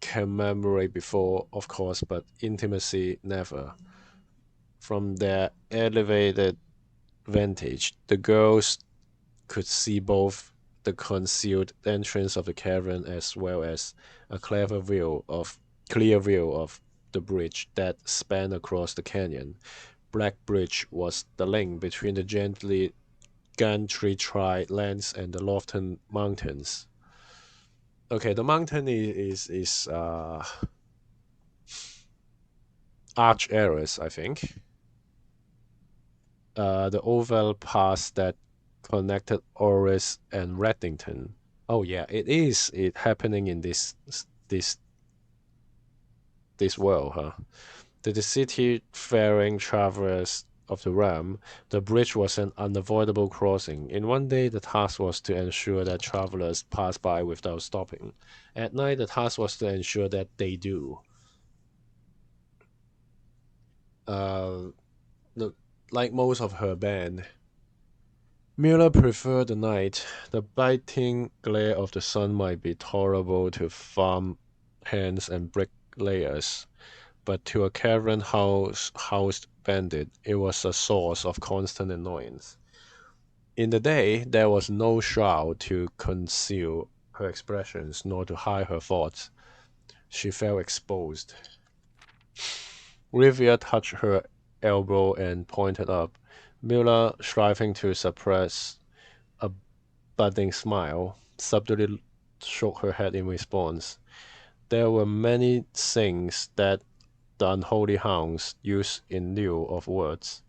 commemorate before, of course, but intimacy never. From their elevated vantage, the girls could see both the concealed entrance of the cavern as well as a clear view of the bridge that spanned across the canyon. Black Bridge was the link between the gently country lands and the lofty mountains. Okay, the mountain is Arch Ares, I think. The oval pass that connected Oris and Reddington. Oh yeah, it is it happening in this this world, huh? The city faring travelers of the realm, the bridge was an unavoidable crossing. In one day, the task was to ensure that travelers pass by without stopping. At night, the task was to ensure that they do. Uh, the, like most of her band, Miller preferred the night. The biting glare of the sun might be tolerable to farm hands and bricklayers, but to a cavern housed bandit, it was a source of constant annoyance. In the day, there was no shroud to conceal her expressions nor to hide her thoughts. She felt exposed. Rivia touched her elbow and pointed up. Miller, striving to suppress a budding smile, subtly shook her head in response. There were many things that the unholy hounds used in lieu of words,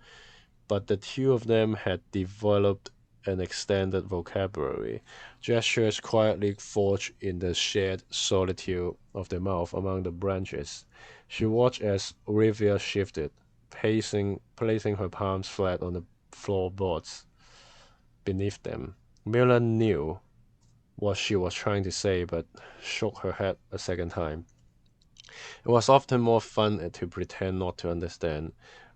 but the two of them had developed an extended vocabulary, gestures quietly forged in the shared solitude of the mouth among the branches. She watched as Olivia shifted, placing her palms flat on the floorboards beneath them. Miller knew what she was trying to say, but shook her head a second time. It was often more fun to pretend not to understand.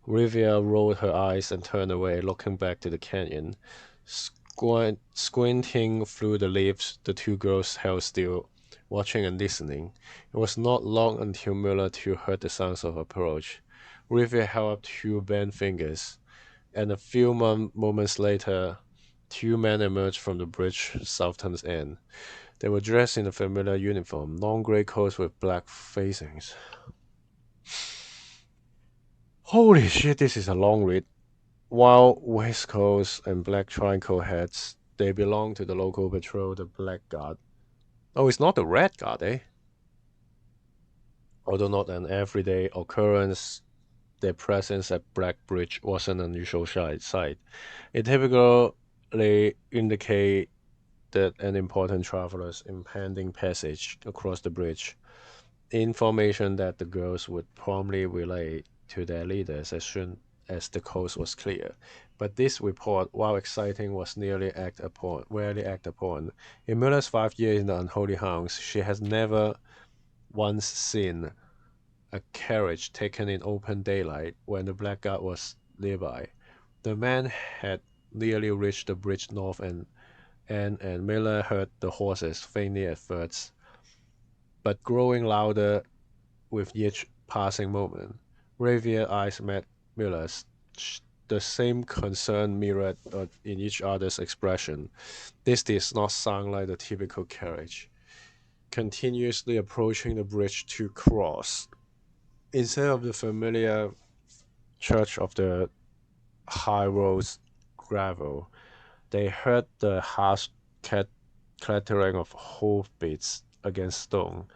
Rivia rolled her eyes and turned away, looking back to the canyon. Squinting through the leaves, the two girls held still, watching and listening. It was not long until Miller too heard the sounds of approach. Rivia held up two bent fingers, and a few moments later, two men emerged from the bridge southern end. They were dressed in a familiar uniform, long gray coats with black facings. Holy shit, this is a long read. While waistcoats and black triangle hats, they belong to the local patrol, the Black Guard. Oh, it's not the Red Guard, eh? Although not an everyday occurrence, their presence at Black Bridge was an unusual sight. It typically indicated an important traveler's impending passage across the bridge, information that the girls would promptly relay to their leaders as soon as the coast was clear. But this report, while exciting, was rarely acted upon. In Miller's 5 years in the Unholy Hounds, she has never once seen a carriage taken in open daylight when the blackguard was nearby. The man had nearly reached the bridge north and Miller heard the horses faintly at first, but growing louder with each passing moment. Ravier's eyes met Miller's. The same concern mirrored in each other's expression. This did not sound like the typical carriage, continuously approaching the bridge to cross. Instead of the familiar church of the high roads gravel, they heard the harsh clattering of hoofbeats against stone.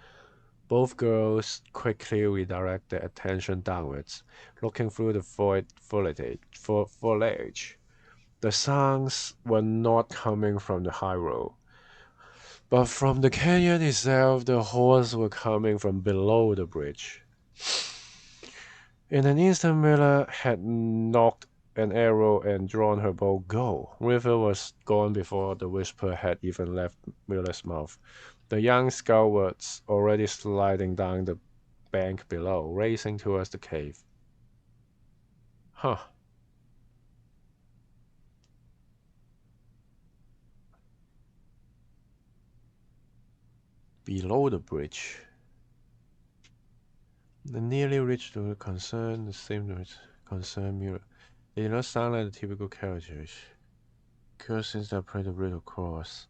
Both girls quickly redirect their attention downwards, looking through the foliage. The sounds were not coming from the high road, but from the canyon itself. The horses were coming from below the bridge. In an instant, Miller had knocked an arrow and drawn her bow. Go! River was gone before the whisper had even left Miller's mouth. The young scout was already sliding down the bank below, racing towards the cave. Huh. Below the bridge. They nearly reached the concern, the same noise concern Miller. They did not sound like the typical carriages. Since they played the bridge across.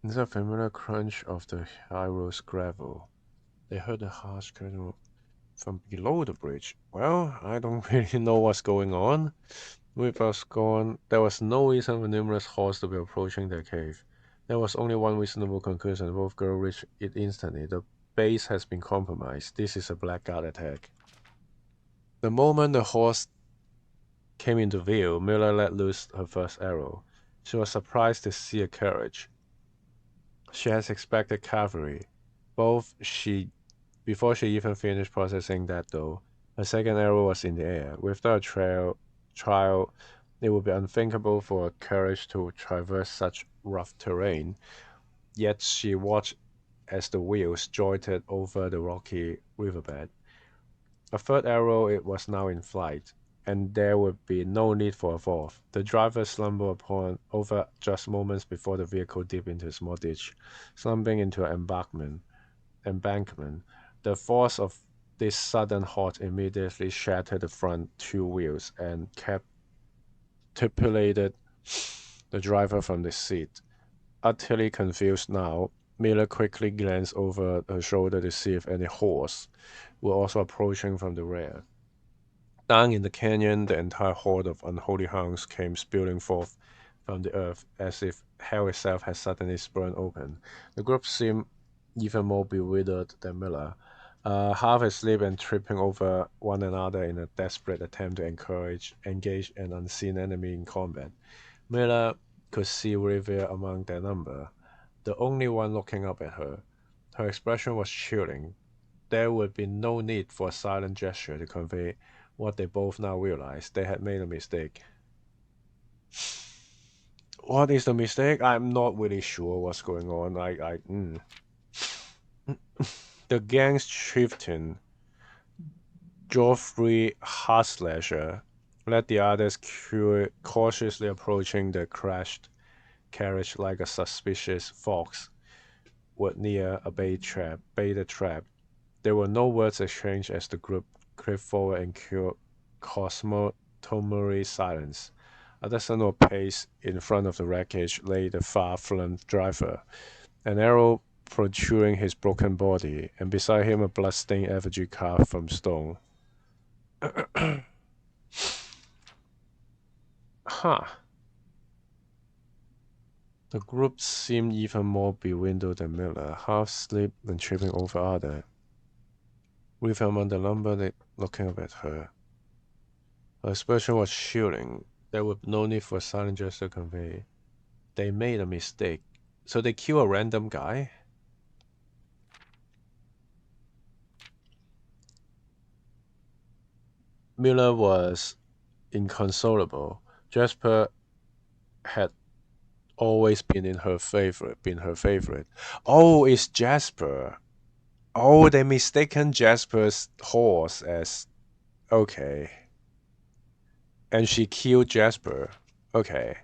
Instead of familiar crunch of the high road's gravel, they heard a harsh curtain from below the bridge. Well, I don't really know what's going on. With us gone, there was no reason for numerous horses to be approaching their cave. There was only one reasonable conclusion. Both girls reached it instantly. The base has been compromised. This is a blackguard attack. The moment the horse came into view, Miller let loose her first arrow. She was surprised to see a carriage. She had expected cavalry. Before she even finished processing that though, her second arrow was in the air. Without a trial, it would be unthinkable for a carriage to traverse such rough terrain. Yet she watched as the wheels jolted over the rocky riverbed. A third arrow it was now in flight, and there would be no need for a fourth. The driver slumbered upon over just moments before the vehicle dipped into a small ditch, slumping into an embankment. The force of this sudden halt immediately shattered the front two wheels and catapulted the driver from the seat. Utterly confused now, Miller quickly glanced over her shoulder to see if any horse were also approaching from the rear. Down in the canyon, the entire horde of unholy hounds came spewing forth from the earth as if hell itself had suddenly sprung open. The group seemed even more bewildered than Miller, half asleep and tripping over one another in a desperate attempt to engage an unseen enemy in combat. Miller could see Revere among their number, the only one looking up at her. Her expression was chilling. There would be no need for a silent gesture to convey what they both now realized. They had made a mistake. What is the mistake? I'm not really sure what's going on. The gang's chieftain, Geoffrey Harslasher, led the others cautiously approaching the crashed carriage like a suspicious fox would near a baited trap. There were no words exchanged as the group crept forward in customary silence. A decimal pace in front of the wreckage lay the far-flung driver, an arrow protruding his broken body, and beside him a blood-stained effigy carved from stone. Huh. The group seemed even more bewildered than Miller, half asleep and tripping over other. With him on the lumber, looking up at her. Her expression was chilling. There was no need for a silent gesture to convey. They made a mistake. So they kill a random guy? Miller was inconsolable. Jasper had always been her favorite. Oh, it's Jasper. Oh, they mistaken Jasper's horse as okay. And she killed Jasper. Okay.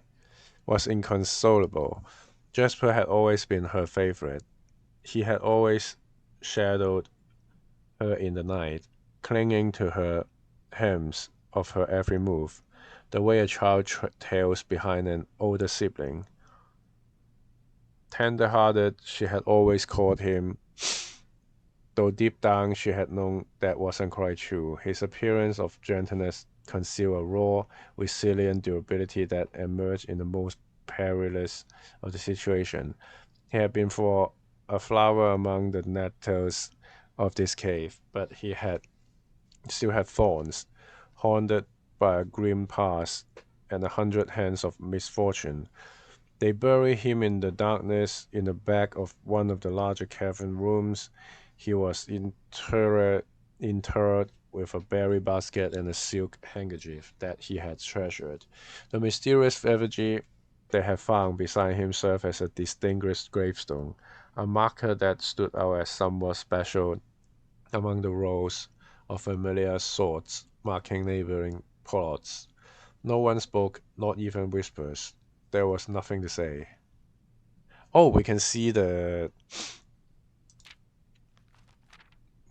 Was inconsolable. Jasper had always been her favorite. He had always shadowed her in the night, clinging to her hems of her every move, the way a child tails behind an older sibling. Tender-hearted, she had always called him, though deep down she had known that wasn't quite true. His appearance of gentleness concealed a raw, resilient durability that emerged in the most perilous of the situation. He had been for a flower among the nettles of this cave, but he still had thorns, haunted by a grim past and 100 hands of misfortune. They buried him in the darkness in the back of one of the larger cavern rooms. He was interred with a berry basket and a silk handkerchief that he had treasured. The mysterious effigy they had found beside him served as a distinguished gravestone, a marker that stood out as somewhat special among the rows of familiar swords marking neighboring plots. No one spoke, not even whispers. There was nothing to say. Oh, we can see the...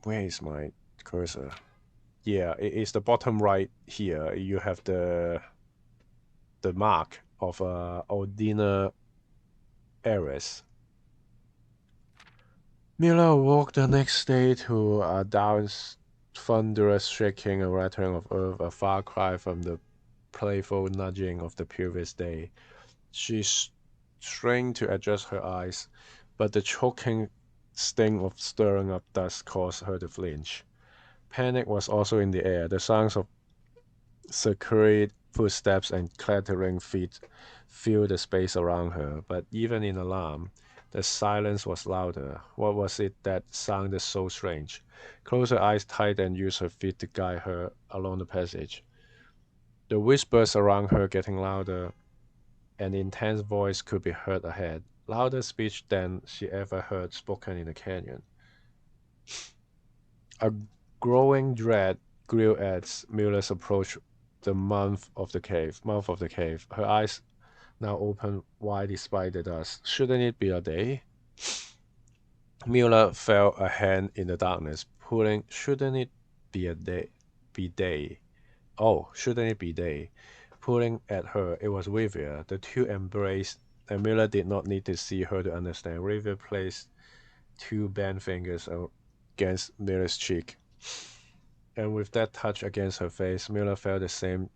Where is my cursor? Yeah, it is the bottom right here. You have the mark of Odina heiress. Miller woke the next day to a Down's thunderous shaking and rattling of earth, a far cry from the playful nudging of the previous day. She strained to adjust her eyes, but the choking sting of stirring up dust caused her to flinch. Panic was also in the air. The sounds of scurried footsteps and clattering feet filled the space around her, but even in alarm, the silence was louder. What was it that sounded so strange? Closed her eyes tight and used her feet to guide her along the passage. The whispers around her getting louder. An intense voice could be heard ahead, louder speech than she ever heard spoken in the canyon. A growing dread grew as Mueller's approached the mouth of the cave. Her eyes now open wide despite the dust. Shouldn't it be a day? Mueller felt a hand in the darkness, pulling. Shouldn't it be a day? Be day? Oh, shouldn't it be day? Pulling at her, it was Rivia. The two embraced, and Mueller did not need to see her to understand. Rivia placed two bent fingers against Mueller's cheek, and with that touch against her face, Mueller felt the same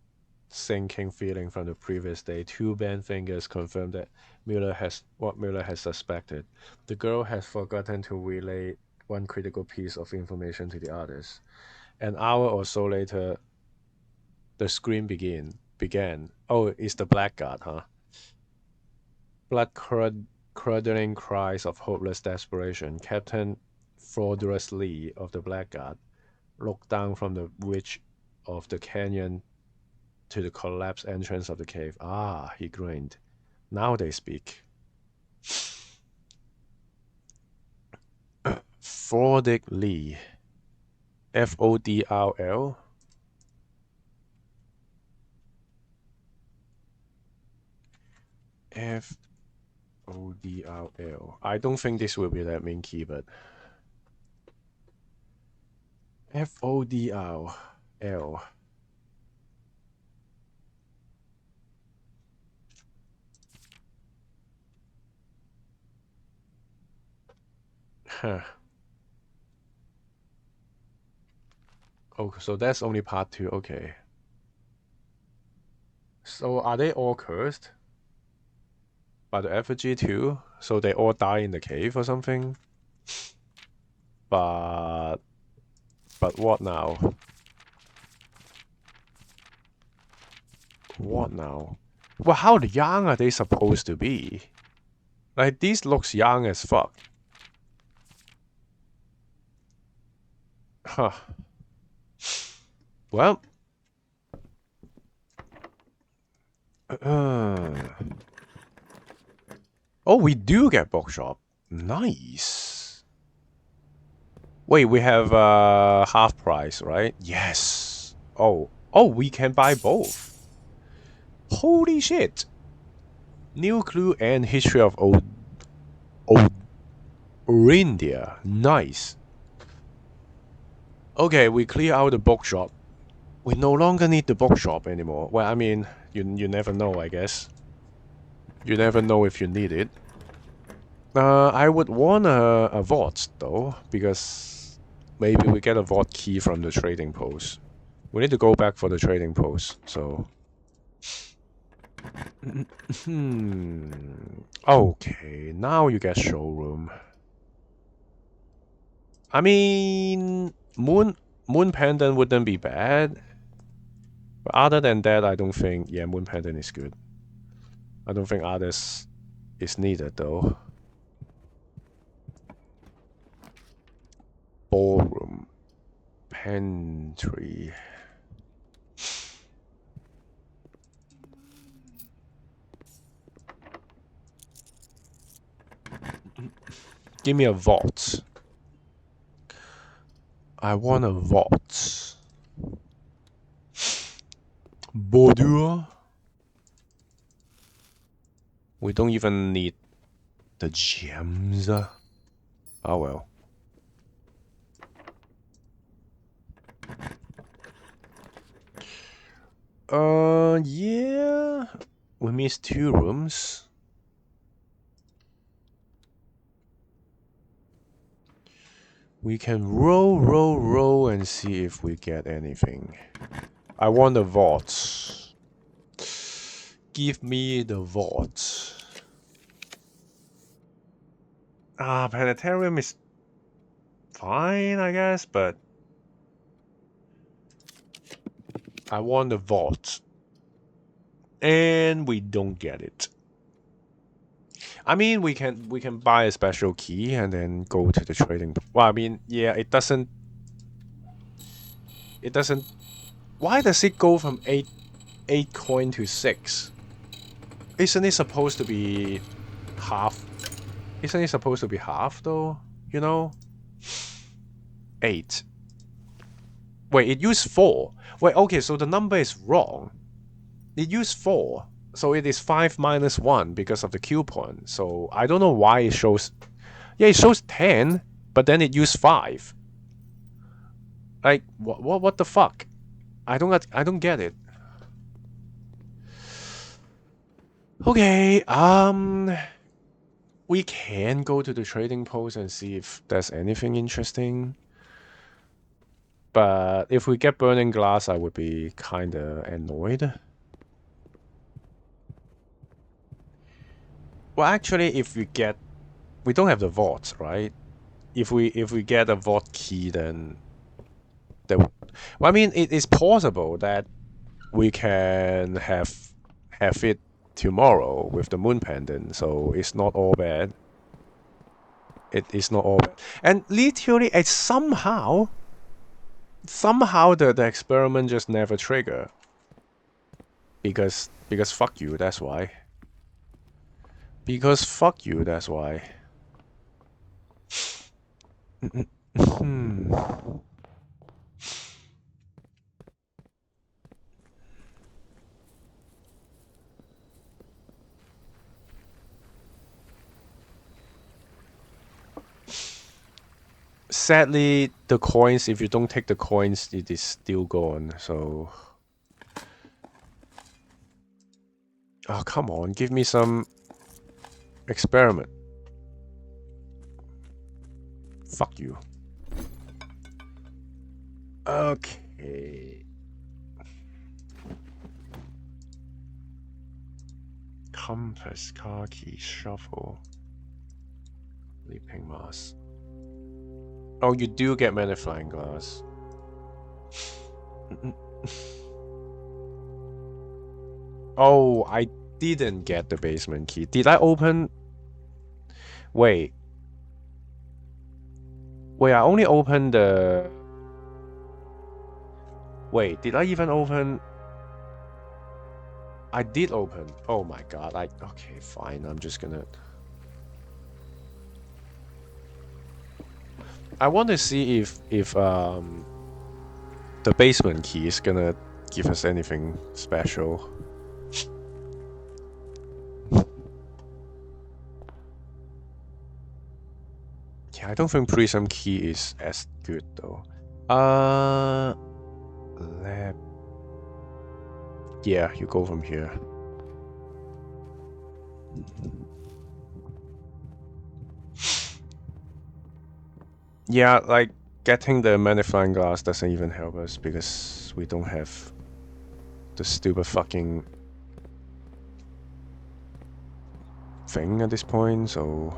sinking feeling from the previous day. Two bent fingers confirmed that what Mueller had suspected. The girl had forgotten to relay one critical piece of information to the others. An hour or so later, the scream began. Oh, it's the blackguard, huh? Blood-curdling cries of hopeless desperation. Captain Flodrus Lee of the Blackguard looked down from the ridge of the canyon to the collapsed entrance of the cave. Ah, he grinned. Now they speak. Fodrick Lee. Fodrl? Fodrl. I don't think this will be that main key, but Fodrl. Huh. Oh, so that's only part 2. Okay. So are they all cursed by the effigy too? So they all die in the cave or something? But what now? What now? Well, how young are they supposed to be? Like, these looks young as fuck. Huh. Well. Oh, we do get bookshop. Nice. Wait, we have half price, right? Yes. Oh, we can buy both. Holy shit. New clue and history of Orindia. Nice. Okay, we clear out the bookshop. We no longer need the bookshop anymore. Well, I mean, you never know, I guess. You never know if you need it. I would want a vault, though, because maybe we get a vault key from the trading post. We need to go back for the trading post, so... Okay, now you get showroom. I mean, Moon Pendant wouldn't be bad. But other than that, I don't think... Yeah, Moon Pendant is good. I don't think others is needed, though. Ballroom. Pantry. Give me a vault. I want a vault. Boudoir. We don't even need the gems. Oh well. Yeah. We missed 2 rooms. We can roll and see if we get anything. I want the vault. Give me the vault. Planetarium is fine, I guess, but I want the vault. And we don't get it. I mean, we can buy a special key and then go to the trading. Well, I mean, yeah, it doesn't. Why does it go from 8 coin to 6? Isn't it supposed to be half? Isn't it supposed to be half though? You know? 8. Wait, it used 4. Wait, okay, so the number is wrong. It used 4. So it is 5 minus 1 because of the coupon. So I don't know why it shows... Yeah, it shows 10, but then it used 5. Like, what the fuck? I don't get it. Okay, we can go to the trading post and see if there's anything interesting. But if we get burning glass, I would be kinda annoyed. Well, actually, if we get... We don't have the vault, right? If we get a vault key, then... Well, I mean, it is possible that we can have it tomorrow with the Moon Pendant, so it's not all bad. It is not all bad. And literally, it's somehow the experiment just never trigger. Because fuck you, that's why. Because fuck you, that's why. Sadly, the coins, if you don't take the coins, it is still gone, so... Oh, come on, give me some... experiment. Fuck you. Okay. Compass, car key, shuffle. Leaping mask. Oh, you do get magnifying glass. Oh, I didn't get the basement key. Did I open... Wait. Wait, I only opened the... Wait, did I even open... I did open. Oh my god, okay, fine, I'm just gonna... I want to see if the basement key is gonna give us anything special. Yeah, I don't think Prism key is as good though. Lab. Yeah, you go from here. Yeah, like getting the magnifying glass doesn't even help us because we don't have the stupid fucking thing at this point, so...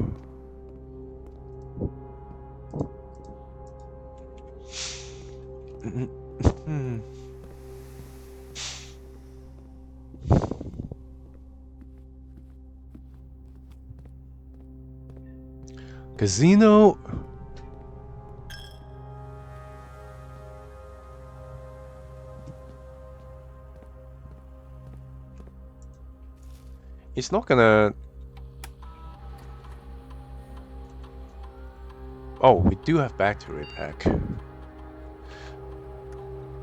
Casino. It's not gonna... Oh, we do have battery pack.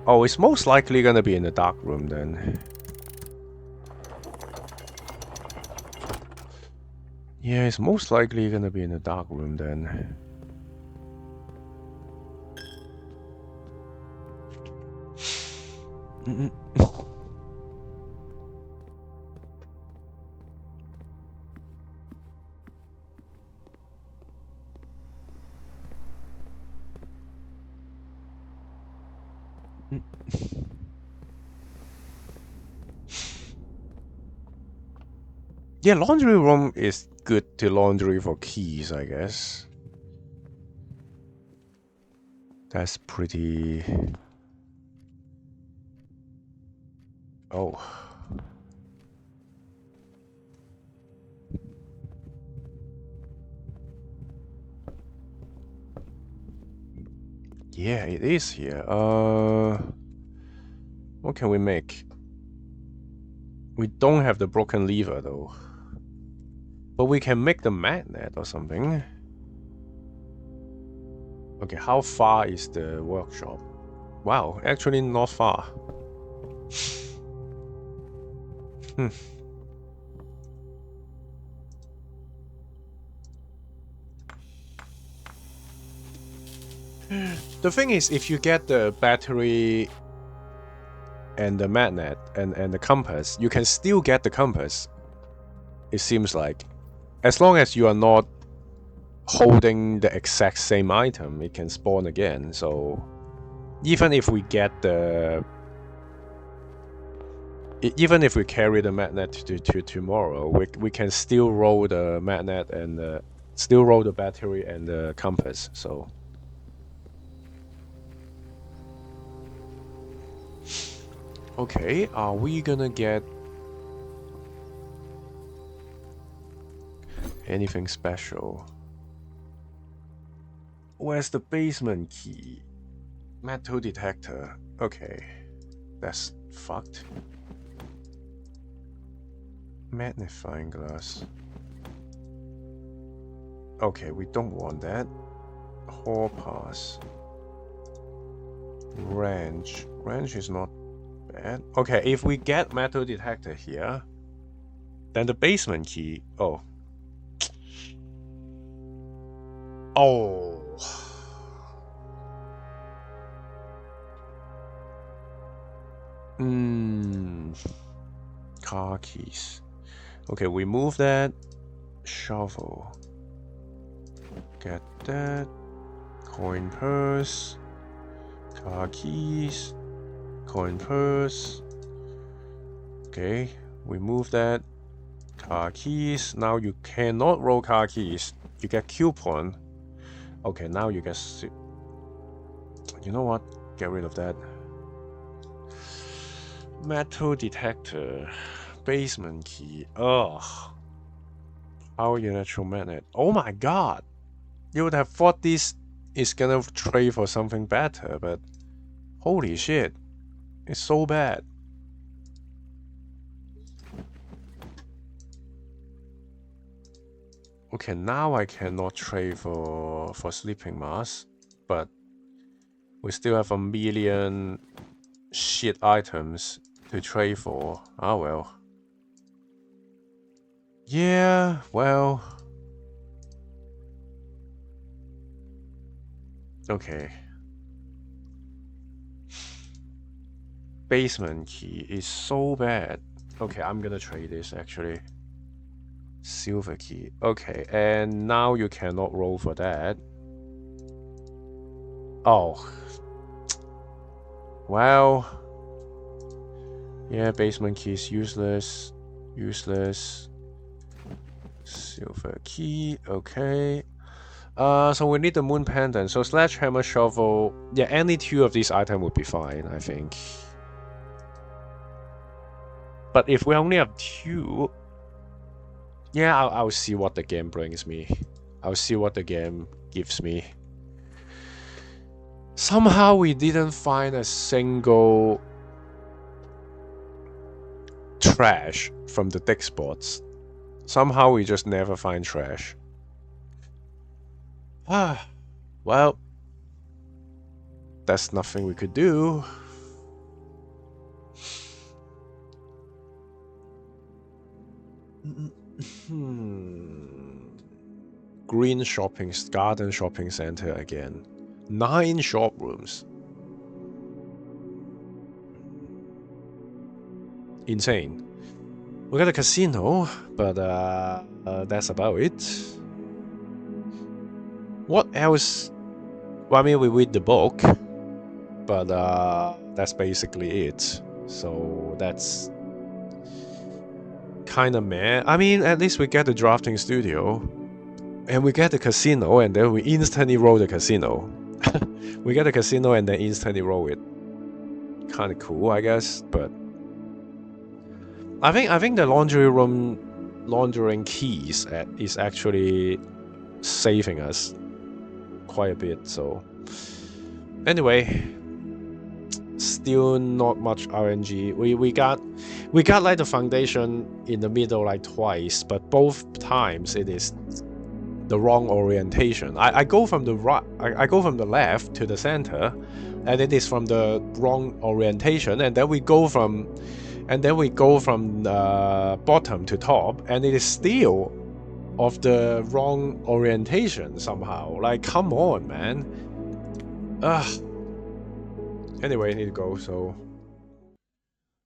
Oh, it's most likely gonna be in the dark room then. Yeah, it's most likely gonna be in the dark room then. Yeah, laundry room is good to laundry for keys, I guess. That's pretty... Oh. Yeah, it is here. What can we make? We don't have the broken lever though. But we can make the magnet or something. Okay, how far is the workshop? Wow, actually not far. The thing is, if you get the battery and the magnet and the compass, you can still get the compass. It seems like. As long as you are not holding the exact same item, it can spawn again. So even if we get the... Even if we carry the magnet to tomorrow, we can still roll the magnet and still roll the battery and the compass. So okay, are we gonna get anything special? Where's the basement key? Metal detector. Okay, that's fucked. Magnifying glass. Okay, we don't want that. Hall pass. Wrench. Wrench is not bad. Okay, if we get metal detector here, then the basement key... Oh. Oh. Car keys. Okay, we move that. Shovel. Get that. Coin purse. Car keys. Coin purse. Okay, we move that. Car keys. Now you cannot roll car keys. You get coupon. Okay, now you get... You know what? Get rid of that. Metal detector. Basement key. Ugh. Power electromagnet. Oh my god! You would have thought this is gonna trade for something better, but... Holy shit. It's so bad. Okay, now I cannot trade for sleeping mask, but we still have a million shit items to trade for. Ah well. Yeah, well. Okay. Basement key is so bad. Okay, I'm gonna trade this actually. Silver key. Okay, and now you cannot roll for that. Oh. Well. Yeah, basement key is useless. Useless. Silver key. Okay. So we need the Moon Pendant. So Sledgehammer, Shovel. Yeah, any two of these items would be fine, I think. But if we only have two... Yeah, I'll see what the game brings me. I'll see what the game gives me. Somehow we didn't find a single trash from the dig spots. Somehow we just never find trash. Ah, well, that's nothing we could do. Green garden shopping center again. 9 shop rooms. Insane. We got a casino, but that's about it. What else? Well, I mean, we read the book, but that's basically it. So that's kind of meh. I mean, at least we get the drafting studio, and we get the casino, and then we instantly roll the casino. We get the casino and then instantly roll it. Kind of cool, I guess, but I think the laundering keys is actually saving us quite a bit. So anyway, still not much RNG. We got like the foundation in the middle like twice, but both times it is the wrong orientation. I go from the right, I go from the left to the center, and it is from the wrong orientation, and then we go from bottom to top, and it is still of the wrong orientation somehow. Like, come on, man. Anyway, I need to go, so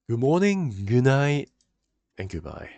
good morning, good night, and goodbye.